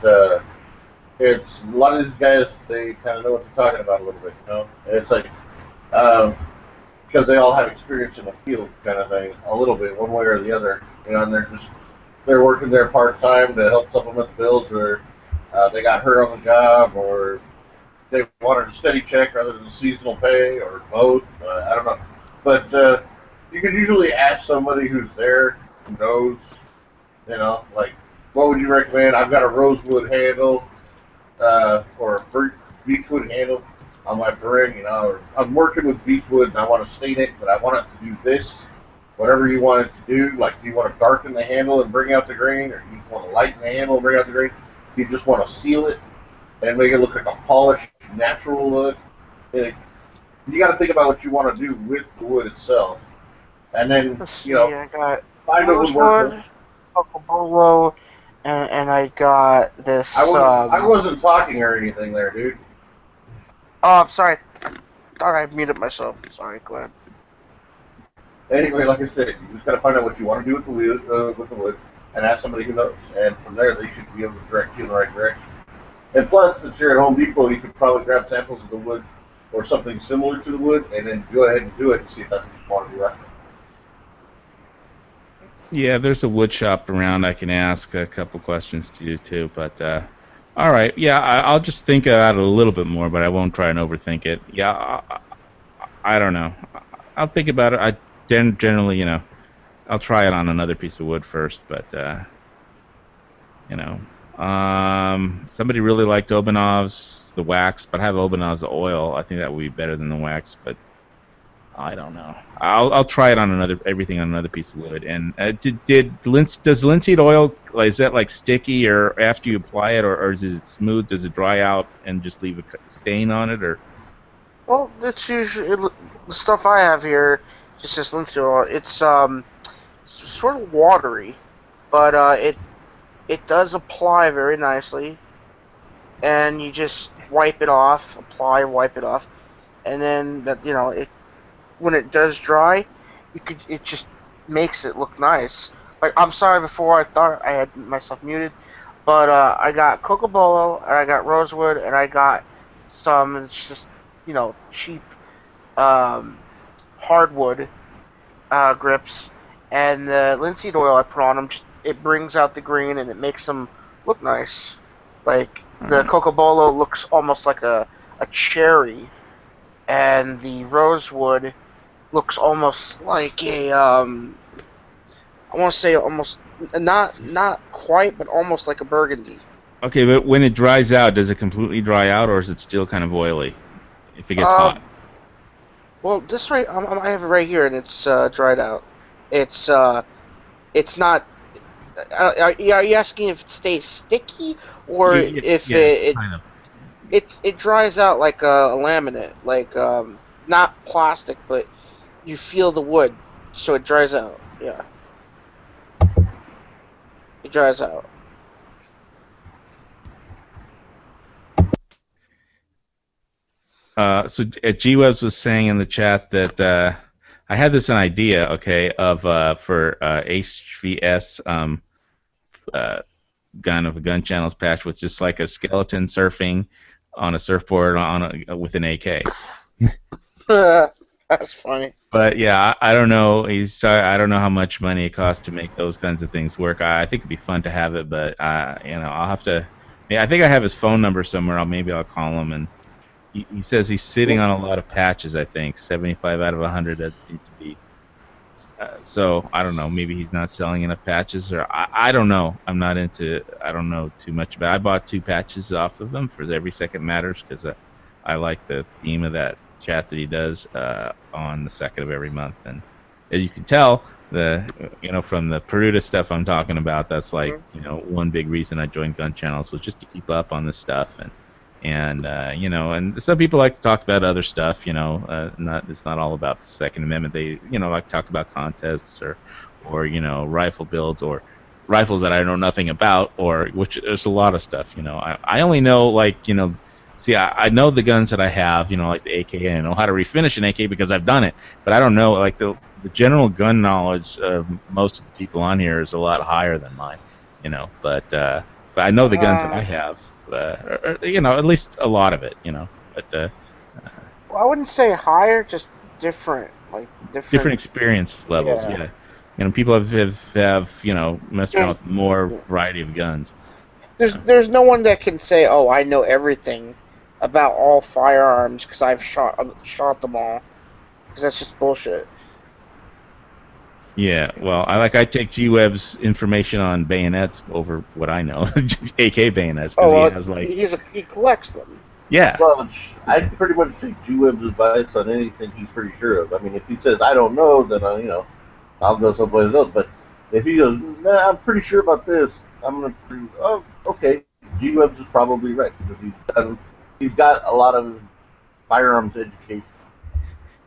[SPEAKER 3] it's a lot of these guys, they kind of know what they're talking about a little bit, And it's like, um, because they all have experience in the field, kind of thing, a little bit, one way or the other, and they're working there part time to help supplement the bills, or they got hurt on the job, or they wanted a steady check rather than seasonal pay, or both. I don't know, but you can usually ask somebody who's there who knows, like what would you recommend? I've got a rosewood handle or a beechwood handle on my bring. Or I'm working with beechwood and I want to stain it, but I want it to do this. Whatever you want it to do, like do you want to darken the handle and bring out the grain, or do you want to lighten the handle and bring out the grain? Do you just want to seal it and make it look like a polished, natural look? And you got to think about what you want to do with the wood itself, and then
[SPEAKER 2] Let's see, I got
[SPEAKER 3] find a woodworker.
[SPEAKER 2] rosewood, cocobolo, and I got this.
[SPEAKER 3] I wasn't talking or anything there, dude.
[SPEAKER 2] Oh, I'm sorry. I thought I muted myself. Sorry, go ahead.
[SPEAKER 3] Anyway, like I said, you just got to find out what you want to do with the wood, and ask somebody who knows. And from there, they should be able to direct you in the right direction. And plus, since you're at Home Depot, you could probably grab samples of the wood or something similar to the wood, and then go ahead and do it and see if that's what you want to do right.
[SPEAKER 1] Yeah, there's a wood shop around. I can ask a couple questions to you too. But all right, yeah, I'll just think about it a little bit more, but I won't try and overthink it. Yeah, I don't know. I'll think about it. I generally, I'll try it on another piece of wood first. But somebody really liked Obanov's the wax, but I have Obanov's oil. I think that would be better than the wax, but I don't know. I'll try it on everything on another piece of wood. And does linseed oil, is that like sticky, or after you apply it, or is it smooth? Does it dry out and just leave a stain on it, or?
[SPEAKER 2] Well, it's usually the stuff I have here. Just linseed oil. It's sort of watery, but it does apply very nicely, and you just wipe it off, apply, wipe it off, and then it when it does dry, it just makes it look nice. Like, I'm sorry, before I thought I had myself muted, but I got cocobolo, and I got rosewood, and I got some. It's just cheap um, hardwood grips, and the linseed oil I put on them. It brings out the green and it makes them look nice. Like, the cocobolo looks almost like a cherry, and the rosewood looks almost like a I want to say almost not quite, but almost like a burgundy.
[SPEAKER 1] Okay, but when it dries out, does it completely dry out, or is it still kind of oily if it gets hot?
[SPEAKER 2] Well, this right, I have it right here, and it's dried out. It's not. Are you asking if it stays sticky, or if
[SPEAKER 1] kind of.
[SPEAKER 2] it dries out like a laminate, like not plastic, but you feel the wood, so it dries out. Yeah, it dries out.
[SPEAKER 1] So G-Webs was saying in the chat that I had this an idea, okay, of for HVS gun channels patch with just like a skeleton surfing on a surfboard with an AK.
[SPEAKER 2] That's funny.
[SPEAKER 1] But yeah, I don't know. I don't know how much money it costs to make those kinds of things work. I think it'd be fun to have it, but I'll have to. Yeah, I think I have his phone number somewhere. Maybe I'll call him, and he says he's sitting on a lot of patches. I think 75 out of 100. That seems to be. So I don't know. Maybe he's not selling enough patches, or I don't know. I don't know too much about. I bought 2 patches off of him for Every Second Matters because I like the theme of that chat that he does on the 2nd of every month. And as you can tell, from the Peruta stuff I'm talking about, that's like one big reason I joined gun channels was just to keep up on this stuff. And some people like to talk about other stuff. It's not all about the Second Amendment. They like to talk about contests or rifle builds or rifles that I know nothing about, or which there's a lot of stuff. I only know see, I know the guns that I have, like the AK, and I know how to refinish an AK because I've done it, but I don't know, like the general gun knowledge of most of the people on here is a lot higher than mine, but I know the guns that I have, at least a lot of it, but
[SPEAKER 2] well, I wouldn't say higher, just different, like
[SPEAKER 1] different experience levels, yeah. People have messed around with more variety of guns.
[SPEAKER 2] There's no one that can say, oh, I know everything about all firearms because I've shot them all, because that's just bullshit.
[SPEAKER 1] Yeah, well, I take G-Web's information on bayonets over what I know, AK bayonets, because
[SPEAKER 2] he collects them.
[SPEAKER 1] Yeah.
[SPEAKER 3] Well, I pretty much take G-Web's advice on anything he's pretty sure of. I mean, if he says I don't know, then I'll go someplace else. But if he goes, nah, I'm pretty sure about this, I'm gonna prove. Oh, okay, G-Web's is probably right because he's got a lot of firearms education.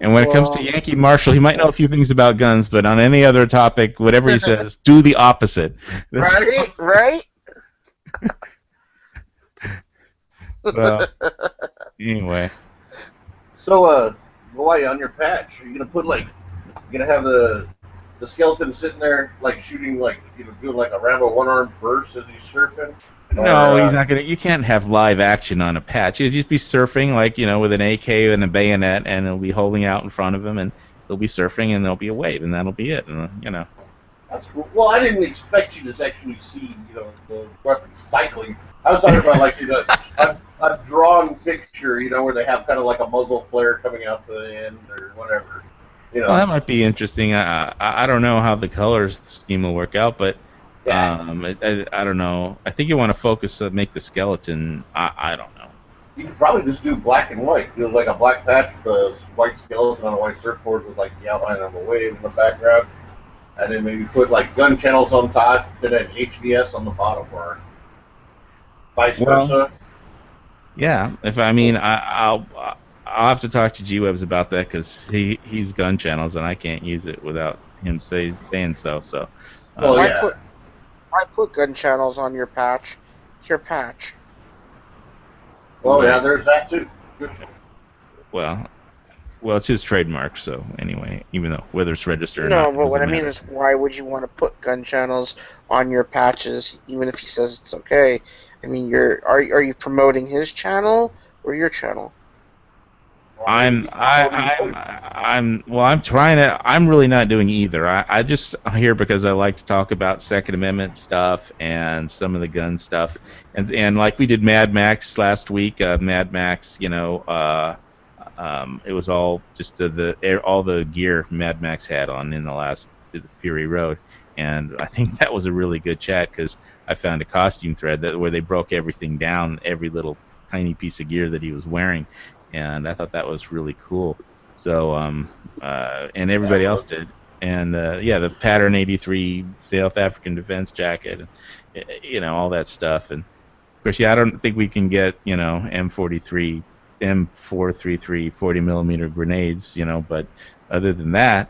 [SPEAKER 1] And when it comes to Yankee Marshall, he might know a few things about guns, but on any other topic, whatever he says, do the opposite.
[SPEAKER 2] Right?
[SPEAKER 1] Well, anyway.
[SPEAKER 3] So, Hawaii, on your patch, are you gonna have the skeleton sitting there, like shooting, doing like a Rambo one-armed burst as he's surfing?
[SPEAKER 1] No, he's not gonna. You can't have live action on a patch. He'll just be surfing, with an AK and a bayonet, and he'll be holding out in front of him, and he'll be surfing, and there'll be a wave, and that'll be it.
[SPEAKER 3] That's cool. Well, I didn't expect you to actually see, the weapons cycling. I was talking about a drawn picture, where they have kind of like a muzzle flare coming out the end or whatever.
[SPEAKER 1] Well, that might be interesting. I don't know how the colors scheme will work out, but.
[SPEAKER 3] Yeah.
[SPEAKER 1] I don't know. I think you want to focus make the skeleton. I don't know.
[SPEAKER 3] You could probably just do black and white. Do like a black patch with a white skeleton on a white surfboard with the outline of a wave in the background, and then maybe put gun channels on top and then HDS on the bottom, or vice versa.
[SPEAKER 1] Yeah. I'll have to talk to G-Webs about that because he's gun channels and I can't use it without him saying so. So.
[SPEAKER 2] I put gun channels on your patch. It's your patch.
[SPEAKER 3] Oh yeah, there's that too.
[SPEAKER 1] Well, it's his trademark. So anyway, even though whether it's registered or
[SPEAKER 2] not.
[SPEAKER 1] No,
[SPEAKER 2] but what I mean is, why would you want to put gun channels on your patches, even if he says it's okay? I mean, are you promoting his channel or your channel?
[SPEAKER 1] I'm really not doing either. I just here because I like to talk about Second Amendment stuff and some of the gun stuff, and like we did Mad Max last week. Mad Max, it was all just all the gear Mad Max had on in the Fury Road, and I think that was a really good chat because I found a costume thread where they broke everything down, every little tiny piece of gear that he was wearing. And I thought that was really cool. So, and everybody else did. And the Pattern 83 South African Defense Jacket, all that stuff. And of course, I don't think we can get M433 40 millimeter grenades, but other than that,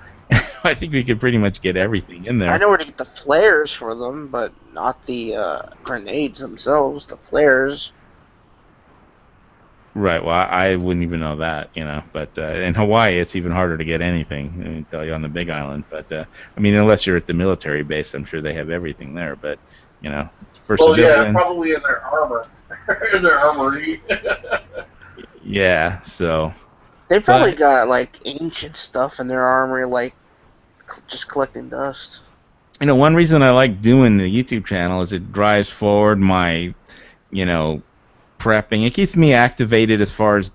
[SPEAKER 1] I think we could pretty much get everything in there.
[SPEAKER 2] I know where to get the flares for them, but not the grenades themselves. The flares.
[SPEAKER 1] Right. Well, I wouldn't even know that, But in Hawaii, it's even harder to get anything. I can tell you on the Big Island. But unless you're at the military base, I'm sure they have everything there. But for civilians,
[SPEAKER 3] probably in their armor, in their armory.
[SPEAKER 1] Yeah. So
[SPEAKER 2] they probably got ancient stuff in their armory, just collecting dust.
[SPEAKER 1] One reason I like doing the YouTube channel is it drives forward my, prepping. It keeps me activated as far as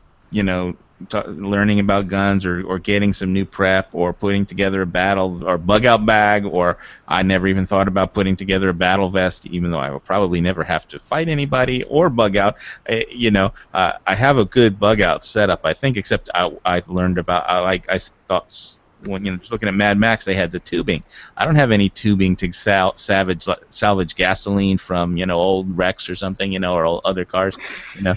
[SPEAKER 1] learning about guns or getting some new prep or putting together a battle or bug out bag, or I never even thought about putting together a battle vest, even though I will probably never have to fight anybody or bug out. I have a good bug out setup, I think, except I learned about, I thought when, just looking at Mad Max, they had the tubing. I don't have any tubing to salvage gasoline from, old wrecks or something, or other cars, you know.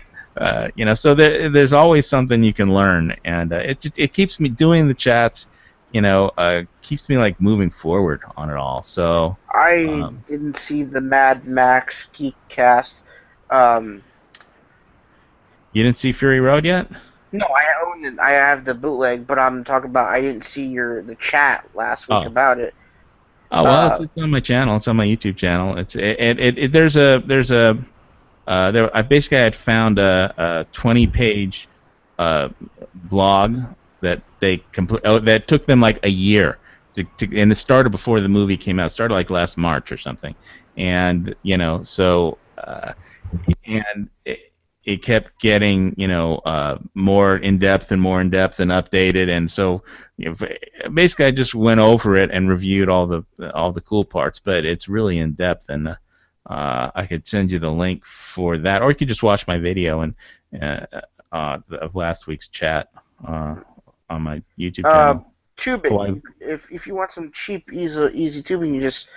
[SPEAKER 1] So there's always something you can learn, and it keeps me doing the chats, keeps me like moving forward on it all. So
[SPEAKER 2] I didn't see the Mad Max Geek Cast.
[SPEAKER 1] You didn't see Fury Road yet?
[SPEAKER 2] No, I own it. I have the bootleg, but I'm talking about I didn't see the chat last week about it.
[SPEAKER 1] Oh well, it's on my channel. It's on my YouTube channel. I basically had found a 20-page blog that that took them like a year and it started before the movie came out. It started like last March or something, and and it kept getting more in depth and more in depth and updated, and so basically I just went over it and reviewed all the cool parts, but it's really in depth, and I could send you the link for that, or you could just watch my video and of last week's chat on my YouTube channel.
[SPEAKER 2] Tubing. If you want some cheap, easy tubing, you just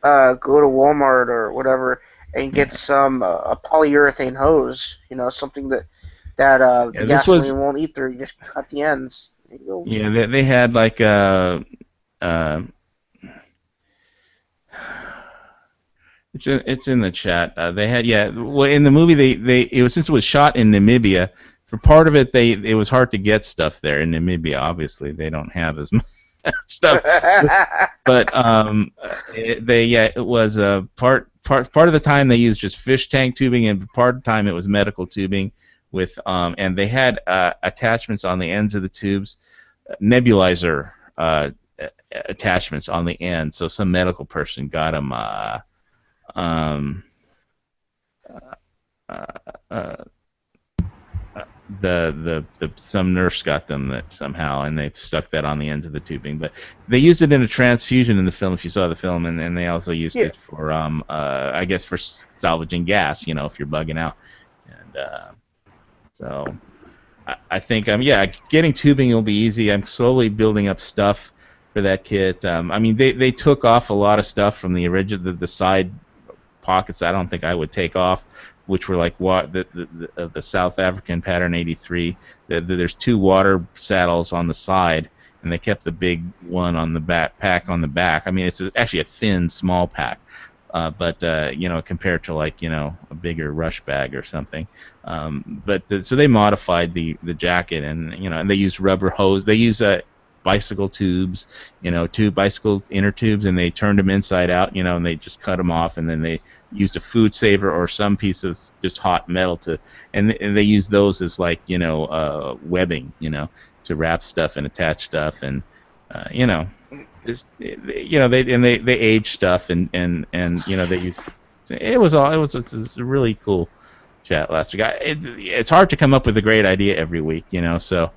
[SPEAKER 2] go to Walmart or whatever and get some a polyurethane hose. Something that the gasoline won't eat through. You just cut the ends.
[SPEAKER 1] Yeah, they had like it's in the chat. They had well, in the movie it was, since it was shot in Namibia. For part of it, it was hard to get stuff there in Namibia. Obviously, they don't have as much stuff. But it was part of the time they used just fish tank tubing, and part of the time it was medical tubing with and they had attachments on the ends of the tubes, nebulizer attachments on the end. So some medical person got them. Some nurse got them that somehow, and they stuck that on the ends of the tubing. But they used it in a transfusion in the film, if you saw the film, and they also used it for I guess for salvaging gas, if you're bugging out. And so I think getting tubing will be easy. I'm slowly building up stuff for that kit. I mean, they took off a lot of stuff from the original, the side pockets I don't think I would take off, which were like the South African pattern 83. There's two water saddles on the side, and they kept the big one on the pack on the back. I mean, it's actually a thin, small pack, but compared to like a bigger rush bag or something. So they modified the jacket, and they use rubber hose. They use bicycle tubes, bicycle inner tubes, and they turned them inside out, and they just cut them off, and then they used a food saver or some piece of just hot metal and they use those as like webbing, to wrap stuff and attach stuff, and they age stuff, and they use. It was a really cool chat last week. It's hard to come up with a great idea every week, so.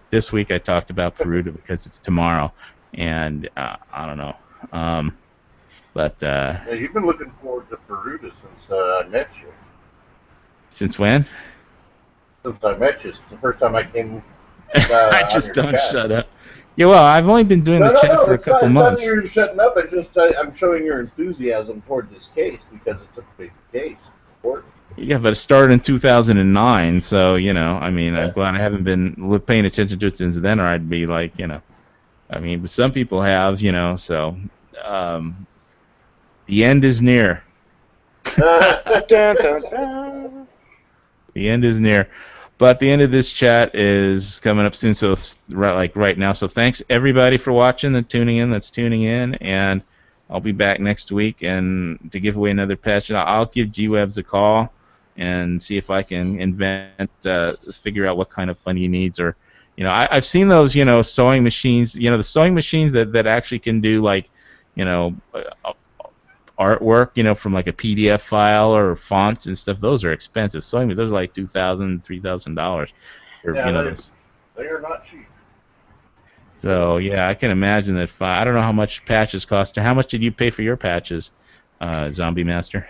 [SPEAKER 1] This week I talked about Peruta because it's tomorrow, and I don't know. But
[SPEAKER 3] you've been looking forward to Peruta since I met you.
[SPEAKER 1] Since when?
[SPEAKER 3] Since I met you. It's the first time I came.
[SPEAKER 1] I just don't shut up. Yeah, well, I've only been doing this chat for a couple months.
[SPEAKER 3] You're shutting up. I'm showing your enthusiasm toward this case because it's a big case. Important.
[SPEAKER 1] Yeah, but it started in 2009, so I mean, I'm glad I haven't been paying attention to it since then, or I'd be like, I mean, but some people have, so the end is near. The end is near, but the end of this chat is coming up soon, so right now. So thanks everybody for watching and tuning in. That's tuning in, and I'll be back next week and to give away another patch. I'll give G-Webs a call and see if I can figure out what kind of fun he needs. Or, I've seen those, sewing machines, the sewing machines that actually can do like, artwork, from like a PDF file or fonts and stuff. Those are expensive. Sewing, those are like $2,000, $3,000. Or,
[SPEAKER 3] Yeah,
[SPEAKER 1] those.
[SPEAKER 3] they are not cheap.
[SPEAKER 1] So yeah, I can imagine that. I don't know how much patches cost. How much did you pay for your patches, Zombie Master?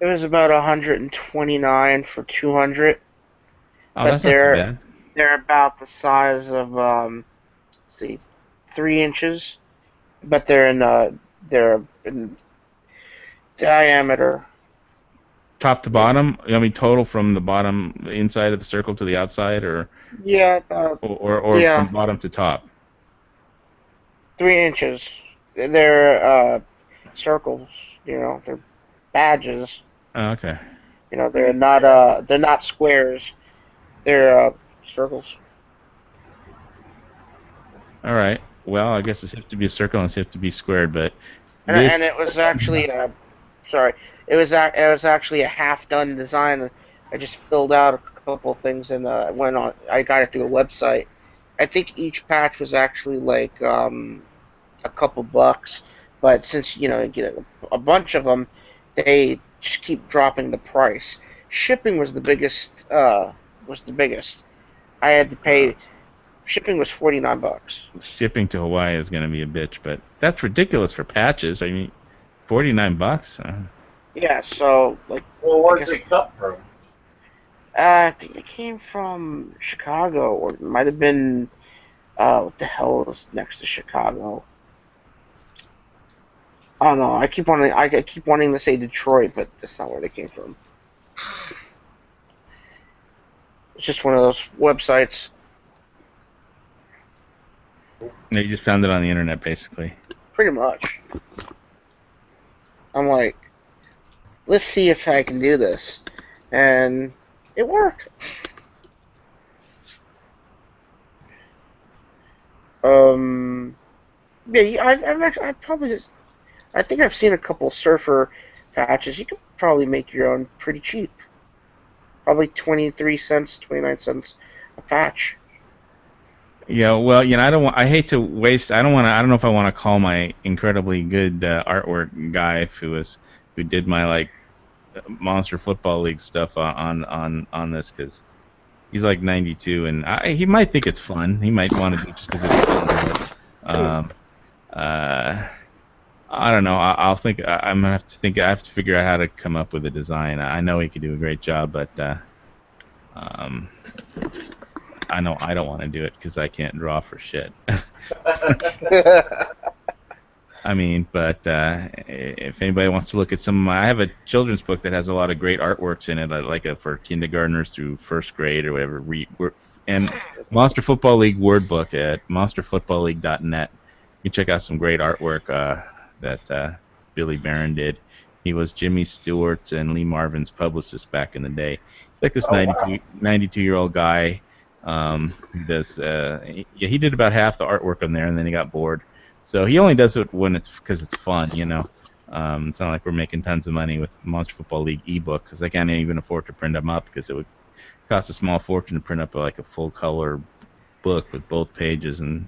[SPEAKER 2] It was about 129 for 200,
[SPEAKER 1] Oh,
[SPEAKER 2] but
[SPEAKER 1] that's not too bad.
[SPEAKER 2] they're about the size of let's see, 3 inches, but they're in diameter.
[SPEAKER 1] Top to bottom? I mean, total from the bottom inside of the circle to the outside, or
[SPEAKER 2] Yeah, about
[SPEAKER 1] from
[SPEAKER 2] yeah,
[SPEAKER 1] bottom to top.
[SPEAKER 2] 3 inches. They're circles. They're badges.
[SPEAKER 1] Oh, okay.
[SPEAKER 2] They're not squares. They're circles.
[SPEAKER 1] All right. Well, I guess it's have to be a circle and it's have to be squared, but
[SPEAKER 2] And
[SPEAKER 1] this.
[SPEAKER 2] it was actually sorry, it was actually a half done design. I just filled out a couple of things and went on. I got it through a website. I think each patch was actually like a couple bucks, but since you get a bunch of them, they just keep dropping the price. Shipping was the biggest. I had to
[SPEAKER 1] Uh,
[SPEAKER 2] pay. Shipping was $49.
[SPEAKER 1] Shipping to Hawaii is going to be a bitch, but that's ridiculous for patches. I mean, $49.
[SPEAKER 2] Yeah, so like
[SPEAKER 3] Well,
[SPEAKER 2] I
[SPEAKER 3] where'd
[SPEAKER 2] guess
[SPEAKER 3] they cut from?
[SPEAKER 2] I think they came from Chicago, or it might have been what the hell is next to Chicago? I don't know. I keep wanting to say Detroit, but that's not where they came from. It's just one of those websites.
[SPEAKER 1] You just found it on the internet, basically.
[SPEAKER 2] Pretty much. I'm like, let's see if I can do this, and it worked. Um, yeah, I've probably just, I think I've seen a couple surfer patches. You can probably make your own pretty cheap. Probably 23 cents, 29 cents a patch.
[SPEAKER 1] Yeah, well, I don't want. I hate to waste. I don't want to. I don't know if I want to call my incredibly good artwork guy who did my like Monster Football League stuff on this because he's like 92 and he might think it's fun. He might want to do it just because it's fun. But um, uh, I don't know. I'll think. I'm gonna have to think. I have to figure out how to come up with a design. I know he could do a great job, but um, I know I don't want to do it because I can't draw for shit. I mean, but if anybody wants to look at some of my, I have a children's book that has a lot of great artworks in it, like for kindergartners through first grade or whatever. And Monster Football League word book at monsterfootballleague.net. You can check out some great artwork that Billy Barron did. He was Jimmy Stewart's and Lee Marvin's publicist back in the day. He's like this
[SPEAKER 3] Oh, wow.
[SPEAKER 1] 92-year-old guy. Who does he did about half the artwork on there, and then he got bored. So he only does it when it's because it's fun. It's not like we're making tons of money with Monster Football League ebook because I can't even afford to print them up because it would cost a small fortune to print up like a full color book with both pages and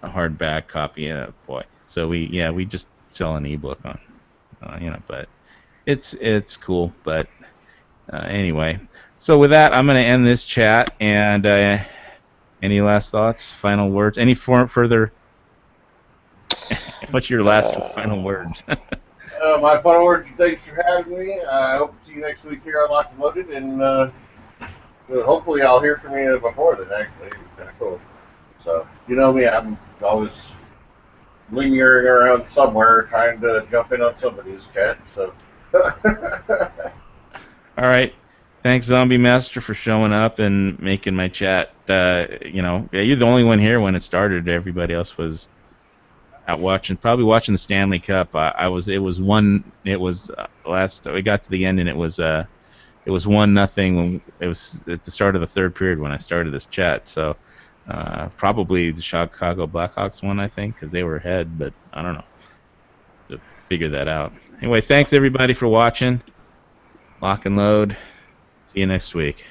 [SPEAKER 1] a hardback copy. Yeah, boy. So we just sell an ebook on, but it's cool. But anyway, so with that, I'm going to end this chat. And any last thoughts, final words, any further? What's your last final words?
[SPEAKER 3] My final words, thanks for having me. I hope to see you next week here on Locked and Loaded, and hopefully I'll hear from you before then, actually. It's kind of cool. So, you know me, I'm always lingering around somewhere trying to jump in on somebody's chat, so.
[SPEAKER 1] All right. Thanks, Zombie Master, for showing up and making my chat. You're the only one here when it started. Everybody else was out probably watching the Stanley Cup. I was. It was one. It was last. We got to the end, and it was 1-0 when it was at the start of the third period when I started this chat. So probably the Chicago Blackhawks won, I think, because they were ahead. But I don't know. To figure that out. Anyway, thanks everybody for watching. Lock and load. See you next week.